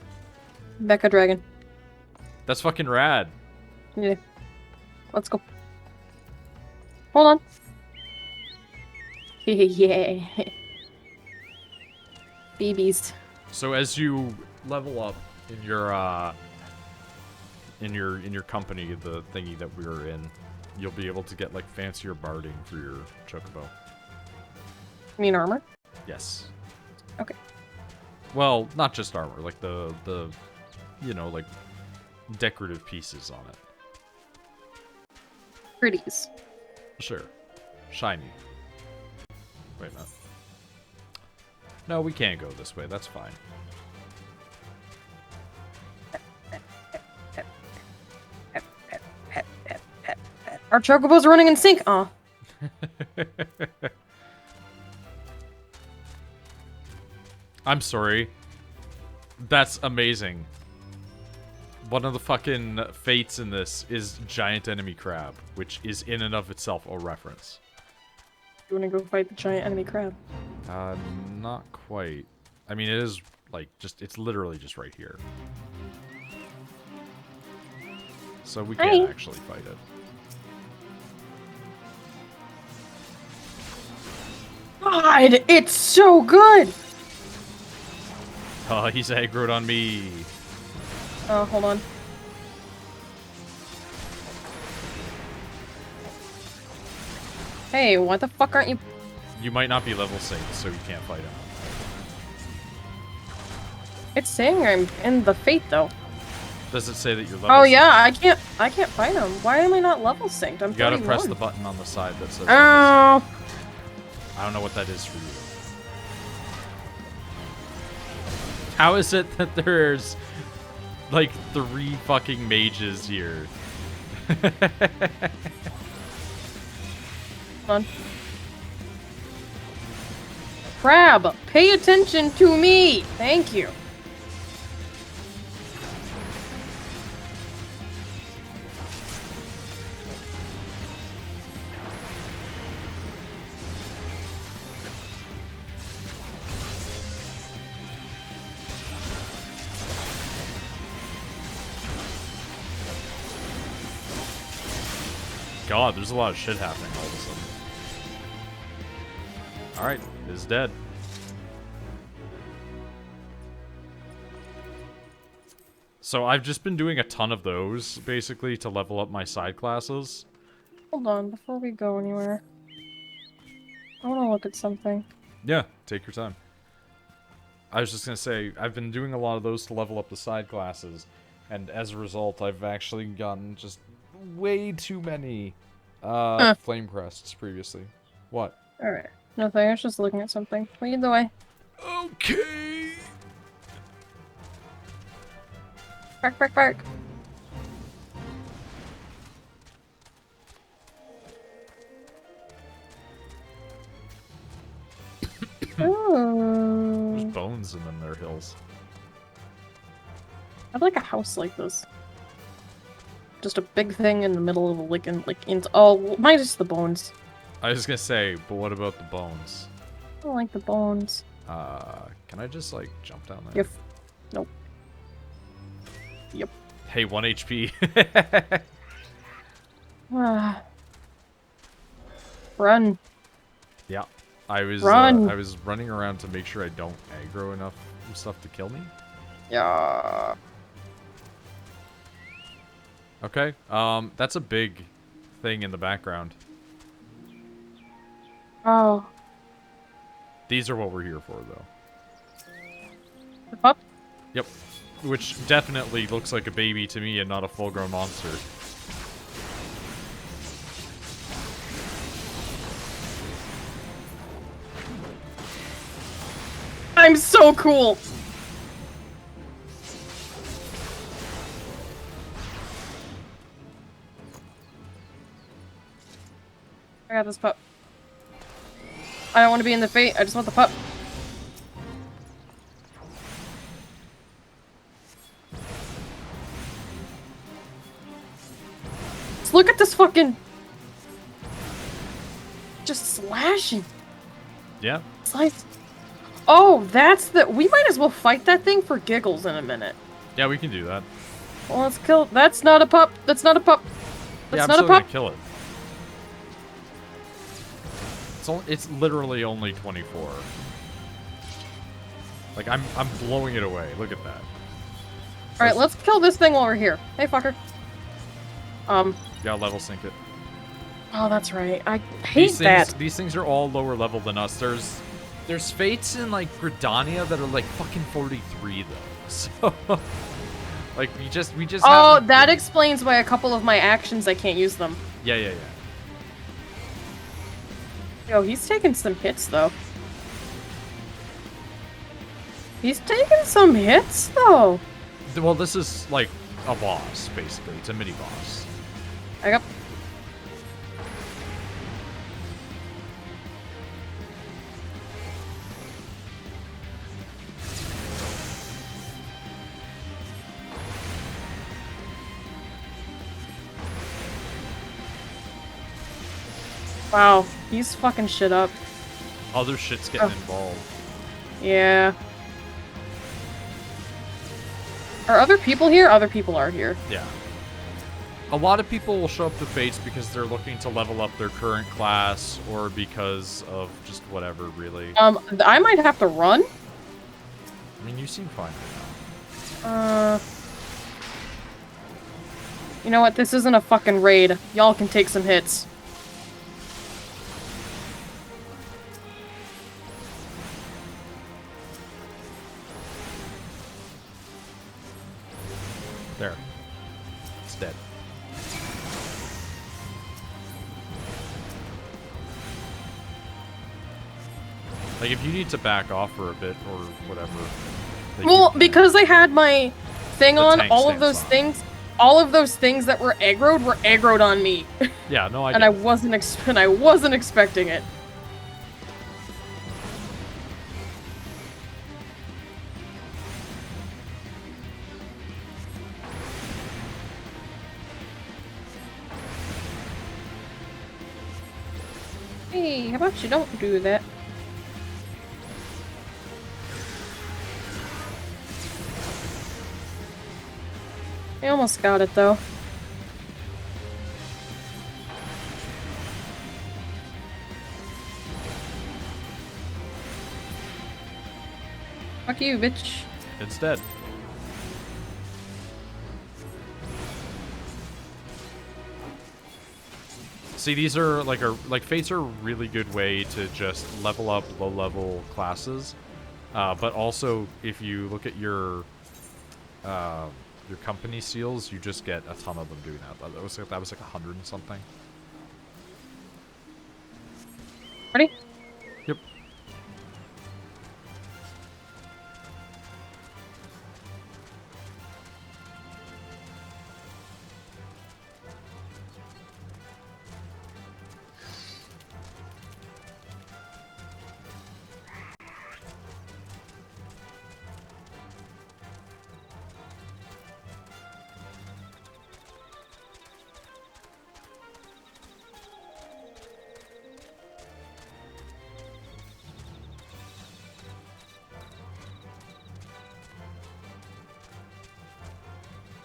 Becca Dragon. That's fucking rad. Yeah. Let's go. Hold on. Yeah. Babies. So as you level up in your company, the thingy that we were in, you'll be able to get like fancier barding for your chocobo. You mean armor? Yes. Okay. Well, not just armor, like the you know, like decorative pieces on it. Pretties. Sure. Shiny. Wait a minute. No, we can't go this way. That's fine. Our chocobos are running in sync. Oh. I'm sorry. That's amazing. One of the fucking fates in this is giant enemy crab, which is in and of itself a reference. You wanna go fight the giant enemy crab? Not quite. I mean, it is, like, just, it's literally just right here. So we can't actually fight it. God, it's so good! Oh, he's aggroed on me. Oh, hold on. Hey, what the fuck aren't you... You might not be level 6, so you can't fight him. It's saying I'm in the fate, though. Does it say that you're level Oh, 6? yeah, I can't fight him. Why am I not level synced? I'm You gotta 31. press the button on the side that says... Oh! I don't know what that is for you. How is it that there's, like, 3 fucking mages here? Hold on. Crab, pay attention to me! Thank you. god, there's a lot of shit happening all of a sudden. Alright, it's dead. So I've just been doing a ton of those, basically, to level up my side classes. Hold on, before we go anywhere. I want to look at something. Yeah, take your time. I was just gonna say, I've been doing a lot of those to level up the side classes, and as a result, I've actually gotten just way too many flame crests previously. What? Alright. Nothing, I was just looking at something. Lead the way. Okay. Bark, bark, bark. There's Ooh. bones and then there are hills. I'd like a house like this. Just a big thing in the middle of a oh, minus the bones. I was gonna say, but what about the bones? I don't like the bones. Can I just, like, jump down there? Yep. Nope. Yep. Hey, 1 HP. Run. Yeah. I was Run. I was running around to make sure I don't aggro enough stuff to kill me. Yeah. Okay. That's a big thing in the background. Oh. These are what we're here for, though. The pup? Yep. Which definitely looks like a baby to me and not a full-grown monster. I'm so cool! I got this pup. I don't want to be in the fate, I just want the pup. Just look at this fucking... just slashing. Yeah. Slice. Oh, that's the... we might as well fight that thing for giggles in a minute. Yeah, we can do that. Well, let's kill... that's not a pup. That's not a pup. That's yeah, I'm not still a pup. gonna kill it. It's literally only 24. Like, I'm blowing it away. Look at that. Alright, let's kill this thing while we're here. Hey, fucker. Yeah, level sync it. Oh, that's right. I hate that. These things are all lower level than us. There's fates in, like, Gridania that are, like, fucking 43, though. So, like, we just Oh, that explains why a couple of my actions I can't use them. Yeah. Yo, he's taking some hits, though. He's taking some hits, though. Well, this is, like, a boss, basically. It's a mini-boss. I got... wow, he's fucking shit up. Other shit's getting involved. Yeah. Are other people here? Other people are here. Yeah. A lot of people will show up to Fates because they're looking to level up their current class, or because of just whatever, really. I might have to run. I mean, you seem fine right now. You know what? This isn't a fucking raid. Y'all can take some hits. There. It's dead. Like, if you need to back off for a bit, or whatever. Well, because I had my thing on, all of those on. things... all of those things that were aggroed on me. Yeah, no, and I wasn't expecting it. Hey, how about you don't do that? I almost got it, though. Fuck you, bitch. Instead. See, these are like fates are a really good way to just level up low-level classes, but also if you look at your company seals, you just get a ton of them doing that. That was like 100 and something. Ready? Yep.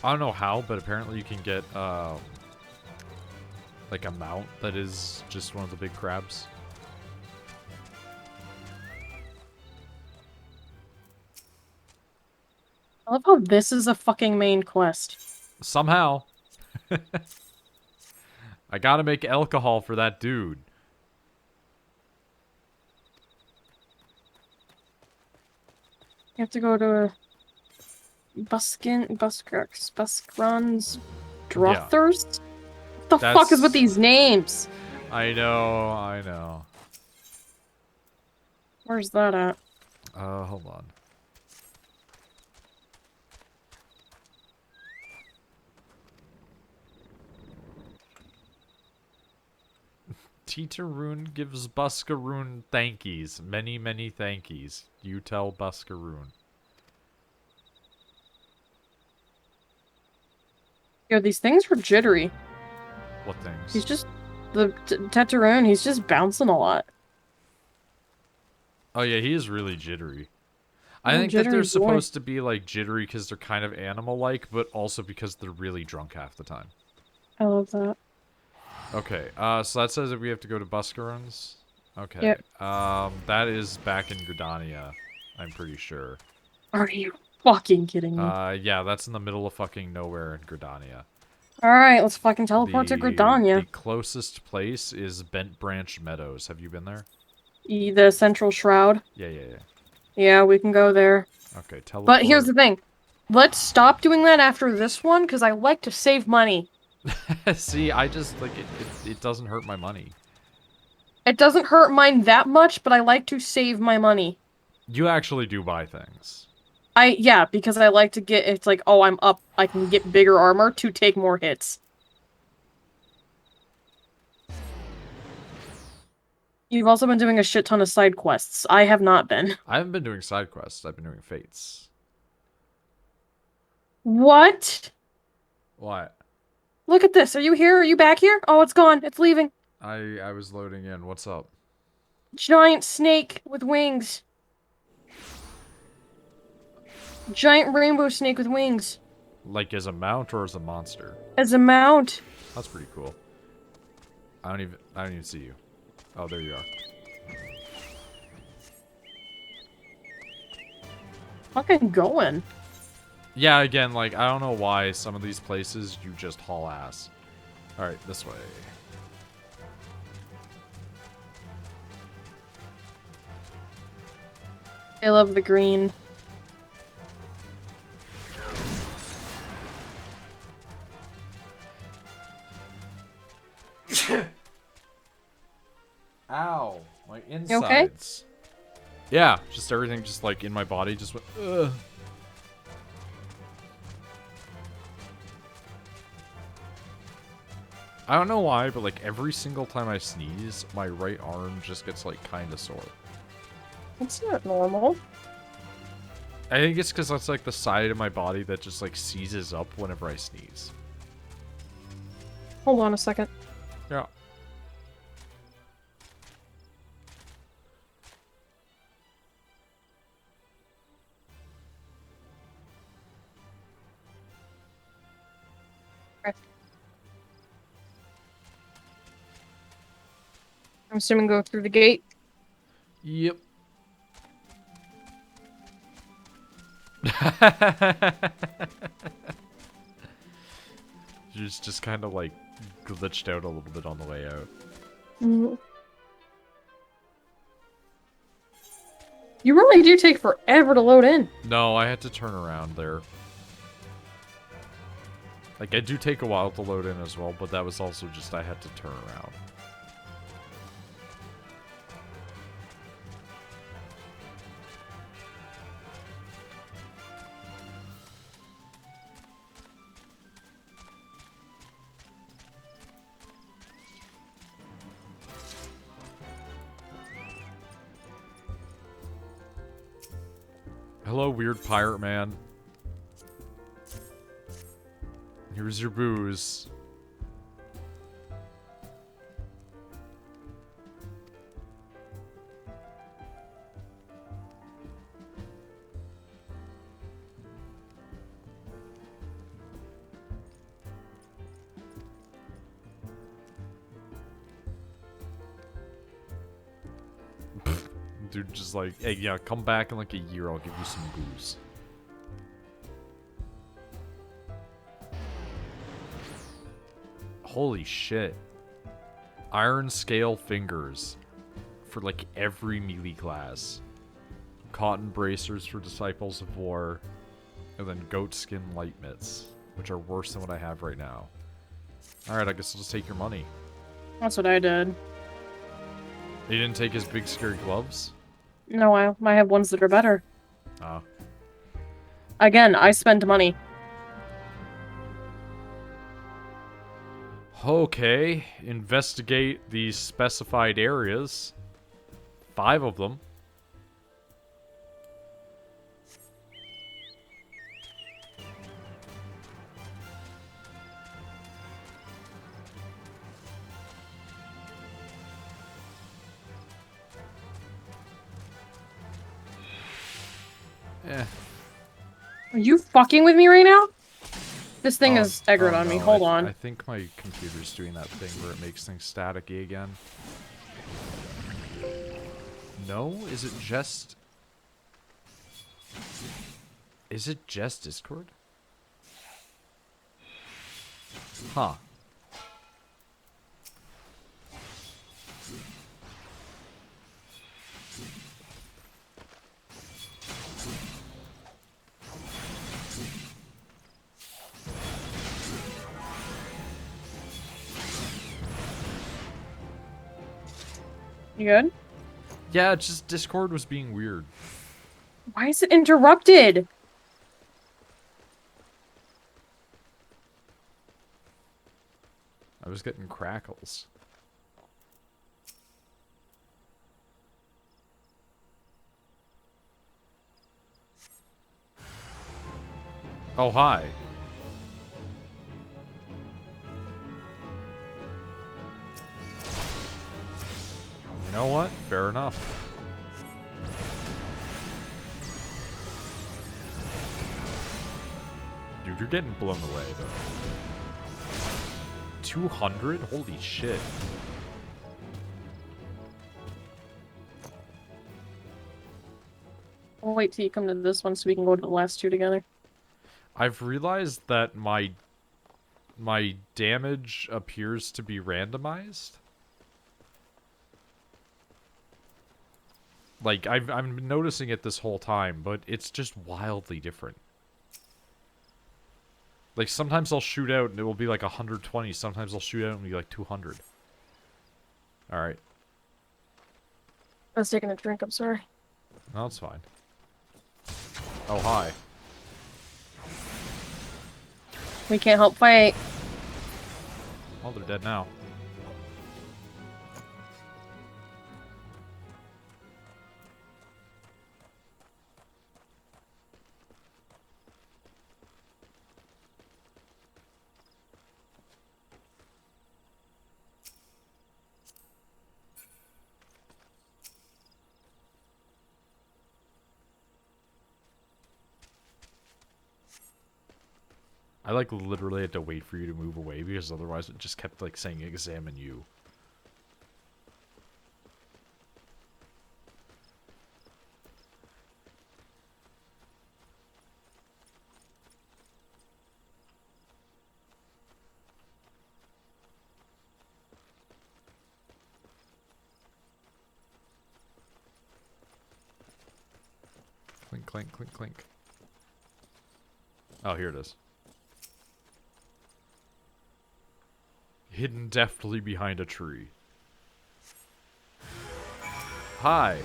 I don't know how, but apparently you can get like a mount that is just one of the big crabs. I love how this is a fucking main quest. Somehow. I gotta make alcohol for that dude. You have to go to Buskrons, Yeah. Drothers? What the fuck is with these names? I know. Where's that at? Hold on. Teetaroon gives Buskaroon thankies. Many, many thankies. You tell Buskaroon. Yo, these things were jittery. What things? He's just... The Teteroon, he's just bouncing a lot. Oh yeah, he is really jittery. I Oh, think that they're jittery boy. supposed to be like jittery because they're kind of animal-like, but also because they're really drunk half the time. I love that. Okay, so that says that we have to go to Buscaruns. Okay, Yep. that is back in Gridania, I'm pretty sure. Are you fucking kidding me? Yeah, that's in the middle of fucking nowhere in Gridania. Alright, let's fucking teleport to The Gridania. closest place is Bent Branch Meadows. Have you been there? The Central Shroud. Yeah. Yeah, we can go there. Okay, teleport. But here's the thing. Let's stop doing that after this one, because I like to save money. See, I just, like, it doesn't hurt my money. It doesn't hurt mine that much, but I like to save my money. You actually do buy things. Yeah, because I like to get, it's like, oh, I'm up, I can get bigger armor to take more hits. You've also been doing a shit ton of side quests. I have not been. I haven't been doing side quests. I've been doing fates. What? What? Look at this. Are you here? Are you back here? Oh, it's gone. It's leaving. I was loading in. What's up? Giant snake with wings. Giant rainbow snake with wings. Like as a mount or as a monster? As a mount. That's pretty cool. I don't even see you. Oh, there you are. Fucking going. Yeah, again, like, I don't know why some of these places you just haul ass. Alright, this way. I love the green. Ow. My insides. You okay? Yeah, just everything just like in my body just went, ugh. I don't know why, but like every single time I sneeze, my right arm just gets like kind of sore. That's not normal. I think it's because that's like the side of my body that just like seizes up whenever I sneeze. Hold on a second. Yeah. I'm assuming go through the gate. Yep. Just kind of like glitched out a little bit on the way out. Mm. You really do take forever to load in. No, I had to turn around there. Like, I do take a while to load in as well, but that was also just I had to turn around. Hello, weird pirate man. Here's your booze. Dude, just like, hey, yeah, come back in like a year, I'll give you some booze. Holy shit. Iron scale fingers for like every melee class. Cotton bracers for Disciples of War. And then goat skin light mitts, which are worse than what I have right now. Alright, I guess I'll just take your money. That's what I did. You didn't take his big scary gloves? No, I have ones that are better. Oh. Again, I spend money. Okay, investigate the specified areas. 5 of them. Eh. Are you fucking with me right now? This thing Oh, is aggroed on me. no, Hold on. I think my computer's doing that thing where it makes things staticky again. No? Is it just... Is it just Discord? Huh. You good? Yeah, it's just Discord was being weird. Why is it interrupted? I was getting crackles. Oh, hi. You know what? Fair enough. Dude, you're getting blown away, though. 200? Holy shit. I'll wait till you come to this one so we can go to the last two together. I've realized that my damage appears to be randomized. Like, I'm noticing it this whole time, but it's just wildly different. Like, sometimes I'll shoot out and it will be like 120. Sometimes I'll shoot out and it'll be like 200. Alright. I was taking a drink, I'm sorry. No, it's fine. Oh, hi. We can't help fight. Oh, they're dead now. I, like, literally had to wait for you to move away because otherwise it just kept, like, saying examine you. clink, clink, clink. Oh, here it is. Hidden deftly behind a tree. Hi.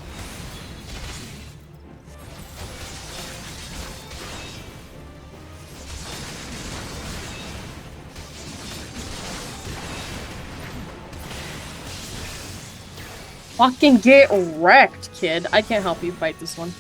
Fucking get wrecked, kid. I can't help you fight this one.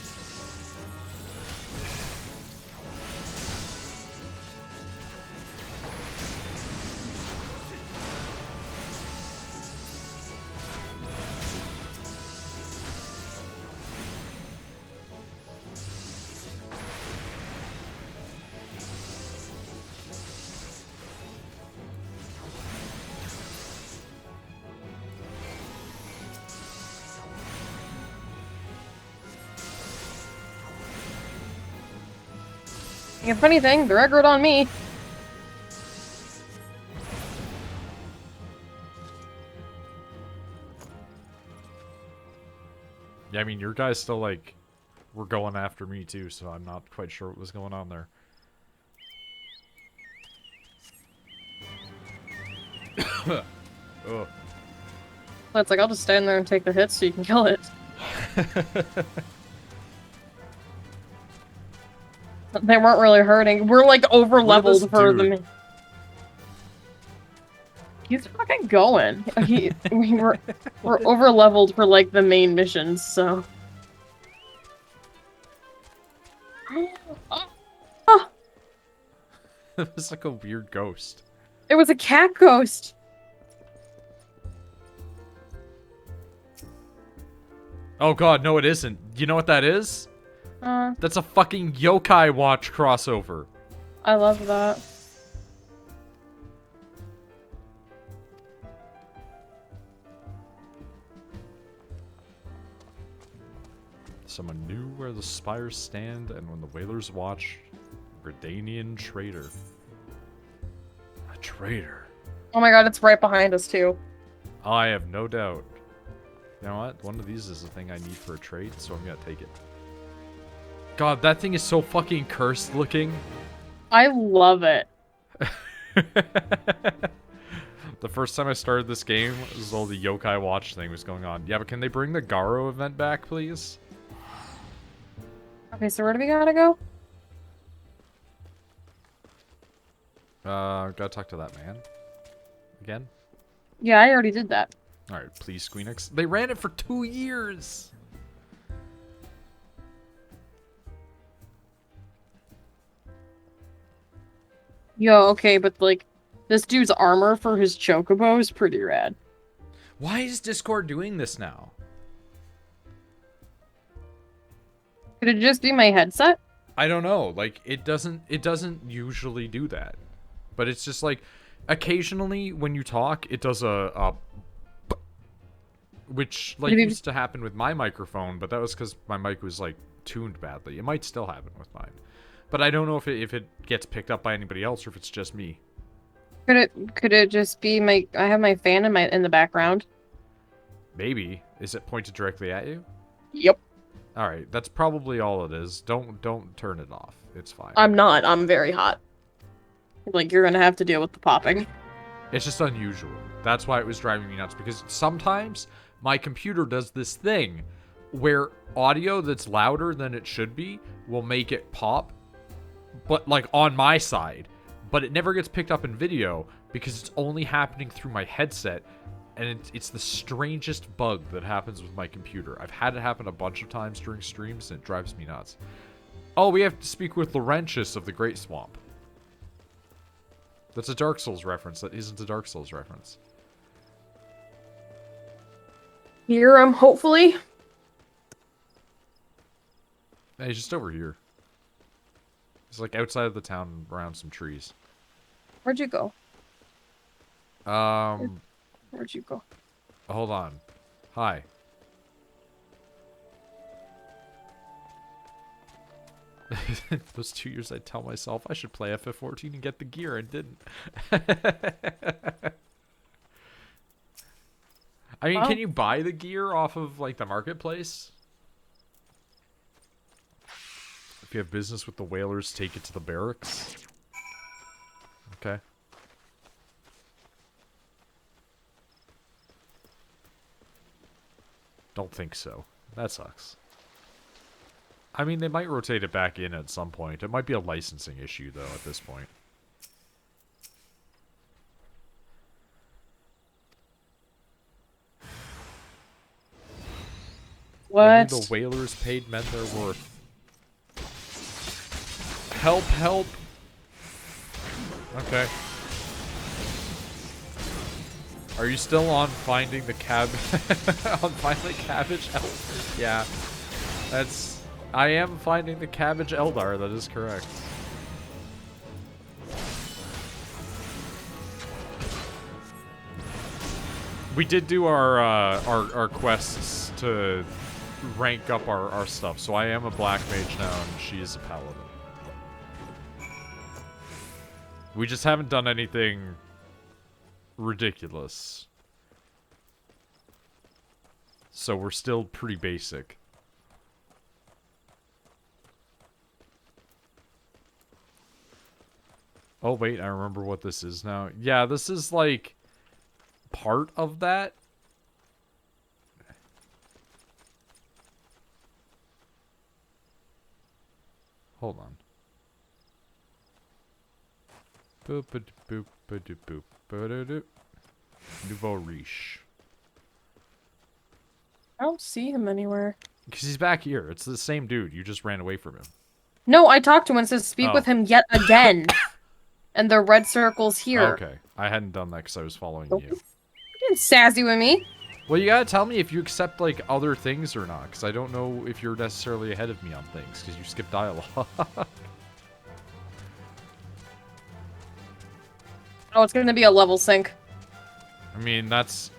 The funny thing, they're aggroed on me. Yeah, I mean, your guys still, like, were going after me, too, so I'm not quite sure what was going on there. Ugh. It's like, I'll just stand there and take the hits so you can kill it. They weren't really hurting. We're, like, over-leveled for them. He's fucking going. We're over-leveled for, like, the main missions, so... Oh. It was like a weird ghost. It was a cat ghost. Oh god, no it isn't. You know what that is? That's a fucking Yokai Watch crossover. I love that. Someone knew where the spires stand, and when the whalers watch, Redanian traitor. A traitor. Oh my god, it's right behind us too. I have no doubt. You know what? One of these is a thing I need for a trade, so I'm gonna take it. God, that thing is so fucking cursed looking. I love it. The first time I started this game, was all the Yokai Watch thing was going on. Yeah, but can they bring the Garo event back, please? Okay, so where do we gotta go? Gotta talk to that man. Again? Yeah, I already did that. Alright, please, Squeenix. They ran it for 2 years! Yo, okay, but like, this dude's armor for his chocobo is pretty rad. Why is Discord doing this now? Could it just be my headset? I don't know. Like, it doesn't usually do that. But it's just like, occasionally when you talk, it does a which, like, used to happen with my microphone, but that was because my mic was, like, tuned badly. It might still happen with mine. But I don't know if it gets picked up by anybody else or if it's just me. Could it just be my... I have my fan in the background. Maybe. Is it pointed directly at you? Yep. Alright, that's probably all it is. Don't turn it off. It's fine. I'm not. I'm very hot. Like, you're gonna have to deal with the popping. It's just unusual. That's why it was driving me nuts, because sometimes my computer does this thing where audio that's louder than it should be will make it pop, but like on my side, but it never gets picked up in video because it's only happening through my headset, and it's the strangest bug that happens with my computer. I've had it happen a bunch of times during streams, and it drives me nuts. Oh, we have to speak with Laurentius of the Great Swamp. That's a Dark Souls reference. That isn't a Dark Souls reference. Here, hopefully. Hey, he's just over here. He's like outside of the town around some trees. Where'd you go? Where'd you go? Hold on. Hi. Those 2 years I'd tell myself I should play FF14 and get the gear and didn't. I mean, can you buy the gear off of, like, the marketplace? If you have business with the whalers, take it to the barracks. Okay. Don't think so. That sucks. I mean, they might rotate it back in at some point. It might be a licensing issue, though, at this point. What? Only the whalers paid men their worth. Help, help! Okay. Are you still on finding the on finding the cabbage Eldar? Yeah. I am finding the cabbage Eldar, that is correct. We did do our quests to rank up our stuff, so I am a black mage now and she is a paladin. We just haven't done anything ridiculous. So we're still pretty basic. Oh wait, I remember what this is now. Yeah, this is like part of that. Hold on. Boop boop boop boop boop boop. Nouveau riche. I don't see him anywhere. Because he's back here. It's the same dude. You just ran away from him. No, I talked to him and says speak with him yet again. And the red circle's here. Okay. I hadn't done that because I was following you. You're getting sassy with me. Well, you gotta tell me if you accept, like, other things or not. Because I don't know if you're necessarily ahead of me on things. Because you skip dialogue. Oh, it's gonna be a level sync. I mean, that's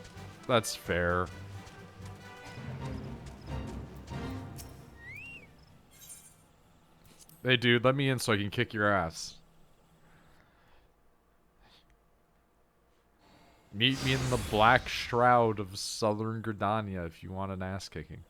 fair. Hey, dude, let me in so I can kick your ass. Meet me in the Black Shroud of Southern Gridania if you want an ass kicking.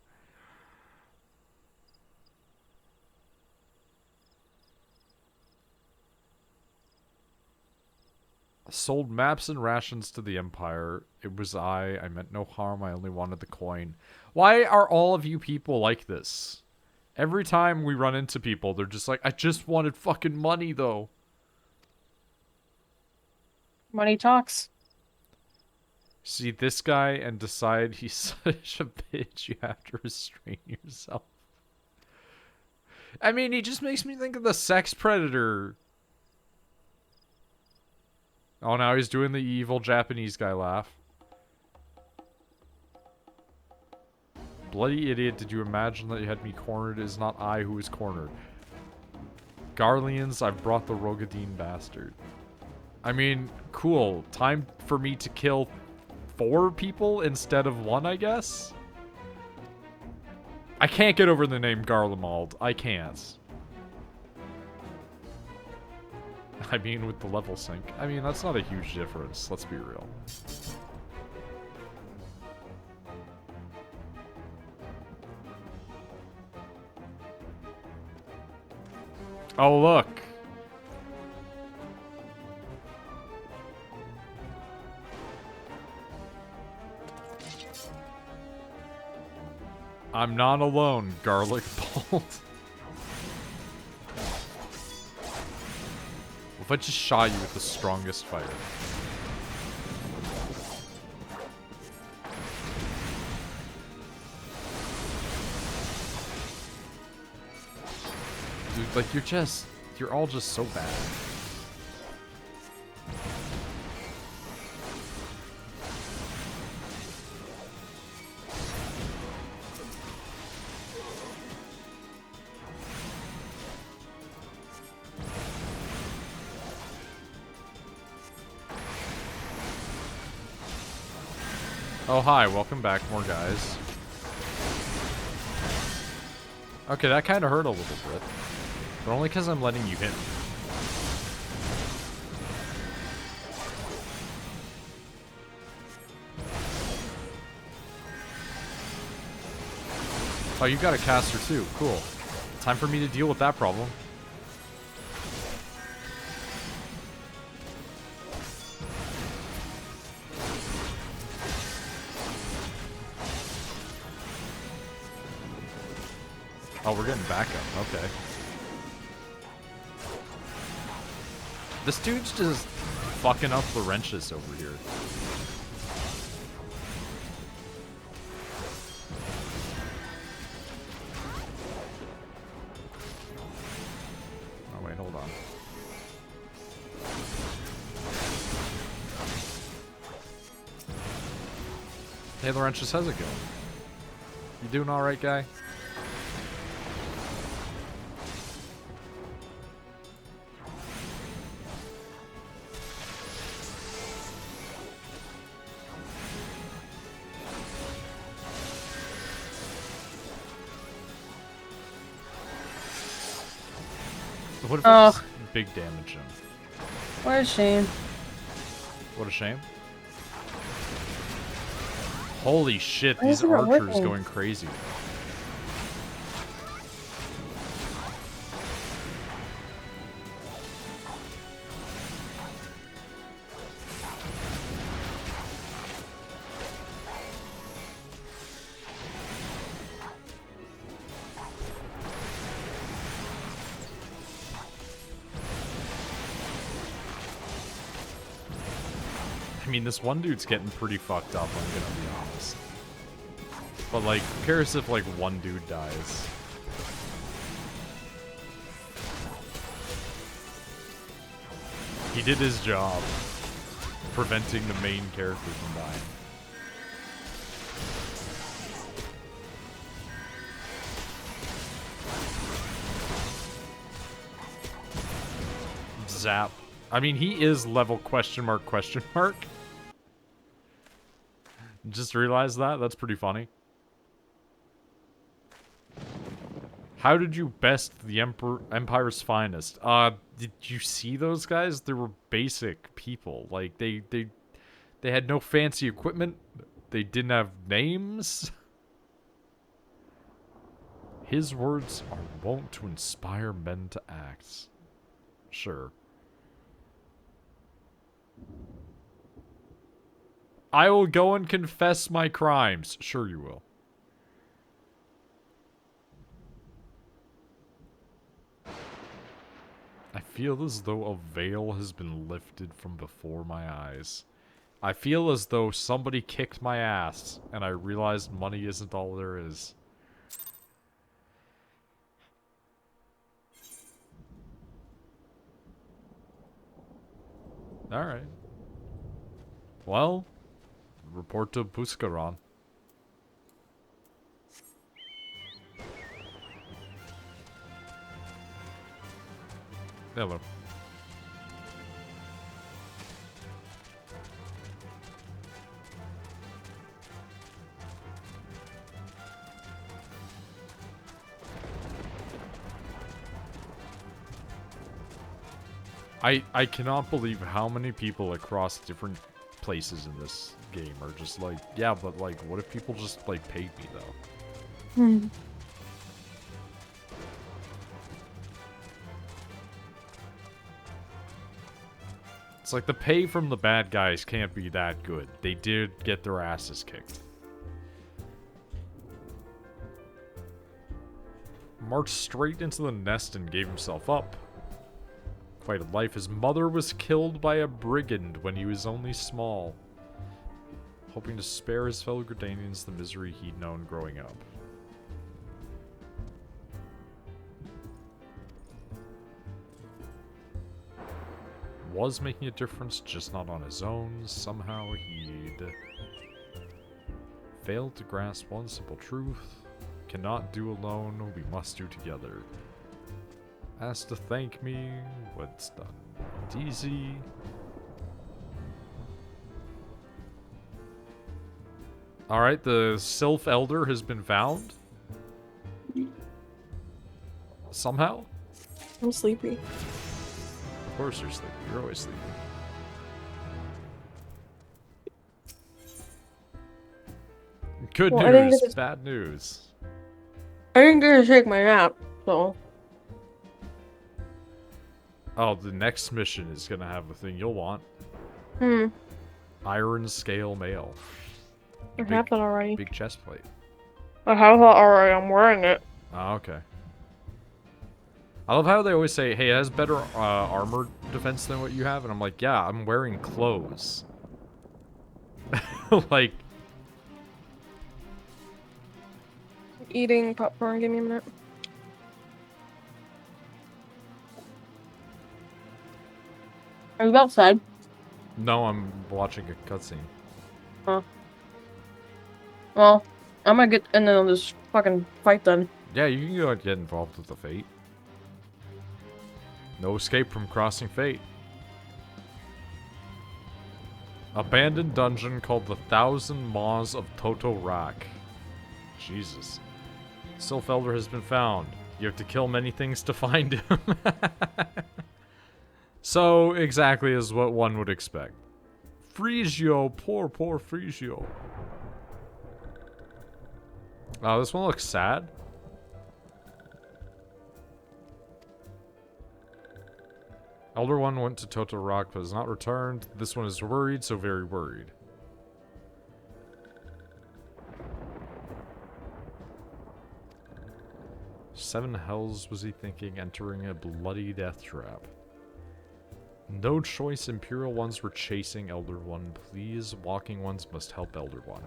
Sold maps and rations to the Empire. It was I meant no harm. I only wanted the coin. Why are all of you people like this? Every time we run into people, they're just like, I just wanted fucking money, though. Money talks. See this guy and decide he's such a bitch, you have to restrain yourself. I mean, he just makes me think of the sex predator. Oh, now he's doing the evil Japanese guy laugh. Bloody idiot, did you imagine that you had me cornered? It is not I who is cornered. Garleans, I've brought the Rogadine bastard. I mean, cool. Time for me to kill 4 people instead of 1, I guess? I can't get over the name Garlemald. I can't. I mean, with the level sync. I mean, that's not a huge difference. Let's be real. Oh, look. I'm not alone, Garlic Bolt. If I just shot you with the strongest fire. Dude, like, you're all just so bad. Oh, hi, welcome back, more guys. Okay, that kind of hurt a little bit. But only because I'm letting you hit me. Oh, you got a caster too. Cool. Time for me to deal with that problem. Oh, we're getting backup. Okay. This dude's just fucking up the wrenches over here. Oh, wait, hold on. Hey, Laurentius, how's it going? You doing alright, guy? What if it's big damage him? What a shame. What a shame. Holy shit, Why these isn't it archers working? going crazy. I mean, this one dude's getting pretty fucked up, I'm gonna be honest. But, like, who cares if, like, one dude dies? He did his job, preventing the main character from dying. Zap. I mean, he is level question mark question mark. Just realized that? That's pretty funny. How did you best the Empire's finest? Did you see those guys? They were basic people. Like, they had no fancy equipment. They didn't have names. His words are wont to inspire men to act. Sure. I will go and confess my crimes. Sure you will. I feel as though a veil has been lifted from before my eyes. I feel as though somebody kicked my ass, and I realized money isn't all there is. Alright. Well, report to Buscaron. Hello. I cannot believe how many people across different places in this game are just like, yeah, but like, what if people just like paid me though? Hmm. It's like the pay from the bad guys can't be that good. They did get their asses kicked. Marched straight into the nest and gave himself up. Quite a life. His mother was killed by a brigand when he was only small, hoping to spare his fellow Gridanians the misery he'd known growing up. Was making a difference, just not on his own. Somehow he'd failed to grasp one simple truth. Cannot do alone, we must do together. Asked to thank me, what's done not easy. Alright, the Sylph Elder has been found. Somehow? I'm sleepy. Of course you're sleepy. You're always sleepy. Good Well, I didn't news, get to- bad news. I didn't get to take my nap, so. Oh, the next mission is gonna have a thing you'll want. Hmm. Iron scale mail. I have that already. Big chest plate. I have that already. I'm wearing it. Oh, okay. I love how they always say, hey, it has better armor defense than what you have. And I'm like, yeah, I'm wearing clothes. Like... Eating popcorn. Give me a minute. Are you outside? No, I'm watching a cutscene. Huh. Well, I'm gonna get and then I'll just fucking fight then. Yeah, you can go and get involved with the fate. No escape from crossing fate. Abandoned dungeon called the Thousand Maws of Toto Rock. Jesus. Sylph-Elder has been found. You have to kill many things to find him. So, exactly as what one would expect. Frigio, poor Frigio. Oh, this one looks sad. Elder One went to Toto Rock but has not returned. This one is worried, so very worried. Seven hells was he thinking, entering a bloody death trap. No choice, Imperial Ones were chasing Elder One. Please, Walking Ones must help Elder One.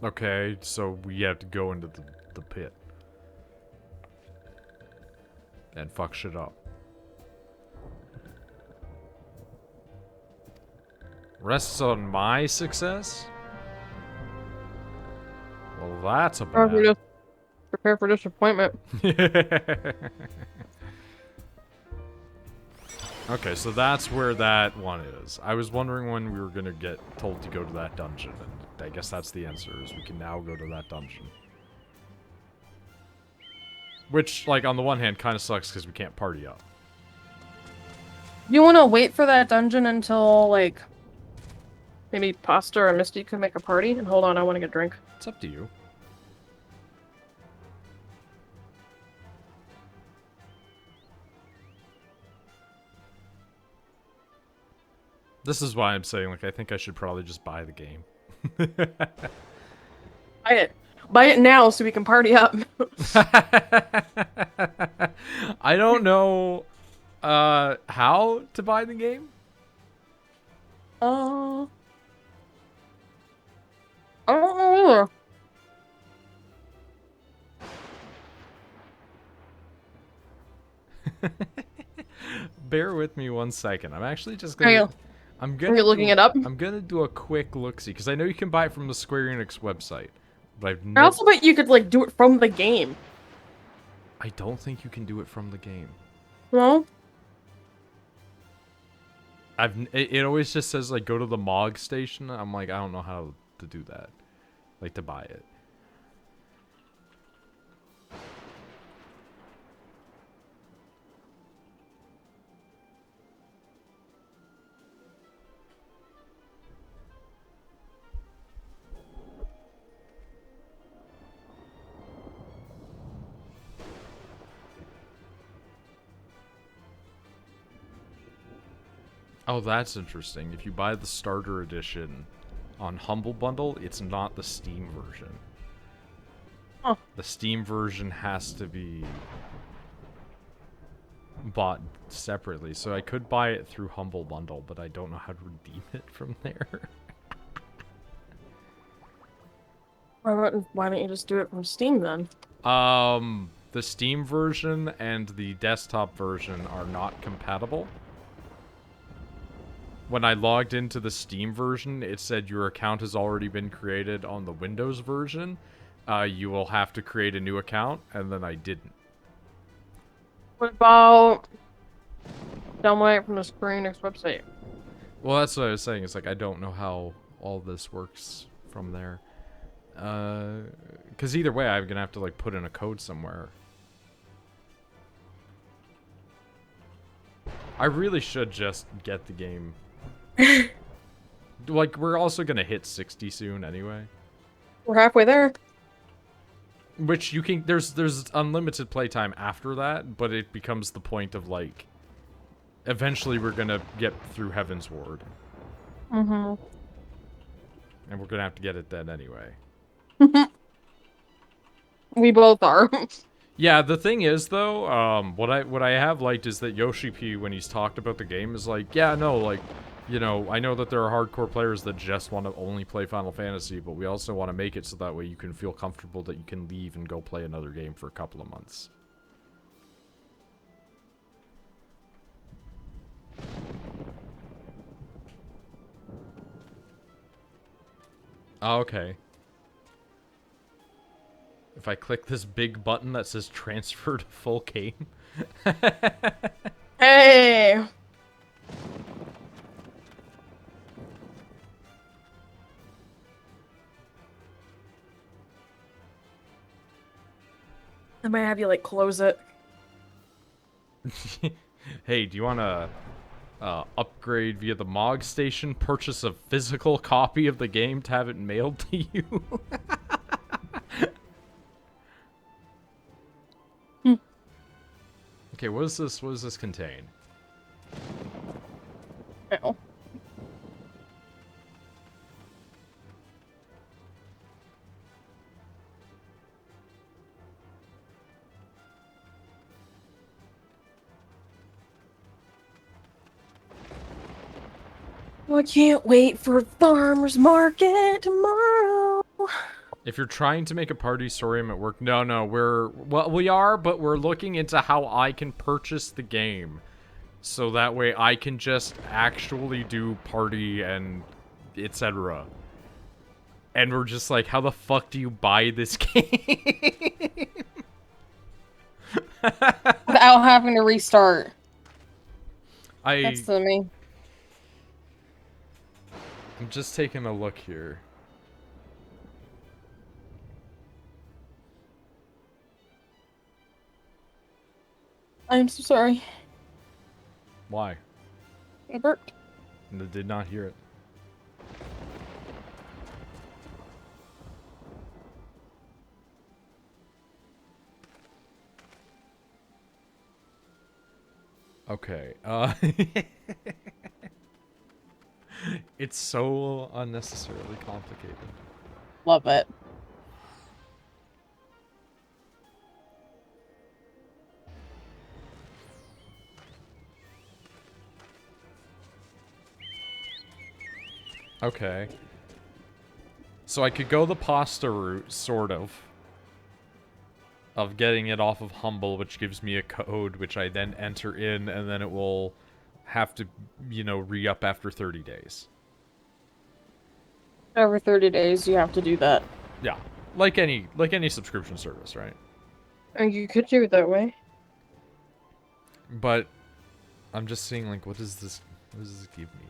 Okay, so we have to go into the pit. And fuck shit up. Rests on my success? Well, that's a bad... Prepare for disappointment. Okay, so that's where that one is. I was wondering when we were gonna get told to go to that dungeon, and I guess that's the answer, is we can now go to that dungeon. Which, like, on the one hand, kind of sucks because we can't party up. You want to wait for that dungeon until, like, maybe Pasta or Mysti could make a party? And hold on, I want to get a drink. It's up to you. This is why I'm saying, like, I think I should probably just buy the game. Buy it. Buy it now so we can party up. I don't know how to buy the game. I don't know either. Bear with me 1 second. I'm actually just gonna... Are you looking it up? I'm gonna do a quick look-see, because I know you can buy it from the Square Enix website. But I've I also bet you could, like, do it from the game. I don't think you can do it from the game. Well? It always just says, like, go to the MOG station. I'm like, I don't know how to do that. Like, to buy it. Oh, that's interesting. If you buy the starter edition on Humble Bundle, it's not the Steam version. Oh. The Steam version has to be bought separately. So I could buy it through Humble Bundle, but I don't know how to redeem it from there. Why don't you just do it from Steam then? The Steam version and the desktop version are not compatible. When I logged into the Steam version, it said your account has already been created on the Windows version. You will have to create a new account, and then I didn't. What about downloading it from the Square Enix website? Well, that's what I was saying. It's like, I don't know how all this works from there. Because either way, I'm going to have to, like, put in a code somewhere. I really should just get the game. Like, we're also gonna hit 60 soon anyway. We're halfway there. Which you can, there's unlimited playtime after that, but it becomes the point of, like, eventually we're gonna get through Heaven's Ward. Mm-hmm. And we're gonna have to get it then anyway. We both are. Yeah, the thing is though, what I have liked is that Yoshi P, when he's talked about the game, is like, yeah, no, like, you know, I know that there are hardcore players that just want to only play Final Fantasy, but we also want to make it so that way you can feel comfortable that you can leave and go play another game for a couple of months. Oh, okay. If I click this big button that says transfer to full game. Hey! I might have you, like, close it. Hey, do you want to upgrade via the MOG station? Purchase a physical copy of the game to have it mailed to you? Okay, what is this? What does this contain? Ow. I can't wait for farmer's market tomorrow. If you're trying to make a party sororium at work, no, well, we are, but we're looking into how I can purchase the game, so that way I can just actually do party and etc. And we're just like, how the fuck do you buy this game? Without having to restart. That's I'm the me. just taking a look here. I'm so sorry. Why? I burped. I did not hear it. Okay, it's so unnecessarily complicated. Love it. Okay. So I could go the pasta route, sort of getting it off of Humble, which gives me a code, which I then enter in, and then it will have to, you know, re-up after 30 days. Every 30 days, you have to do that. Yeah, like any subscription service, right? And you could do it that way. But I'm just seeing, like, what does this give me?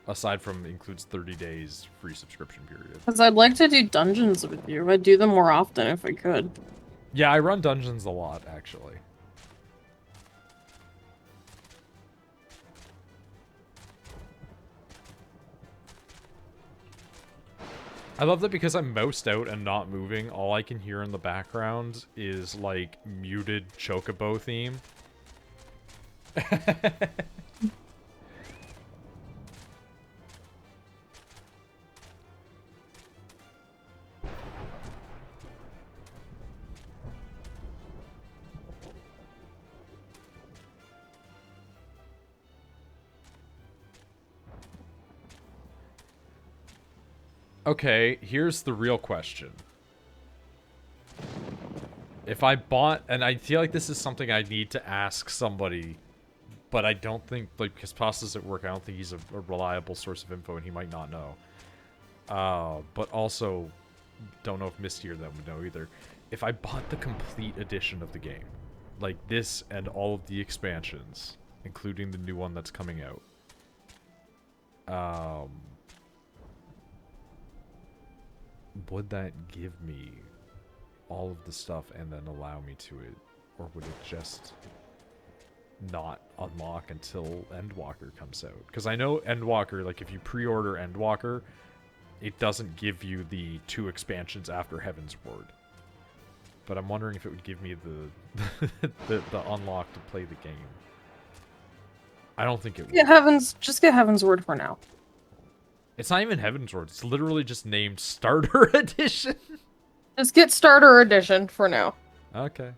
Aside from includes 30 days free subscription period. Because I'd like to do dungeons with you. I'd do them more often if I could. Yeah, I run dungeons a lot, actually. I love that because I'm moused out and not moving, all I can hear in the background is, like, muted Chocobo theme. Okay, here's the real question. If I bought, and I feel like this is something I need to ask somebody, but I don't think, like, because Pasta's at work, I don't think he's a reliable source of info, and he might not know. But also, don't know if Mysti or them would know either. If I bought the complete edition of the game, like this and all of the expansions, including the new one that's coming out, would that give me all of the stuff and then allow me to it? Or would it just not unlock until Endwalker comes out. Because I know Endwalker, like if you pre-order Endwalker, it doesn't give you the 2 expansions after Heaven's Ward. But I'm wondering if it would give me the unlock to play the game. I don't think it would. Yeah, just get Heaven's Word for now. It's not even Heaven's Ward. It's literally just named Starter Edition. Just get Starter Edition for now. Okay.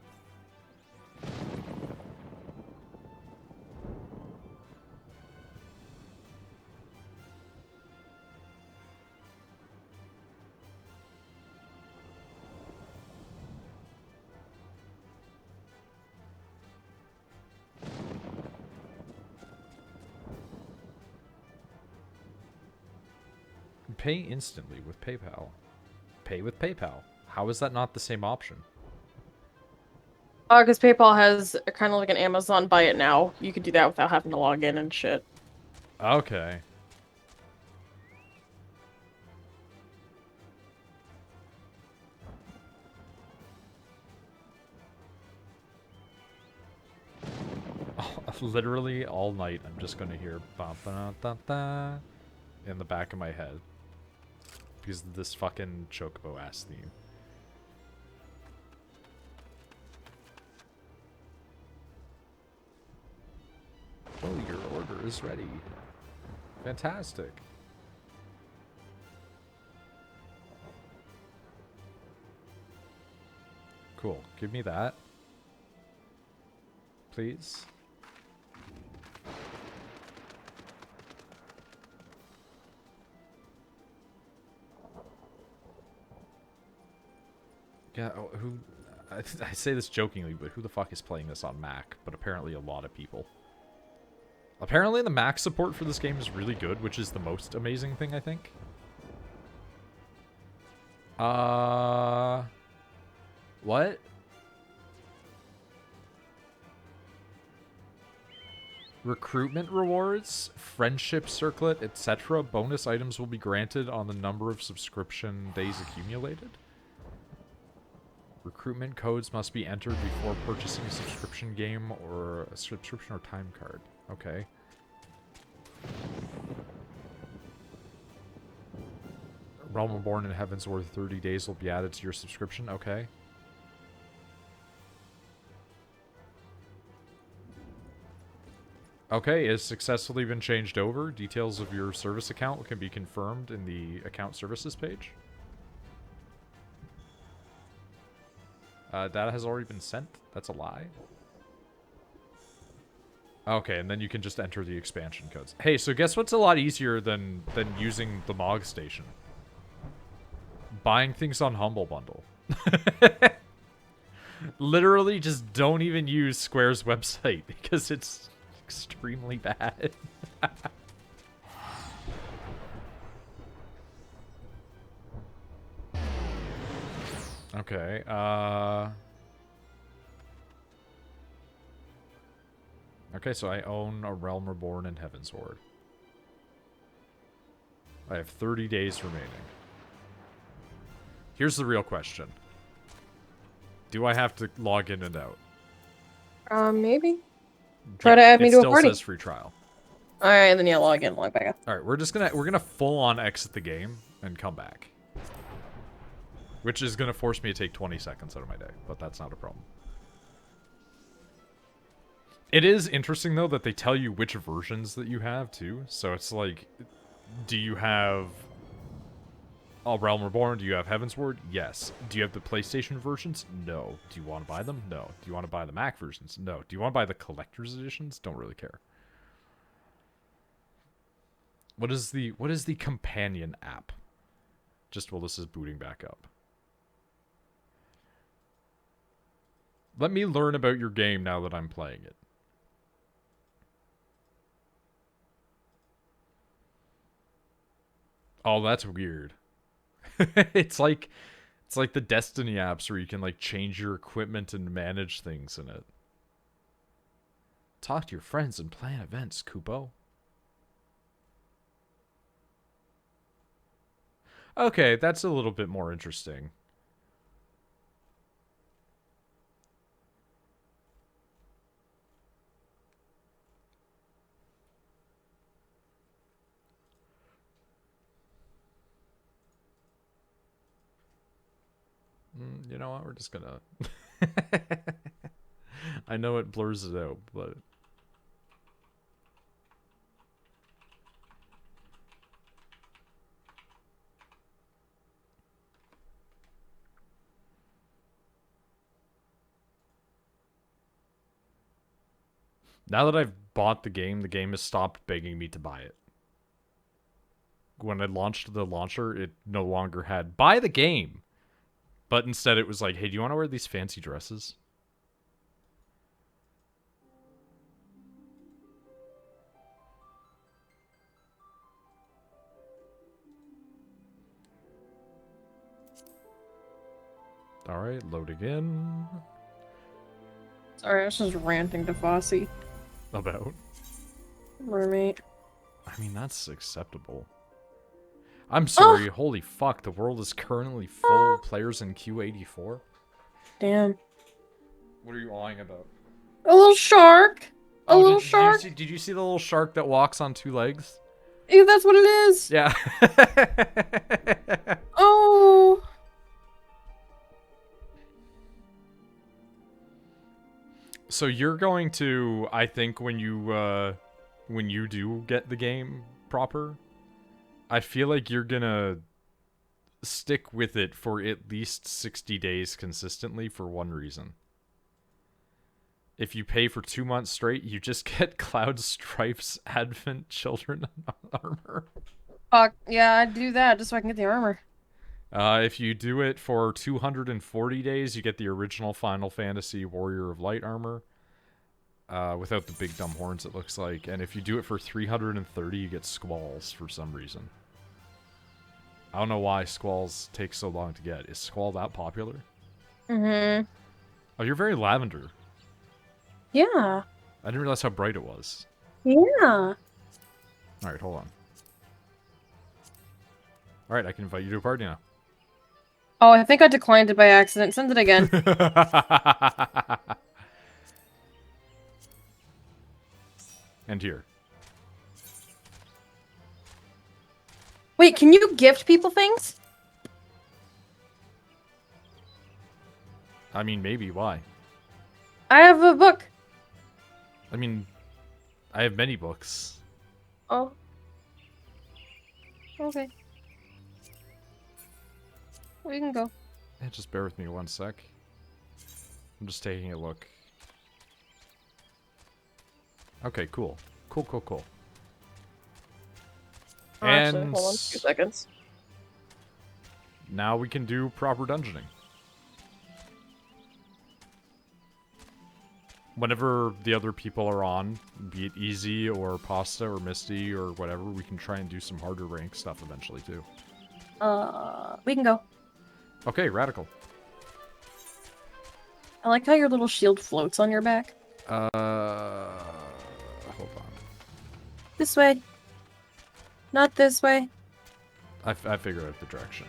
Pay instantly with PayPal. Pay with PayPal. How is that not the same option? Because PayPal has kind of like an Amazon buy it now. You could do that without having to log in and shit. Okay. Literally all night, I'm just gonna hear ba ba da da in the back of my head because of this fucking Chocobo ass theme. Oh, your order is ready. Fantastic. Cool. Give me that, please. Yeah, who... I say this jokingly, but who the fuck is playing this on Mac? But apparently a lot of people. Apparently the Mac support for this game is really good, which is the most amazing thing, I think. What? Recruitment rewards, friendship circlet, etc. Bonus items will be granted on the number of subscription days accumulated. Recruitment codes must be entered before purchasing a subscription game or a subscription or time card. Okay. Realm Reborn and Heaven's Ward 30 days will be added to your subscription. Okay. Okay, it has successfully been changed over. Details of your service account can be confirmed in the account services page. Data has already been sent. That's a lie. Okay, and then you can just enter the expansion codes. Hey, so guess what's a lot easier than using the Mog Station? Buying things on Humble Bundle. Literally just don't even use Square's website because it's extremely bad. Okay, okay, so I own a Realm Reborn and Heaven's Ward. I have 30 days remaining. Here's the real question. Do I have to log in and out? Maybe. Try to add me to a party. It still says free trial. Alright, then yeah, log in, log back out. Alright, we're gonna full on exit the game and come back. Which is gonna force me to take 20 seconds out of my day, but that's not a problem. It is interesting though that they tell you which versions that you have too. So it's like, do you have a Realm Reborn? Do you have Heaven's Ward? Yes. Do you have the PlayStation versions? No. Do you want to buy them? No. Do you want to buy the Mac versions? No. Do you want to buy the collector's editions? Don't really care. What is the companion app? Just while this is booting back up. Let me learn about your game now that I'm playing it. Oh, that's weird. It's like the Destiny apps where you can like change your equipment and manage things in it. Talk to your friends and plan events, Kupo. Okay, that's a little bit more interesting. You know what? We're just gonna... I know it blurs it out, but... Now that I've bought the game has stopped begging me to buy it. When I launched the launcher, it no longer had, buy the game! But instead it was like, hey, do you want to wear these fancy dresses? Alright, load again. Sorry, I was just ranting to Fossey. About? Roommate. I mean, that's acceptable. I'm sorry, holy fuck, the world is currently full of players in Q84? Damn. What are you lying about? A little shark! A little Did shark! did you see the little shark that walks on two legs? Ew, that's what it is! Yeah. Oh! So you're going to, I think, when you do get the game proper, I feel like you're gonna stick with it for at least 60 days consistently for one reason. If you pay for 2 months straight, you just get Cloud Stripe's Advent Children armor. Fuck, yeah, I'd do that just so I can get the armor. If you do it for 240 days, you get the original Final Fantasy Warrior of Light armor. Without the big dumb horns, it looks like. And if you do it for 330, you get Squalls for some reason. I don't know why Squalls take so long to get. Is Squall that popular? Mm-hmm. Oh, you're very lavender. Yeah. I didn't realize how bright it was. Yeah. Alright, hold on. Alright, I can invite you to a party now. Oh, I think I declined it by accident. Send it again. And here. Wait, can you gift people things? I mean, maybe. Why? I have a book. I mean, I have many books. Oh. Okay. We can go. Yeah, just bear with me 1 sec. I'm just taking a look. Okay, cool. Cool. Oh, actually, hold on 2 seconds. Now we can do proper dungeoning. Whenever the other people are on, be it Easy or Pasta or Mysti or whatever, we can try and do some harder rank stuff eventually too. We can go. Okay, radical. I like how your little shield floats on your back. Hold on. This way. Not this way. I figured out the direction.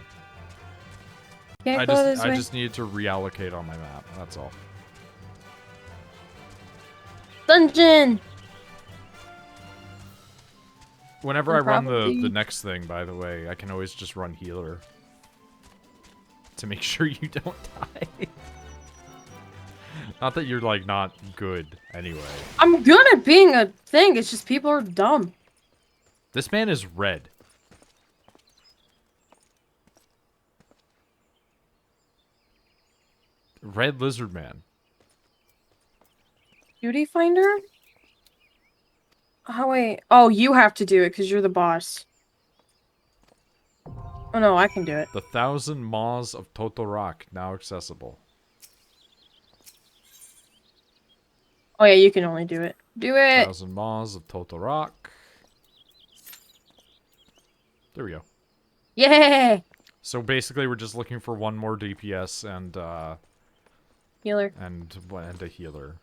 Can't go this way. I just needed to reallocate on my map. That's all. Dungeon! Whenever I run the next thing, by the way, I can always just run healer. To make sure you don't die. Not that you're, like, not good, anyway. I'm good at being a thing, it's just people are dumb. This man is red. Red lizard man. Beauty finder? Oh, wait. Oh, you have to do it because you're the boss. Oh, no, I can do it. The 1,000 Maws of Totorak, now accessible. Oh, yeah, you can only do it. Do it! 1,000 Maws of Totorak. There we go. Yeah! So basically, we're just looking for one more DPS and Healer. and a healer.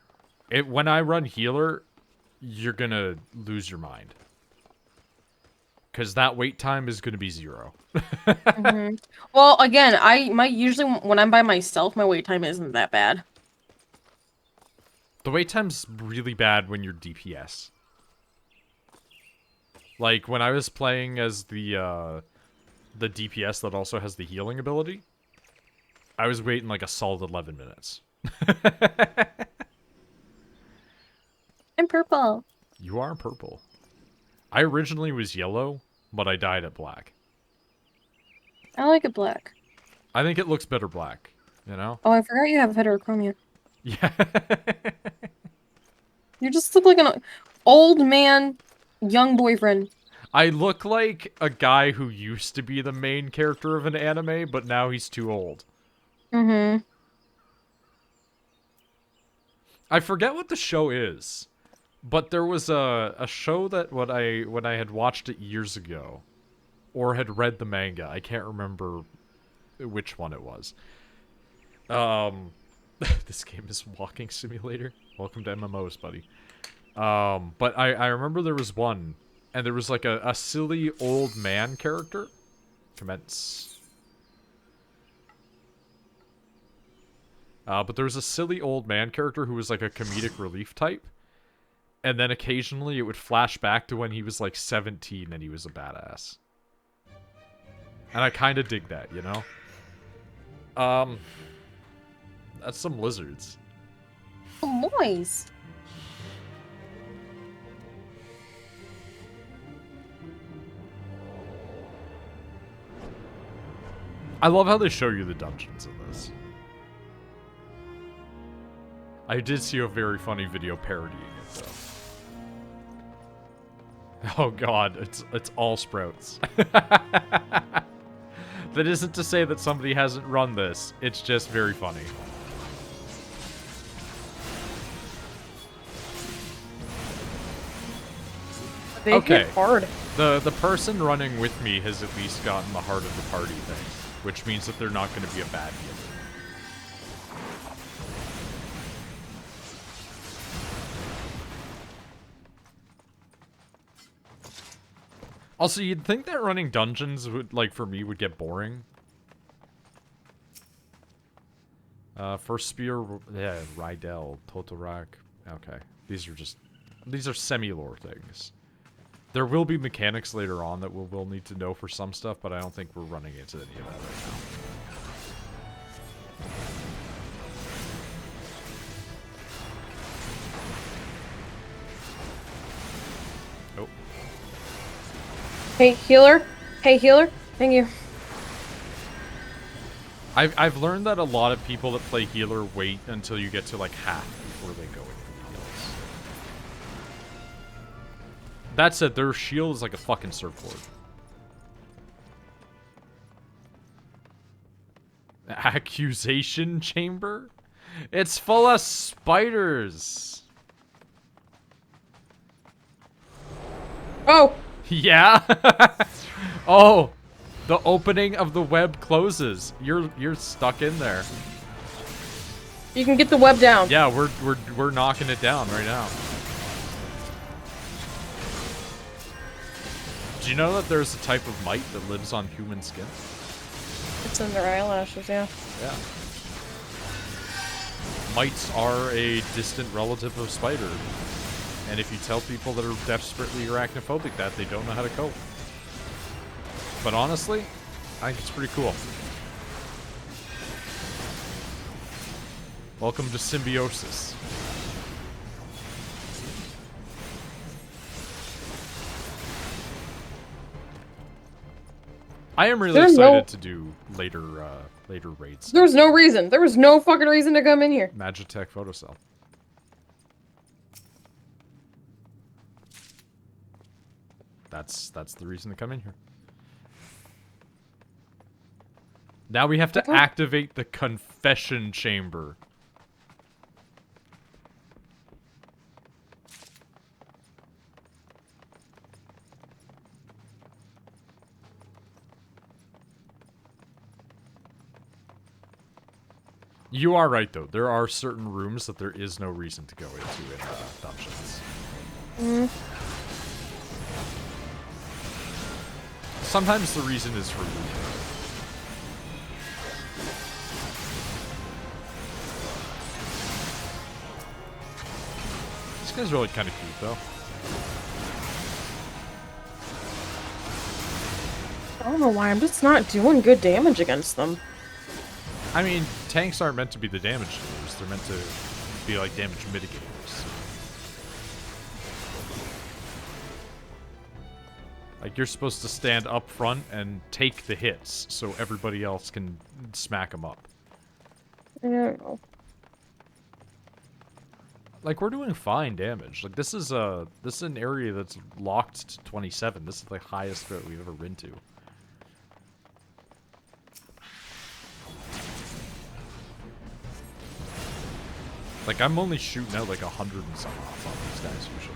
When I run healer, you're gonna lose your mind. Because that wait time is gonna be 0. Mm-hmm. Well, again, usually when I'm by myself, my wait time isn't that bad. The wait time's really bad when you're DPS. Like, when I was playing as the DPS that also has the healing ability, I was waiting like a solid 11 minutes. I'm purple. You are purple. I originally was yellow, but I dyed it black. I like it black. I think it looks better black, you know? Oh, I forgot you have heterochromia. Yeah. You just look like an old man, young boyfriend. I look like a guy who used to be the main character of an anime, but now he's too old. Mm-hmm. I forget what the show is, but there was a show that when I had watched it years ago, or had read the manga, I can't remember which one it was. This game is Walking Simulator. Welcome to MMOs, buddy. But I remember there was one, and there was like a silly old man character. Commence. But there was a silly old man character who was like a comedic relief type. And then occasionally it would flash back to when he was like 17 and he was a badass. And I kind of dig that, you know? That's some lizards. Oh, moist. I love how they show you the dungeons in this. I did see a very funny video parodying it, though. Oh god, it's all sprouts. That isn't to say that somebody hasn't run this. It's just very funny. They Okay. hit hard. The person running with me has at least gotten the heart of the party thing, which means that they're not going to be a bad healer. Also, you'd think that running dungeons would, like, for me, would get boring. First spear, yeah, Rydell, Totorak. Okay, these are semi-lore things. There will be mechanics later on that we'll need to know for some stuff, but I don't think we're running into any of that right now. Oh. Hey, healer. Hey, healer. Thank you. I've learned that a lot of people that play healer wait until you get to like half before they go in for heals. That said, their shield is like a fucking surfboard. Accusation chamber? It's full of spiders. Oh. Yeah. Oh. The opening of the web closes. You're stuck in there. You can get the web down. Yeah, we're knocking it down right now. Do you know that there's a type of mite that lives on human skin? It's in their eyelashes, yeah. Yeah. Mites are a distant relative of spider. And if you tell people that are desperately arachnophobic that, they don't know how to cope. But honestly, I think it's pretty cool. Welcome to symbiosis. I am really excited to do later raids. There was no reason. There was no fucking reason to come in here. Magitech photocell. That's the reason to come in here. Now we have to activate the confession chamber. You are right, though. There are certain rooms that there is no reason to go into in dungeons. Sometimes the reason is for loot. This guy's really kind of cute, though. I don't know why, I'm just not doing good damage against them. I mean, tanks aren't meant to be the damage dealers. They're meant to be like damage mitigators. Like, you're supposed to stand up front and take the hits so everybody else can smack them up. I don't know. Like, we're doing fine damage. Like, this is an area that's locked to 27. This is the highest that we've ever been to. Like, I'm only shooting out like 100 and some off on these guys usually.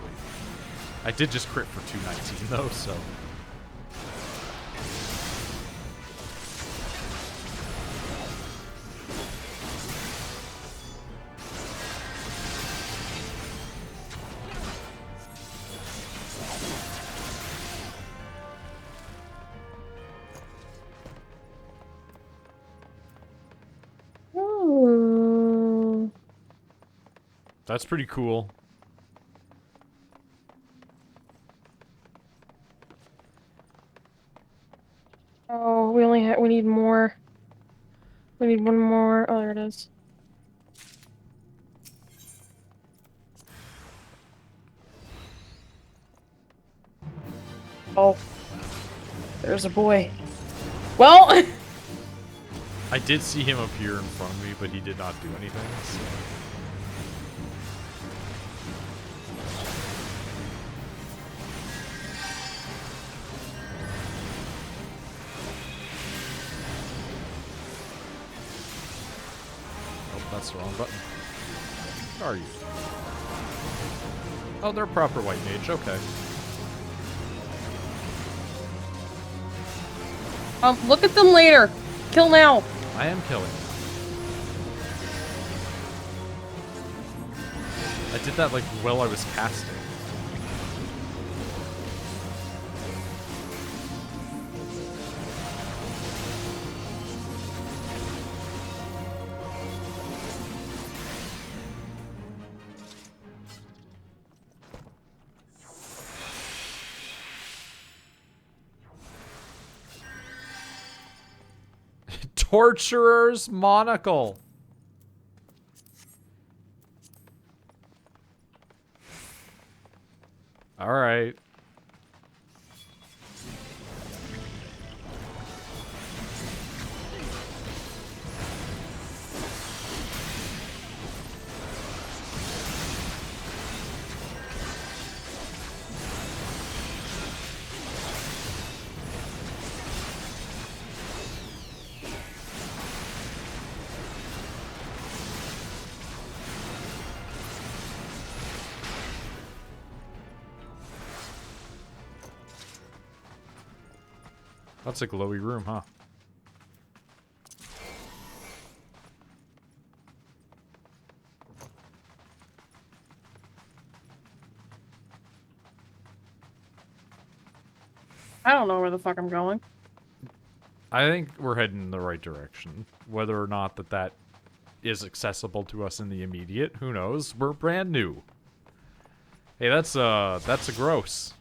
I did just crit for 219 though, so. Ooh. That's pretty cool. Oh, we need more. We need one more. Oh, there it is. Oh. There's a boy. Well! I did see him appear in front of me, but he did not do anything, so. Oh, that's the wrong button. What are you? Oh, they're proper white mage, okay. Look at them later. Kill now. I am killing. I did that like while I was casting. Torturer's monocle. All right. That's a glowy room, huh? I don't know where the fuck I'm going. I think we're heading in the right direction. Whether or not that is accessible to us in the immediate, who knows? We're brand new. Hey, that's a gross.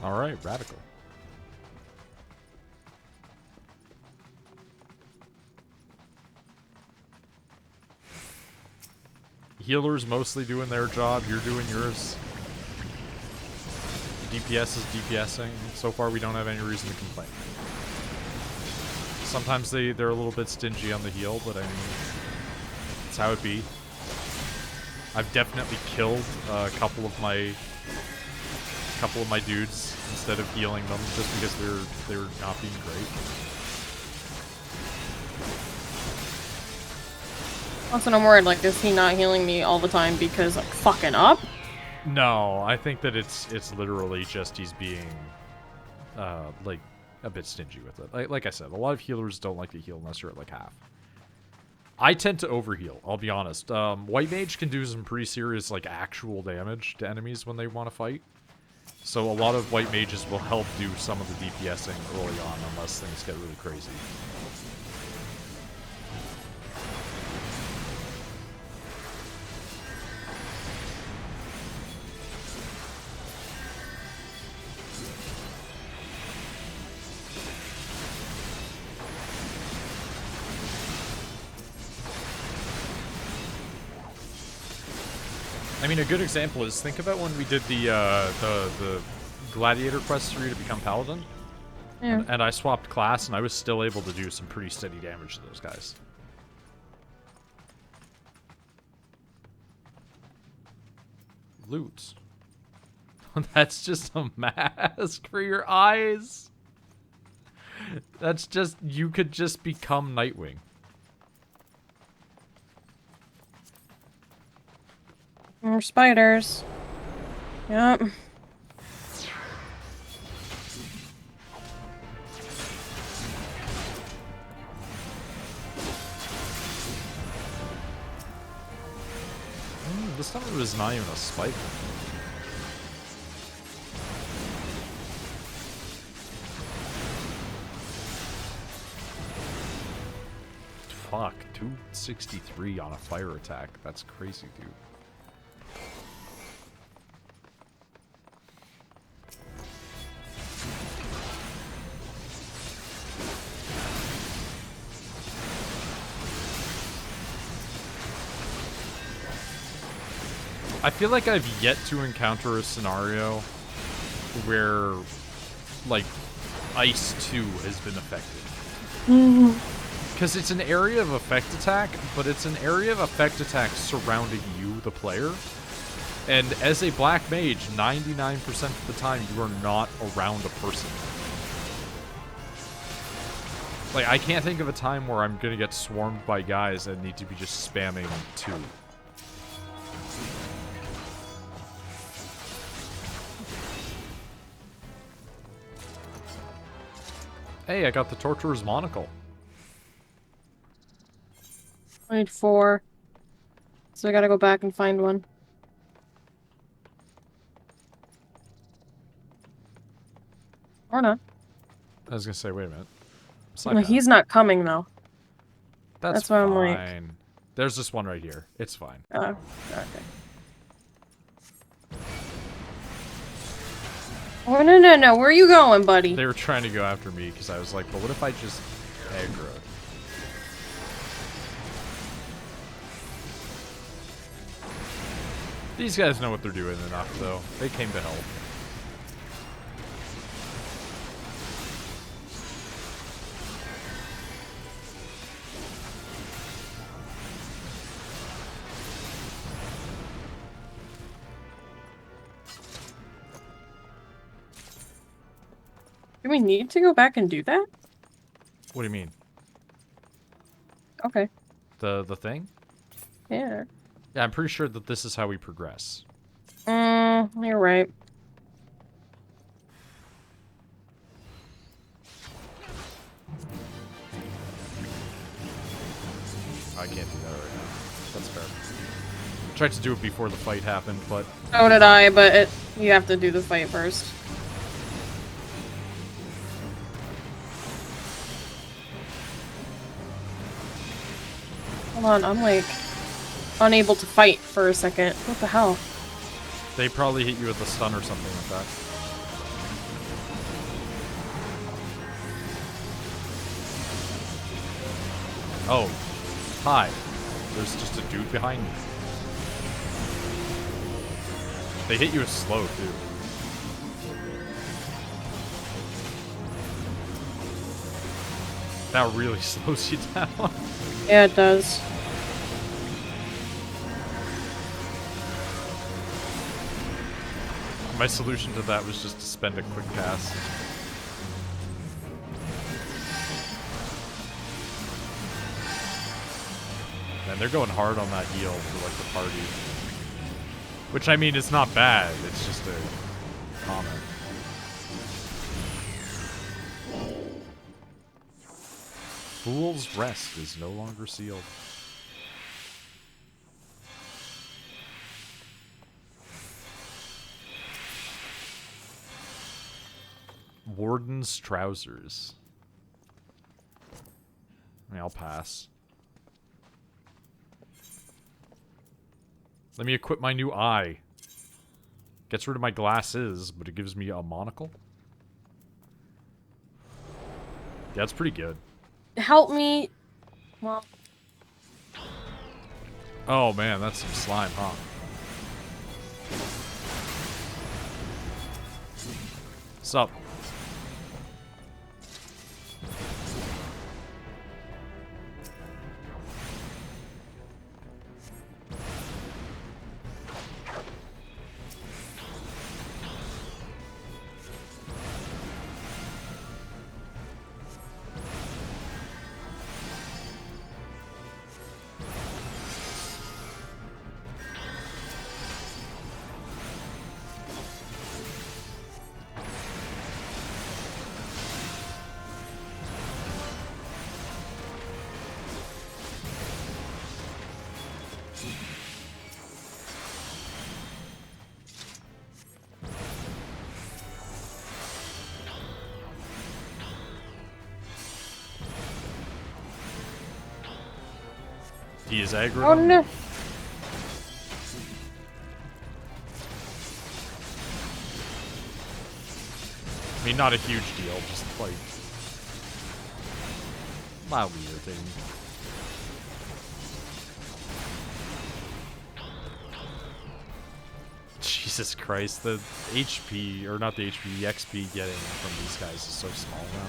Alright, radical. Healers mostly doing their job, you're doing yours. DPS is DPSing. So far we don't have any reason to complain. Sometimes they're a little bit stingy on the heal, but I mean, that's how it be. I've definitely killed a couple of my dudes instead of healing them just because they're not being great. Also, I'm worried, like, is he not healing me all the time because I'm fucking up? No, I think that it's literally just he's being like a bit stingy with it. Like I said, a lot of healers don't like to heal unless you're at like half. I tend to overheal, I'll be honest. White Mage can do some pretty serious, like, actual damage to enemies when they want to fight. So a lot of White Mages will help do some of the DPSing early on, unless things get really crazy. I mean, a good example is, think about when we did the Gladiator quest for you to become Paladin. Yeah. And I swapped class, and I was still able to do some pretty steady damage to those guys. Loot. That's just a mask for your eyes. That's just, you could just become Nightwing. More spiders. Yep. This time it was not even a spider. Fuck, 263 on a fire attack. That's crazy, dude. I feel like I've yet to encounter a scenario where, like, Ice 2 has been affected. Because it's an area of effect attack, but it's an area of effect attack surrounding you, the player. And as a black mage, 99% of the time, you are not around a person. Like, I can't think of a time where I'm gonna get swarmed by guys and need to be just spamming 2. Hey, I got the Torturer's Monocle. I need 4. So I gotta go back and find one. Or not. I was gonna say, wait a minute. No, he's not coming, though. That's why fine. I'm like... There's this one right here. It's fine. Oh, okay. Oh, no. Where are you going, buddy? They were trying to go after me because I was like, but what if I just aggro? These guys know what they're doing enough, though. They came to help. Do we need to go back and do that? What do you mean? Okay. The thing? Yeah. Yeah, I'm pretty sure that this is how we progress. You're right. I can't do that right now. That's fair. I tried to do it before the fight happened, but... So did I, but you have to do the fight first. Hold on, I'm like unable to fight for a second. What the hell? They probably hit you with a stun or something like that. Oh. Hi. There's just a dude behind me. They hit you with slow, too. That really slows you down. Yeah, it does. My solution to that was just to spend a quick pass. Man, they're going hard on that heal for, like, the party. Which, I mean, it's not bad. It's just a comment. Fool's Rest is no longer sealed. Warden's trousers. I mean, I'll pass. Let me equip my new eye. Gets rid of my glasses, but it gives me a monocle. Yeah, it's pretty good. Help me. Well. Oh man, that's some slime, huh? What's up? He is aggro. Oh no. I mean, not a huge deal, just like mildly irritating. Jesus Christ, the HP, or not the HP, the XP getting from these guys is so small now.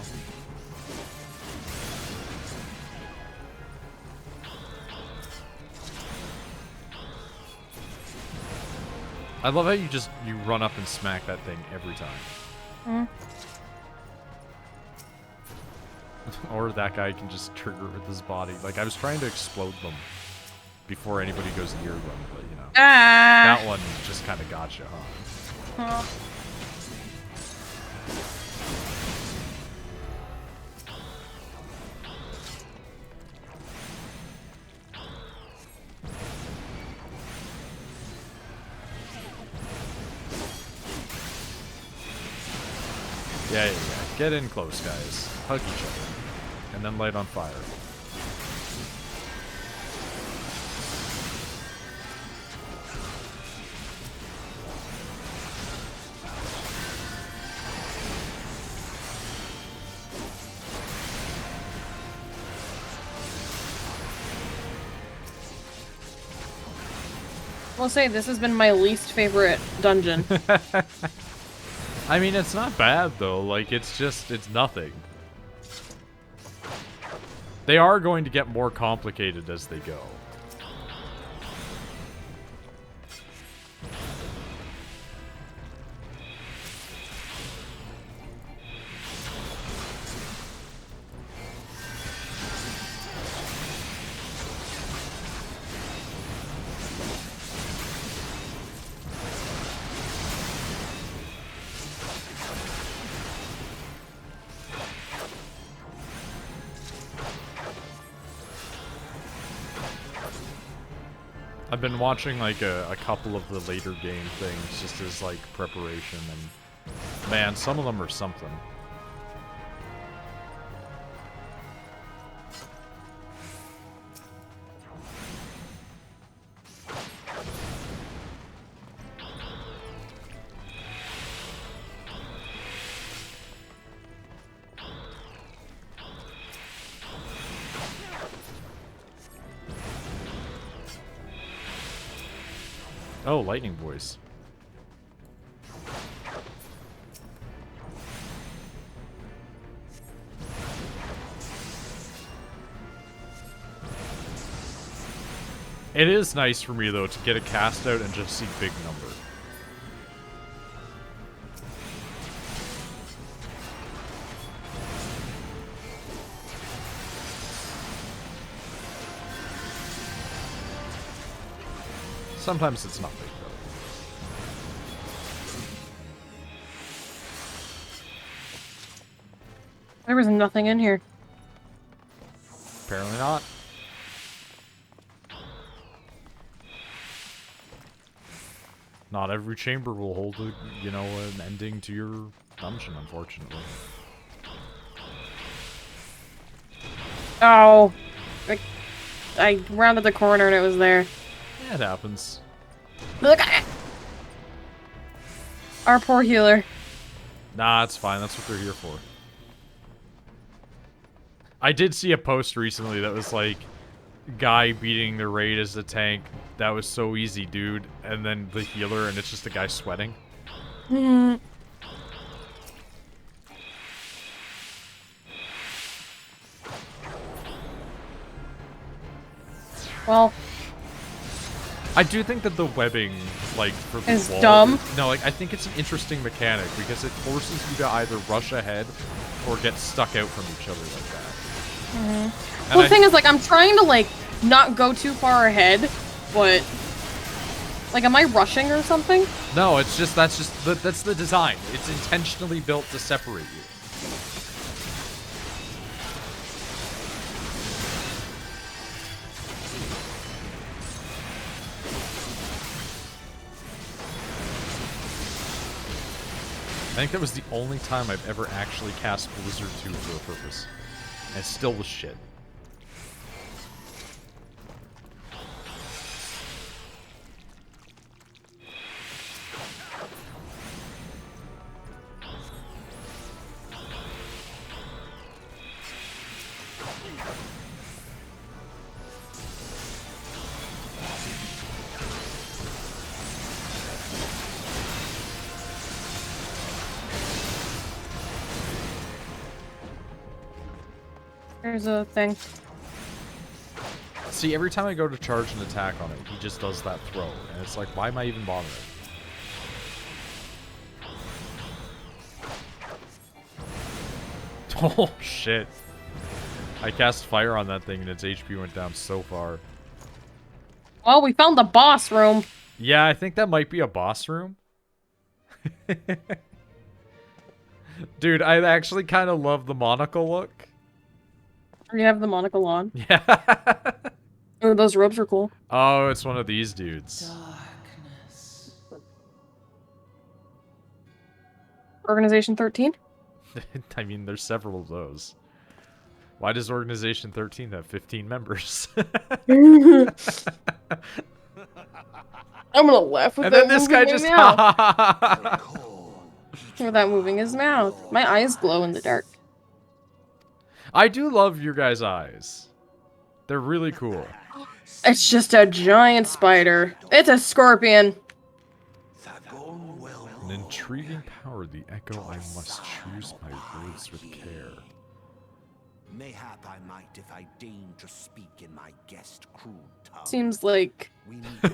I love how you run up and smack that thing every time. Or that guy can just trigger with his body. Like, I was trying to explode them before anybody goes near them, but you know. That one just kind of got you, huh? Yeah. Get in close, guys. Hug each other. And then light on fire. I'll say this has been my least favorite dungeon. I mean, it's not bad, though. Like, it's nothing. They are going to get more complicated as they go. I've been watching like a couple of the later game things just as like preparation, and man, some of them are something. Oh, lightning voice. It is nice for me, though, to get a cast out and just see big number. Sometimes it's not big, though. There was nothing in here. Apparently not. Not every chamber will hold a, you know, an ending to your dungeon, unfortunately. Oh. I rounded the corner and it was there. Yeah, it happens. Look at it! Our poor healer. Nah, it's fine. That's what they're here for. I did see a post recently that was like, guy beating the raid as the tank. That was so easy, dude. And then the healer, and it's just a guy sweating. Hmm. Well, I do think that the webbing, like, for the is wall... dumb. No, like, I think it's an interesting mechanic, because it forces you to either rush ahead or get stuck out from each other like that. Mm-hmm. Well, the thing is, like, I'm trying to, like, not go too far ahead, but... Like, am I rushing or something? No, it's just, that's the design. It's intentionally built to separate you. I think that was the only time I've ever actually cast Blizzard 2 for a purpose. And it still was shit. There's a thing. See, every time I go to charge an attack on it, he just does that throw. And it's like, why am I even bothering? Oh, shit. I cast fire on that thing and its HP went down so far. Well, we found the boss room. Yeah, I think that might be a boss room. Dude, I actually kind of love the monocle look. You have the monocle on. Yeah. Oh, those robes are cool. Oh, it's one of these dudes. Darkness. Organization 13? I mean, there's several of those. Why does Organization 13 have 15 members? I'm gonna laugh with And that then this guy just... without moving his mouth. My eyes glow in the dark. I do love your guys' eyes. They're really cool. It's just a giant spider. It's a scorpion. An intriguing power, the echo. I must choose my words with care. Mayhap I might if I deign to speak in my guest crude tongue. Seems like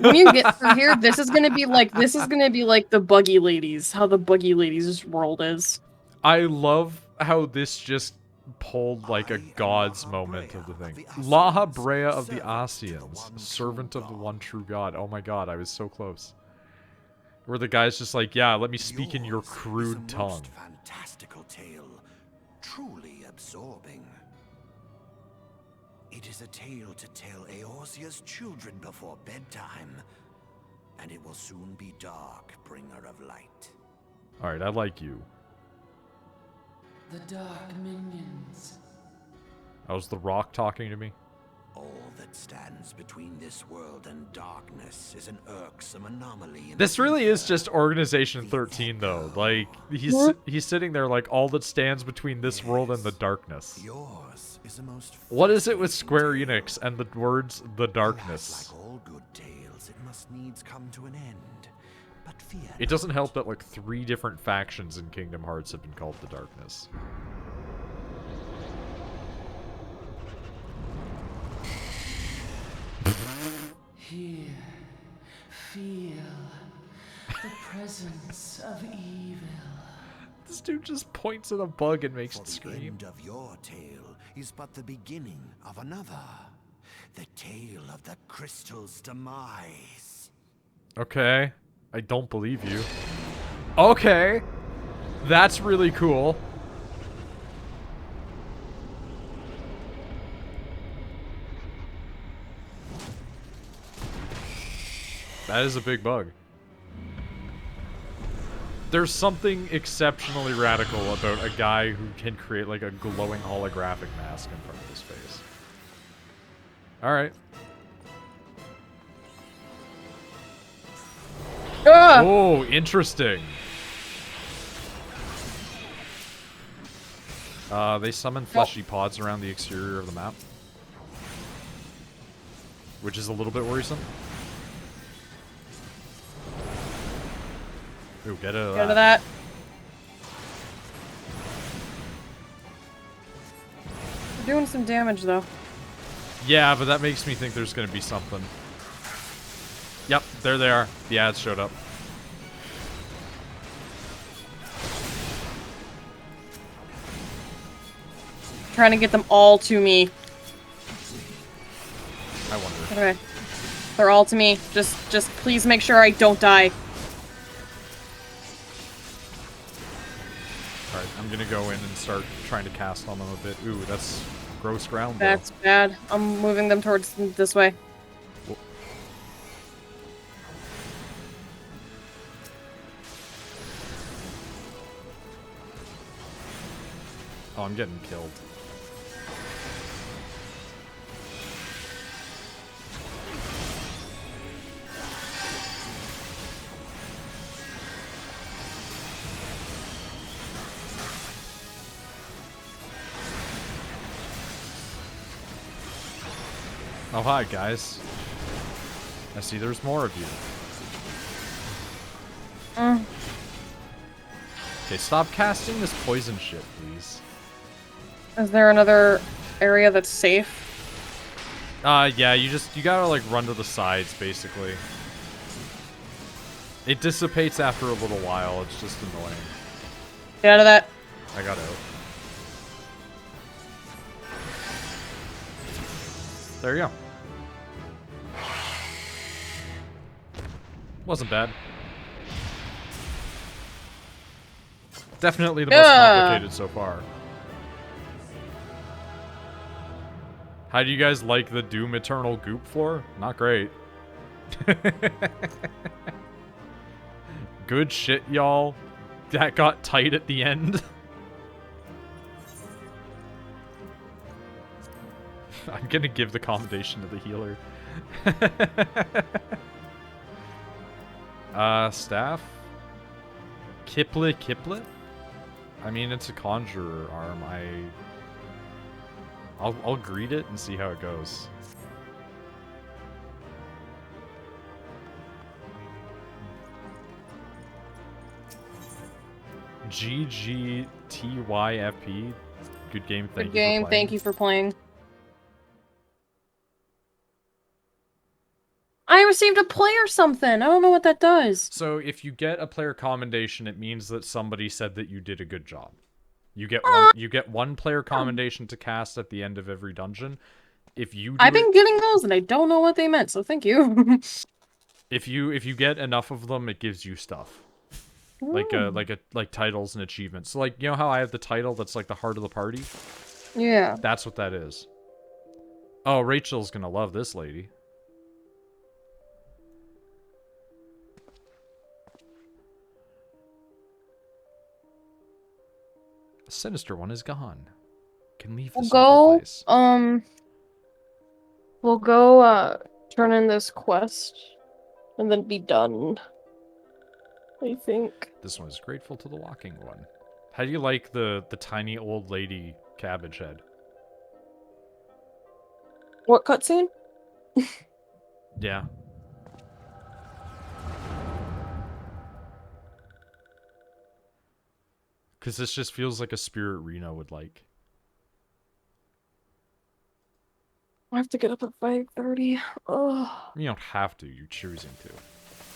when you get through here, this is gonna be like the buggy ladies. How the buggy ladies' world is. I love how this just pulled like a god's moment of the thing. La Brea of the Asians, servant of the one true god. Oh my god, I was so close. Where the guy's just like, yeah, let me speak in your crude tongue. Fantastical tale, truly absorbing. It is a tale to tell Eorzea's children before bedtime, and it will soon be dark, bringer of light. Alright, I like you. The dark minions. Oh, was the rock talking to me? All that stands between this world and darkness is an irksome anomaly. This really is just Organization 13, though. Like, he's sitting there like, all that stands between this world and the darkness. Yours is the most. What is it with Square Enix and the words, the darkness? Like all good tales, it must needs come to an end. But fear. It doesn't help that like 3 different factions in Kingdom Hearts have been called the darkness. Here, feel the presence of evil. This dude just points at a bug and makes For it the scream. end of your tale is but the beginning of another. The tale of the crystal's demise. Okay. I don't believe you. Okay. That's really cool. That is a big bug. There's something exceptionally radical about a guy who can create like a glowing holographic mask in front of his face. Alright. Oh, interesting. They summon fleshy pods around the exterior of the map. Which is a little bit worrisome. Ooh, get out of that. Get out of that. We're doing some damage, though. Yeah, but that makes me think there's gonna be something. Yep, there they are. The ads showed up. Trying to get them all to me. I wonder. Okay. They're all to me. Just please make sure I don't die. Alright, I'm gonna go in and start trying to cast on them a bit. Ooh, that's gross ground, though. That's bad. I'm moving them towards this way. Oh, I'm getting killed. Oh, hi, guys. I see there's more of you. Okay, stop casting this poison shit, please. Is there another area that's safe? Yeah, you gotta, like, run to the sides, basically. It dissipates after a little while, it's just annoying. Get out of that. I got out. There you go. Wasn't bad. Definitely the most complicated so far. How do you guys like the Doom Eternal goop floor? Not great. Good shit, y'all. That got tight at the end. I'm gonna give the commendation to the healer. Staff? Kiplet? I mean, it's a conjurer arm. I'll greet it and see how it goes. GGTYFP. Good game. Good game. Thank you for playing. I received a player something. I don't know what that does. So if you get a player commendation, it means that somebody said that you did a good job. You get one player commendation to cast at the end of every dungeon. If you I've been getting those and I don't know what they meant, so thank you. if you get enough of them, it gives you stuff. Like titles and achievements. So like, you know how I have the title that's like the heart of the party? Yeah. That's what that is. Oh, Rachel's gonna love this lady. The sinister one is gone. Can leave this awful place. We'll go turn in this quest and then be done. I think. This one is grateful to the walking one. How do you like the tiny old lady cabbage head? What cutscene? Yeah. Because this just feels like a spirit Reno would like. I have to get up at 5:30. Ugh. You don't have to, you're choosing to.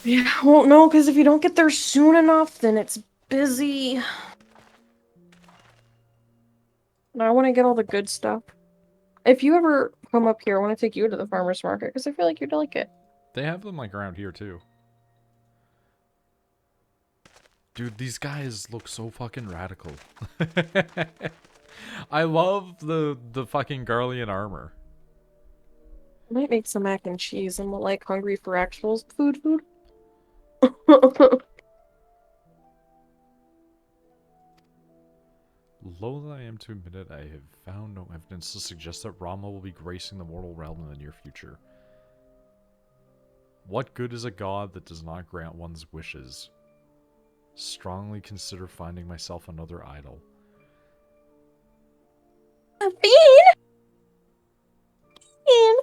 Yeah, well, no, because if you don't get there soon enough, then it's busy. And I want to get all the good stuff. If you ever come up here, I want to take you to the farmer's market, because I feel like you'd like it. They have them, like, around here, too. Dude, these guys look so fucking radical. I love the fucking Garlean armor. I might make some mac and cheese. I'm, like, hungry for actual food. Loath I am to admit it, I have found no evidence to suggest that Rama will be gracing the mortal realm in the near future. What good is a god that does not grant one's wishes? Strongly consider finding myself another idol. Bean! Bean!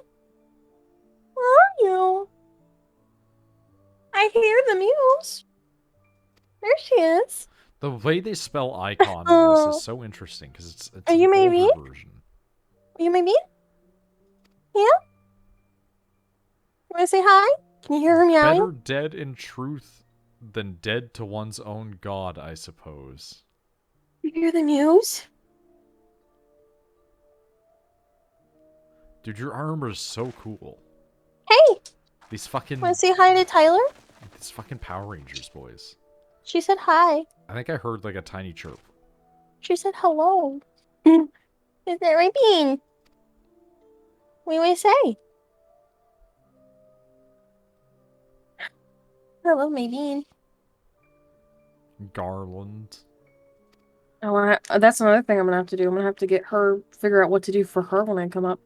Where are you? I hear the muse. There she is. The way they spell icon in this Oh. is so interesting because it's Are an you maybe? older version. Are you my Bean? Yeah? You wanna say hi? Can you hear her meowing? Better dead in truth than dead to one's own god, I suppose. You hear the muse? Dude, your armor is so cool. Hey! These fucking Wanna say hi to Tyler? Power Rangers boys. She said hi. I think I heard like a tiny chirp. She said hello. Is that right, Bean? What do I say? Hello, my Bean. Garland. Oh, that's another thing I'm gonna have to do. I'm gonna have to get her, figure out what to do for her when I come up.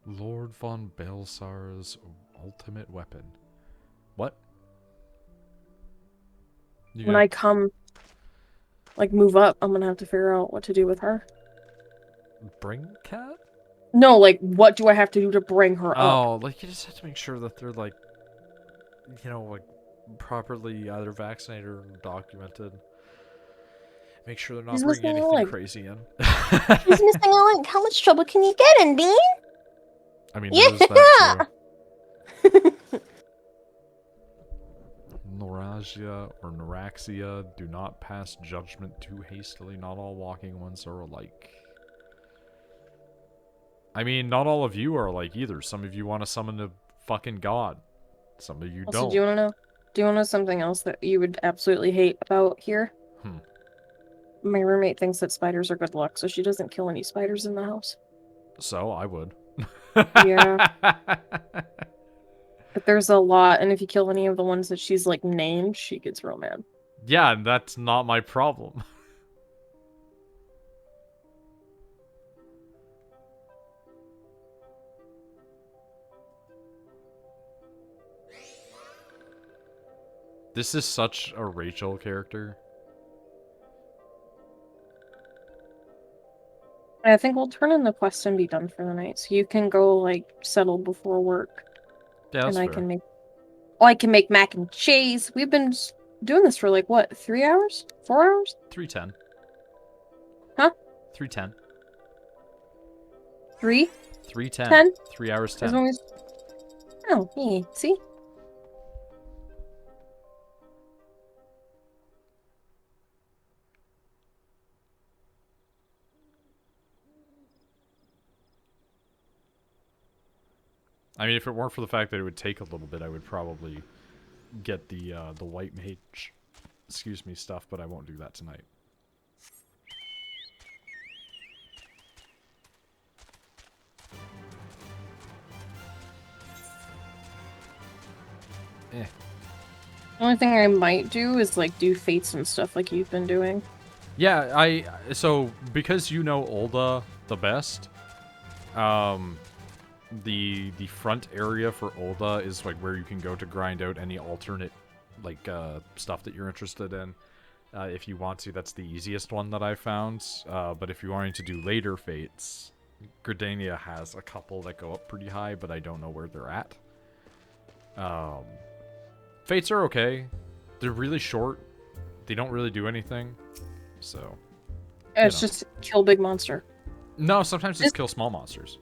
Lord von Belsar's ultimate weapon. What? When I come, like, move up, I'm gonna have to figure out what to do with her. Bring cat? No, like, what do I have to do to bring her up? Oh, like you just have to make sure that they're like, you know, like properly either vaccinated or documented. Make sure they're not He's bringing missing a anything leg. crazy in. He's missing a leg. How much trouble can you get in, Bean? I mean, there is that too. Neuralgia or Neuraxia, do not pass judgment too hastily. Not all walking ones are alike. I mean, not all of you are alike either. Some of you want to summon a fucking god. Some of you Also, don't. do you want to know? Do you want to know something else that you would absolutely hate about here? My roommate thinks that spiders are good luck, so she doesn't kill any spiders in the house. So, I would. Yeah. But there's a lot, and if you kill any of the ones that she's, like, named, she gets real mad. Yeah, and that's not my problem. This is such a Rachel character. I think we'll turn in the quest and be done for the night, so you can go, like, settle before work. Yeah, that's and I fair. can make... Oh, I can make mac and cheese! We've been doing this for, like, what, 3 hours? 4 hours? 3:10. Huh? 3:10. 3? 3:10. 10? 3 hours 10. As long as... Oh, yeah, see? I mean, if it weren't for the fact that it would take a little bit, I would probably get the white mage, excuse me, stuff, but I won't do that tonight. Eh. The only thing I might do is, like, do fates and stuff like you've been doing. Yeah, so, because you know Ulda the best, the front area for Ulda is, like, where you can go to grind out any alternate, like, stuff that you're interested in. If you want to, that's the easiest one that I found. But if you're wanting to do later fates, Gridania has a couple that go up pretty high, but I don't know where they're at. Fates are okay. They're really short. They don't really do anything. So, It's just kill big monster. no, sometimes it's kill small monsters.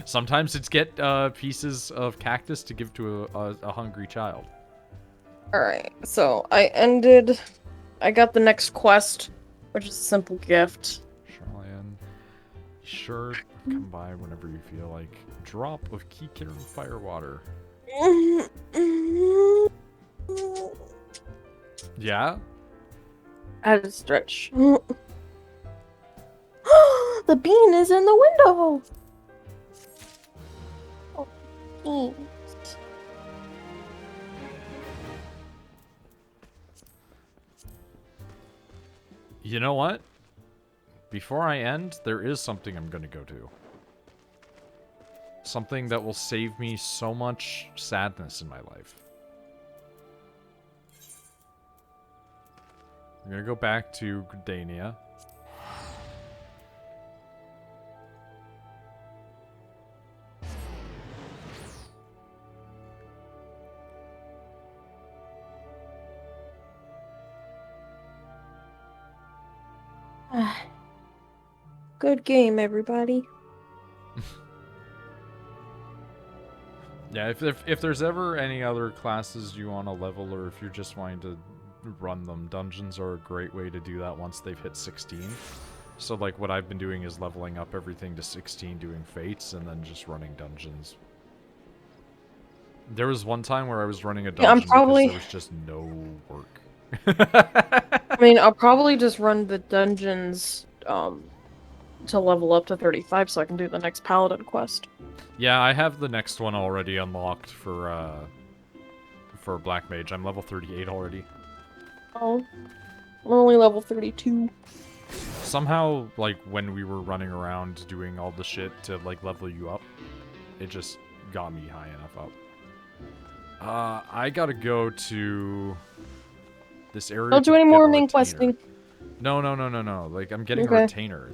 Sometimes it's get pieces of cactus to give to a hungry child. Alright, so I got the next quest, which is a simple gift. Charlian, sure, come by whenever you feel like. Drop of Kikir and Firewater. Yeah? I had to stretch. The bean is in the window! Oh, beans. You know what? Before I end, there is something I'm gonna go do. Something that will save me so much sadness in my life. I'm gonna go back to Gridania. Good game, everybody. Yeah, if there's ever any other classes you want to level, or if you're just wanting to run them, dungeons are a great way to do that once they've hit 16. So, like, what I've been doing is leveling up everything to 16, doing fates, and then just running dungeons. There was one time where I was running a dungeon because there was just no work. I mean, I'll probably just run the dungeons, to level up to 35 so I can do the next paladin quest. Yeah, I have the next one already unlocked for Black Mage. I'm level 38 already. Oh. I'm only level 32. Somehow, like, when we were running around doing all the shit to, like, level you up, it just got me high enough up. I gotta go to this area. Don't do any more main questing. No. Like, I'm getting a retainer.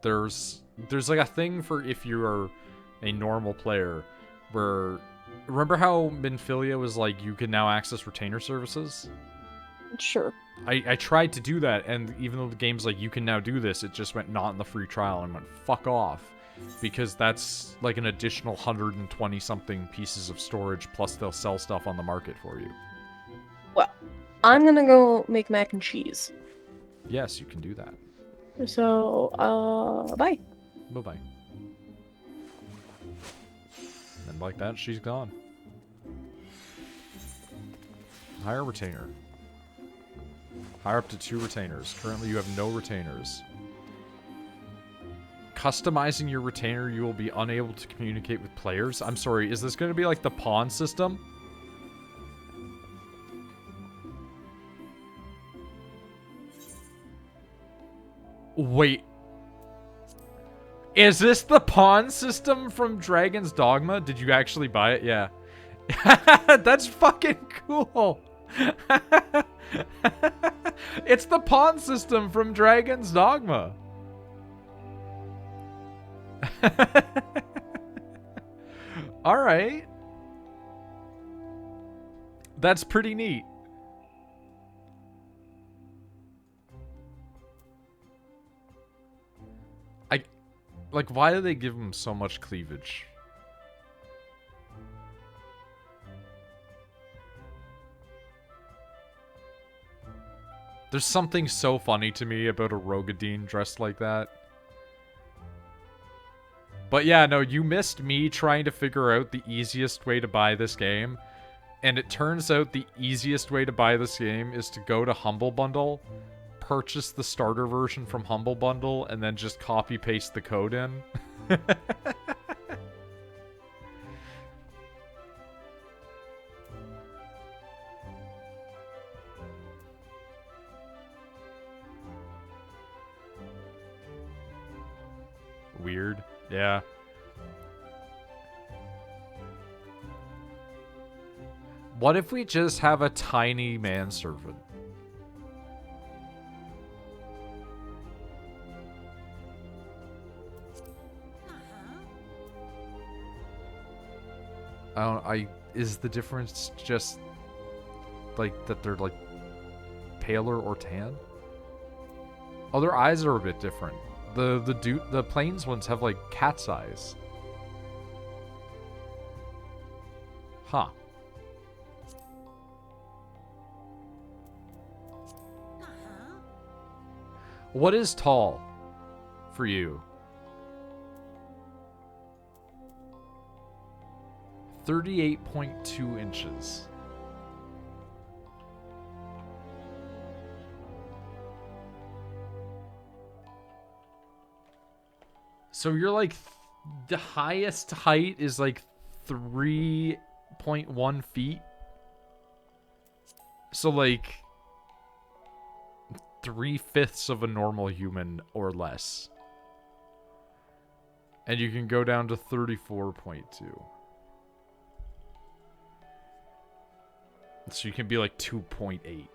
There's like a thing for if you are a normal player where... Remember how Minfilia was like, you can now access retainer services? Sure. I tried to do that, and even though the game's like, you can now do this, it just went not in the free trial, and went, fuck off. Because that's like an additional 120-something pieces of storage, plus they'll sell stuff on the market for you. Well, I'm gonna go make mac and cheese. Yes, you can do that. So, bye. Bye-bye. And like that, she's gone. Hire a retainer. Hire up to 2 retainers. Currently, you have no retainers. Customizing your retainer, you will be unable to communicate with players. I'm sorry, is this going to be like the pawn system? Wait. Is this the pawn system from Dragon's Dogma? Did you actually buy it? Yeah. That's fucking cool. It's the pawn system from Dragon's Dogma. Alright. That's pretty neat. Like, why do they give him so much cleavage? There's something so funny to me about a Rogadine dressed like that. But yeah, no, you missed me trying to figure out the easiest way to buy this game. And it turns out the easiest way to buy this game is to go to Humble Bundle, purchase the starter version from Humble Bundle, and then just copy-paste the code in. Weird. Yeah. What if we just have a tiny manservant? Is the difference just like that they're like paler or tan? Oh, their eyes are a bit different. The plains ones have like cat's eyes. Huh. What is tall for you? 38.2 inches. So you're like, the highest height is like 3.1 feet. So like, 3/5 of a normal human or less. And you can go down to 34.2. So you can be like 2.8.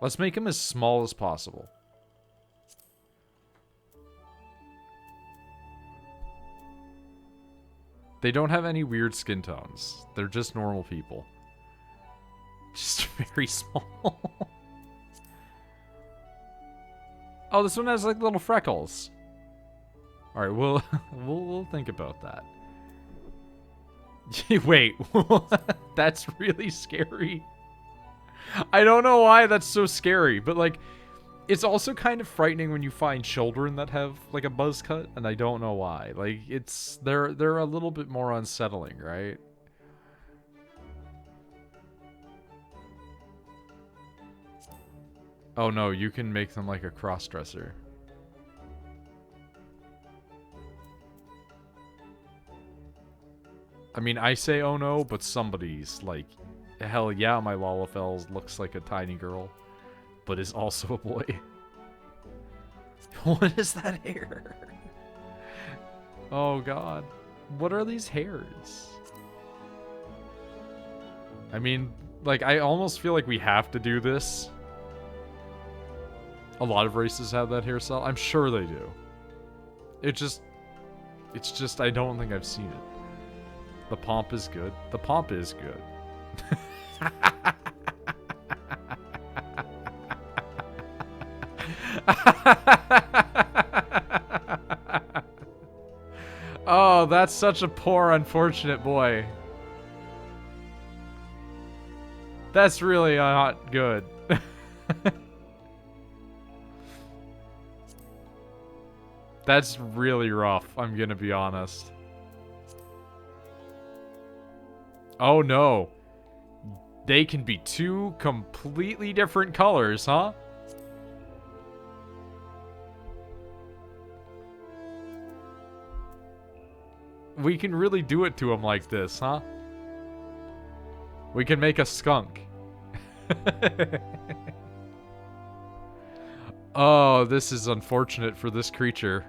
Let's make him as small as possible. They don't have any weird skin tones. They're just normal people. Just very small. Oh, this one has like little freckles. All right, we'll think about that. Wait, that's really scary. I don't know why that's so scary, but like, it's also kind of frightening when you find children that have like a buzz cut, and I don't know why. Like, they're a little bit more unsettling, right? Oh no, you can make them like a cross-dresser. I mean, I say oh no, but somebody's like, hell yeah, my Lalafell looks like a tiny girl, but is also a boy. What is that hair? Oh god. What are these hairs? I mean, like, I almost feel like we have to do this. A lot of races have that hairstyle. I'm sure they do. It's just, I don't think I've seen it. The pomp is good. The pomp is good. Oh, that's such a poor, unfortunate boy. That's really not good. That's really rough, I'm gonna be honest. Oh no. They can be two completely different colors, huh? We can really do it to them like this, huh? We can make a skunk. Oh, this is unfortunate for this creature.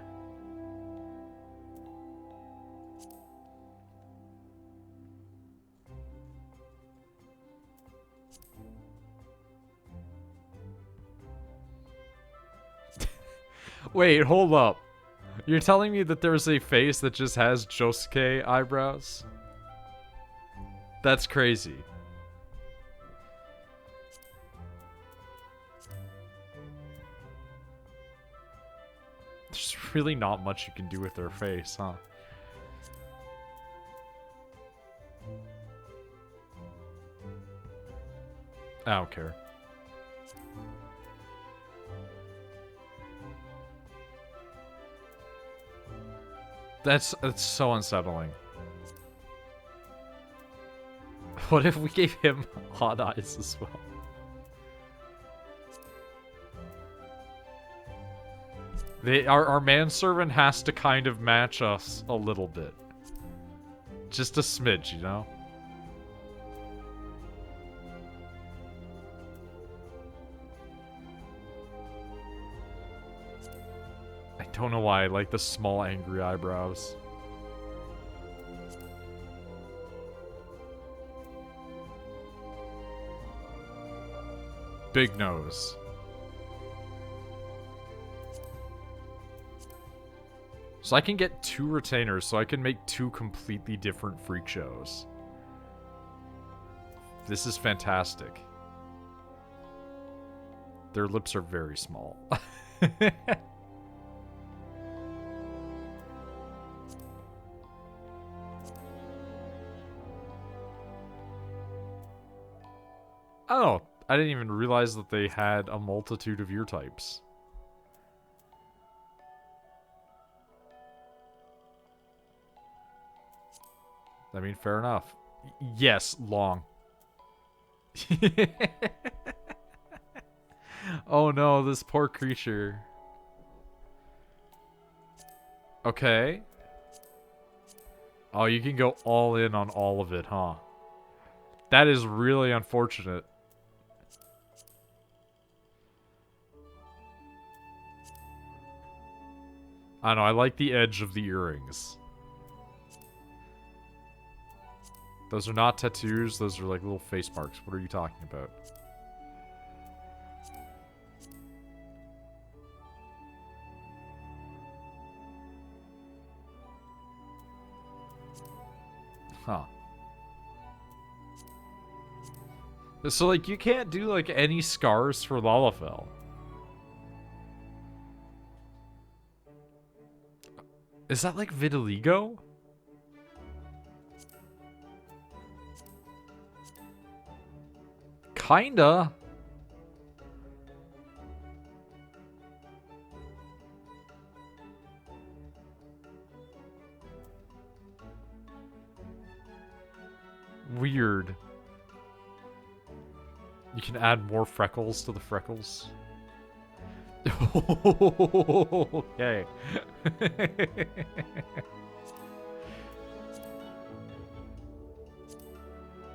Wait, hold up. You're telling me that there's a face that just has Josuke eyebrows? That's crazy. There's really not much you can do with their face, huh? I don't care. That's so unsettling. What if we gave him hot eyes as well? Our manservant has to kind of match us a little bit. Just a smidge, you know? I don't know why I like the small angry eyebrows. Big nose. So I can get 2 retainers, so I can make 2 completely different freak shows. This is fantastic. Their lips are very small. Oh, I didn't even realize that they had a multitude of ear types. I mean, fair enough. Yes, long. Oh no, this poor creature. Okay. Oh, you can go all in on all of it, huh? That is really unfortunate. I don't know, I like the edge of the earrings. Those are not tattoos, those are like little face marks. What are you talking about? Huh. So, like, you can't do, like, any scars for Lalafell. Is that, like, vitiligo? Kinda. Weird. You can add more freckles to the freckles. Okay.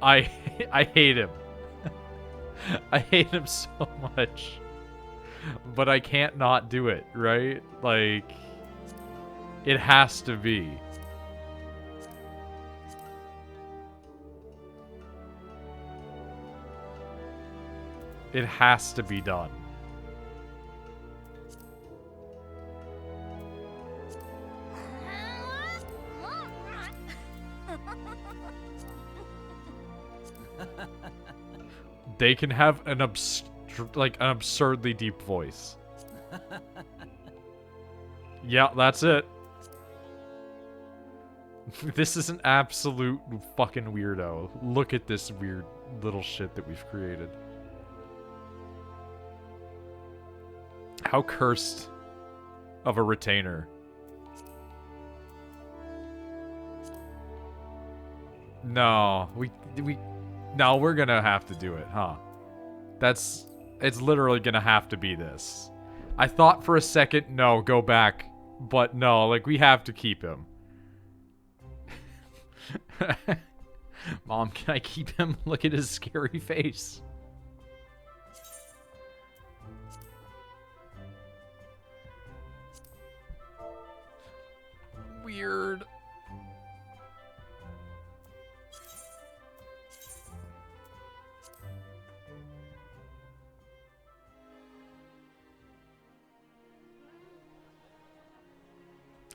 I hate him. I hate him so much. But I can't not do it, right? Like, it has to be. It has to be done. They can have an an absurdly deep voice. Yeah, that's it. This is an absolute fucking weirdo. Look at this weird little shit that we've created. How cursed of a retainer. No, no, we're gonna have to do it, huh? It's literally gonna have to be this. I thought for a second, no, go back. But no, like, we have to keep him. Mom, can I keep him? Look at his scary face. Weird.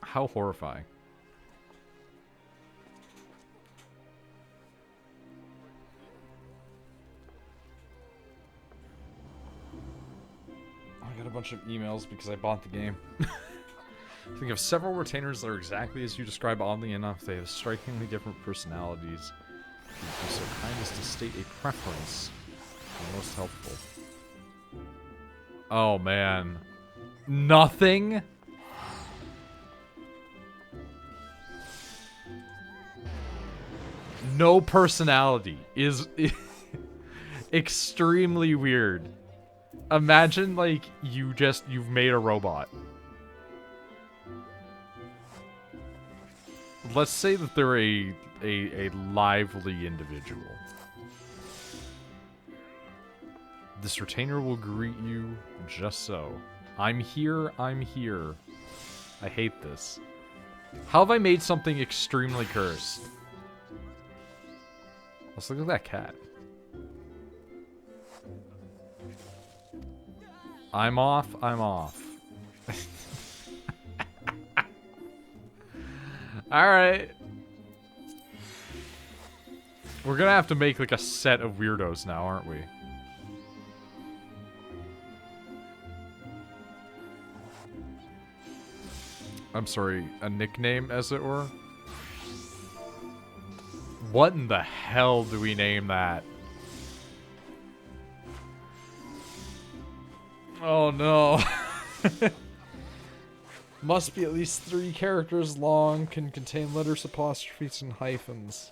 How horrifying. I got a bunch of emails because I bought the game. Think of several retainers that are exactly as you describe. Oddly enough, they have strikingly different personalities. If you'd be so kind as to state a preference, the most helpful. Oh man. Nothing? No personality is extremely weird. Imagine, like, you've made a robot. Let's say that they're a lively individual. This retainer will greet you just so. I'm here, I'm here. I hate this. How have I made something extremely cursed? Let's look at that cat. I'm off, I'm off. Alright. We're gonna have to make like a set of weirdos now, aren't we? I'm sorry, a nickname, as it were? What in the hell do we name that? Oh no. Must be at least 3 characters long, can contain letters, apostrophes, and hyphens.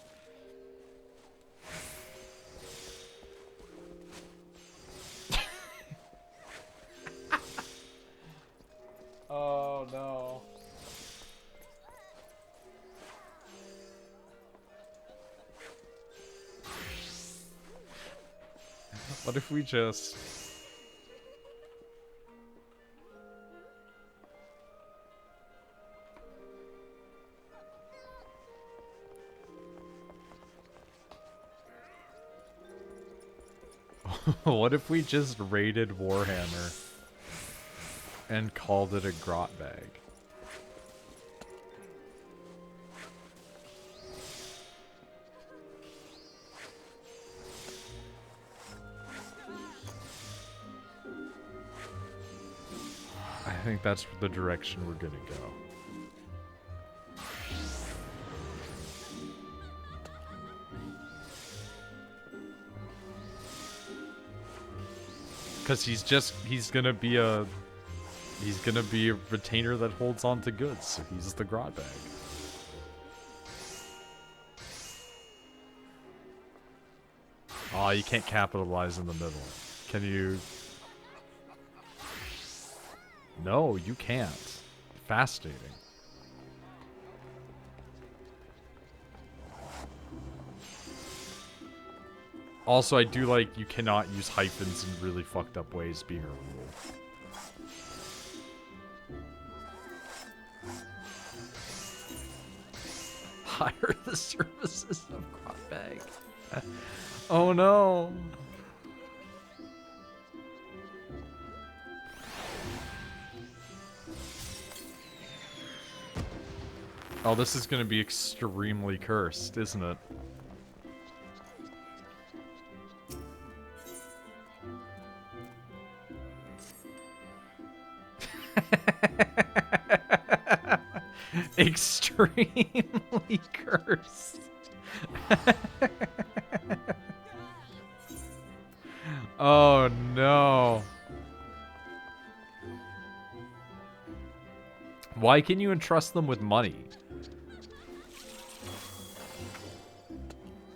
Oh no. What if we just... What if we just raided Warhammer and called it a grot bag? I think that's the direction we're gonna go. Because he's gonna be a retainer that holds on to goods, so he's the grot bag. Aw, you can't capitalize in the middle. Can you? No, you can't. Fascinating. Also, I do like you cannot use hyphens in really fucked up ways being a rule. Hire the services of Grotbag. Oh no. Oh, this is going to be extremely cursed, isn't it? Extremely cursed. Oh no. Why can you entrust them with money?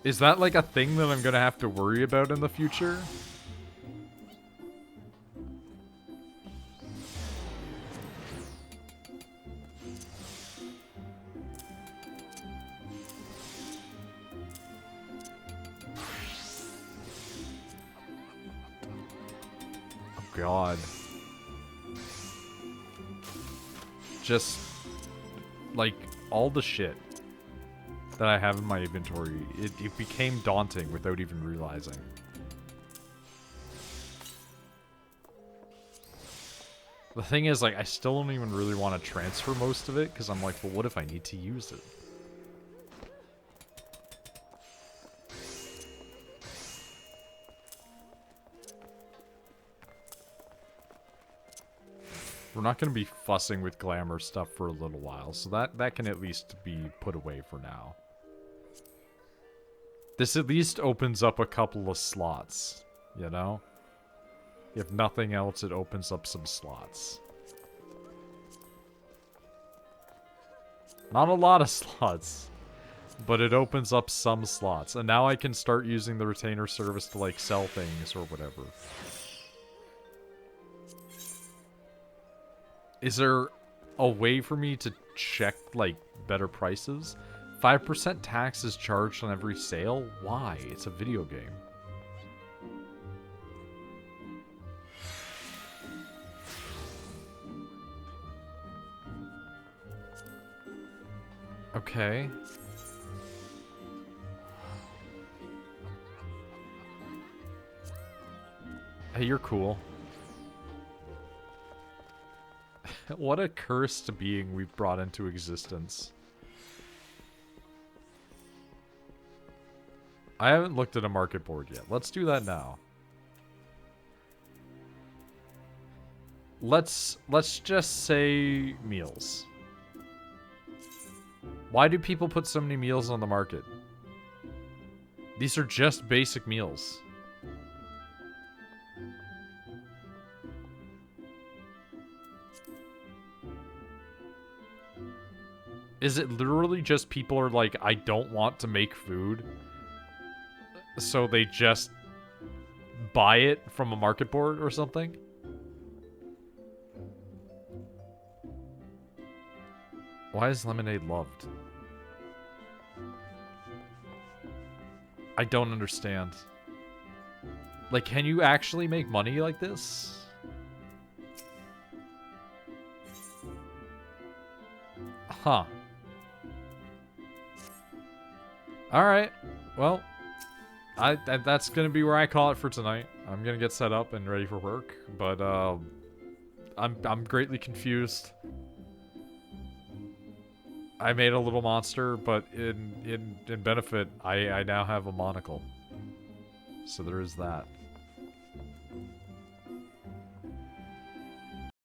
Is that like a thing that I'm gonna have to worry about in the future? Oh God. Just like all the shit that I have in my inventory, it became daunting without even realizing. The thing is, like, I still don't even really want to transfer most of it, because I'm like, well, what if I need to use it? We're not going to be fussing with glamour stuff for a little while, so that can at least be put away for now. This at least opens up a couple of slots, you know? If nothing else, it opens up some slots. Not a lot of slots, but it opens up some slots. And now I can start using the retainer service to, like, sell things or whatever. Is there a way for me to check, like, better prices? 5% tax is charged on every sale? Why? It's a video game. Okay. Hey, you're cool. What a cursed being we've brought into existence. I haven't looked at a market board yet. Let's do that now. Let's just say meals. Why do people put so many meals on the market? These are just basic meals. Is it literally just people are like, I don't want to make food, so they just buy it from a market board or something? Why is lemonade loved? I don't understand. Like, can you actually make money like this? Huh. Alright. Well, that's gonna be where I call it for tonight. I'm gonna get set up and ready for work, but I'm greatly confused. I made a little monster, but in benefit, I now have a monocle. So there is that.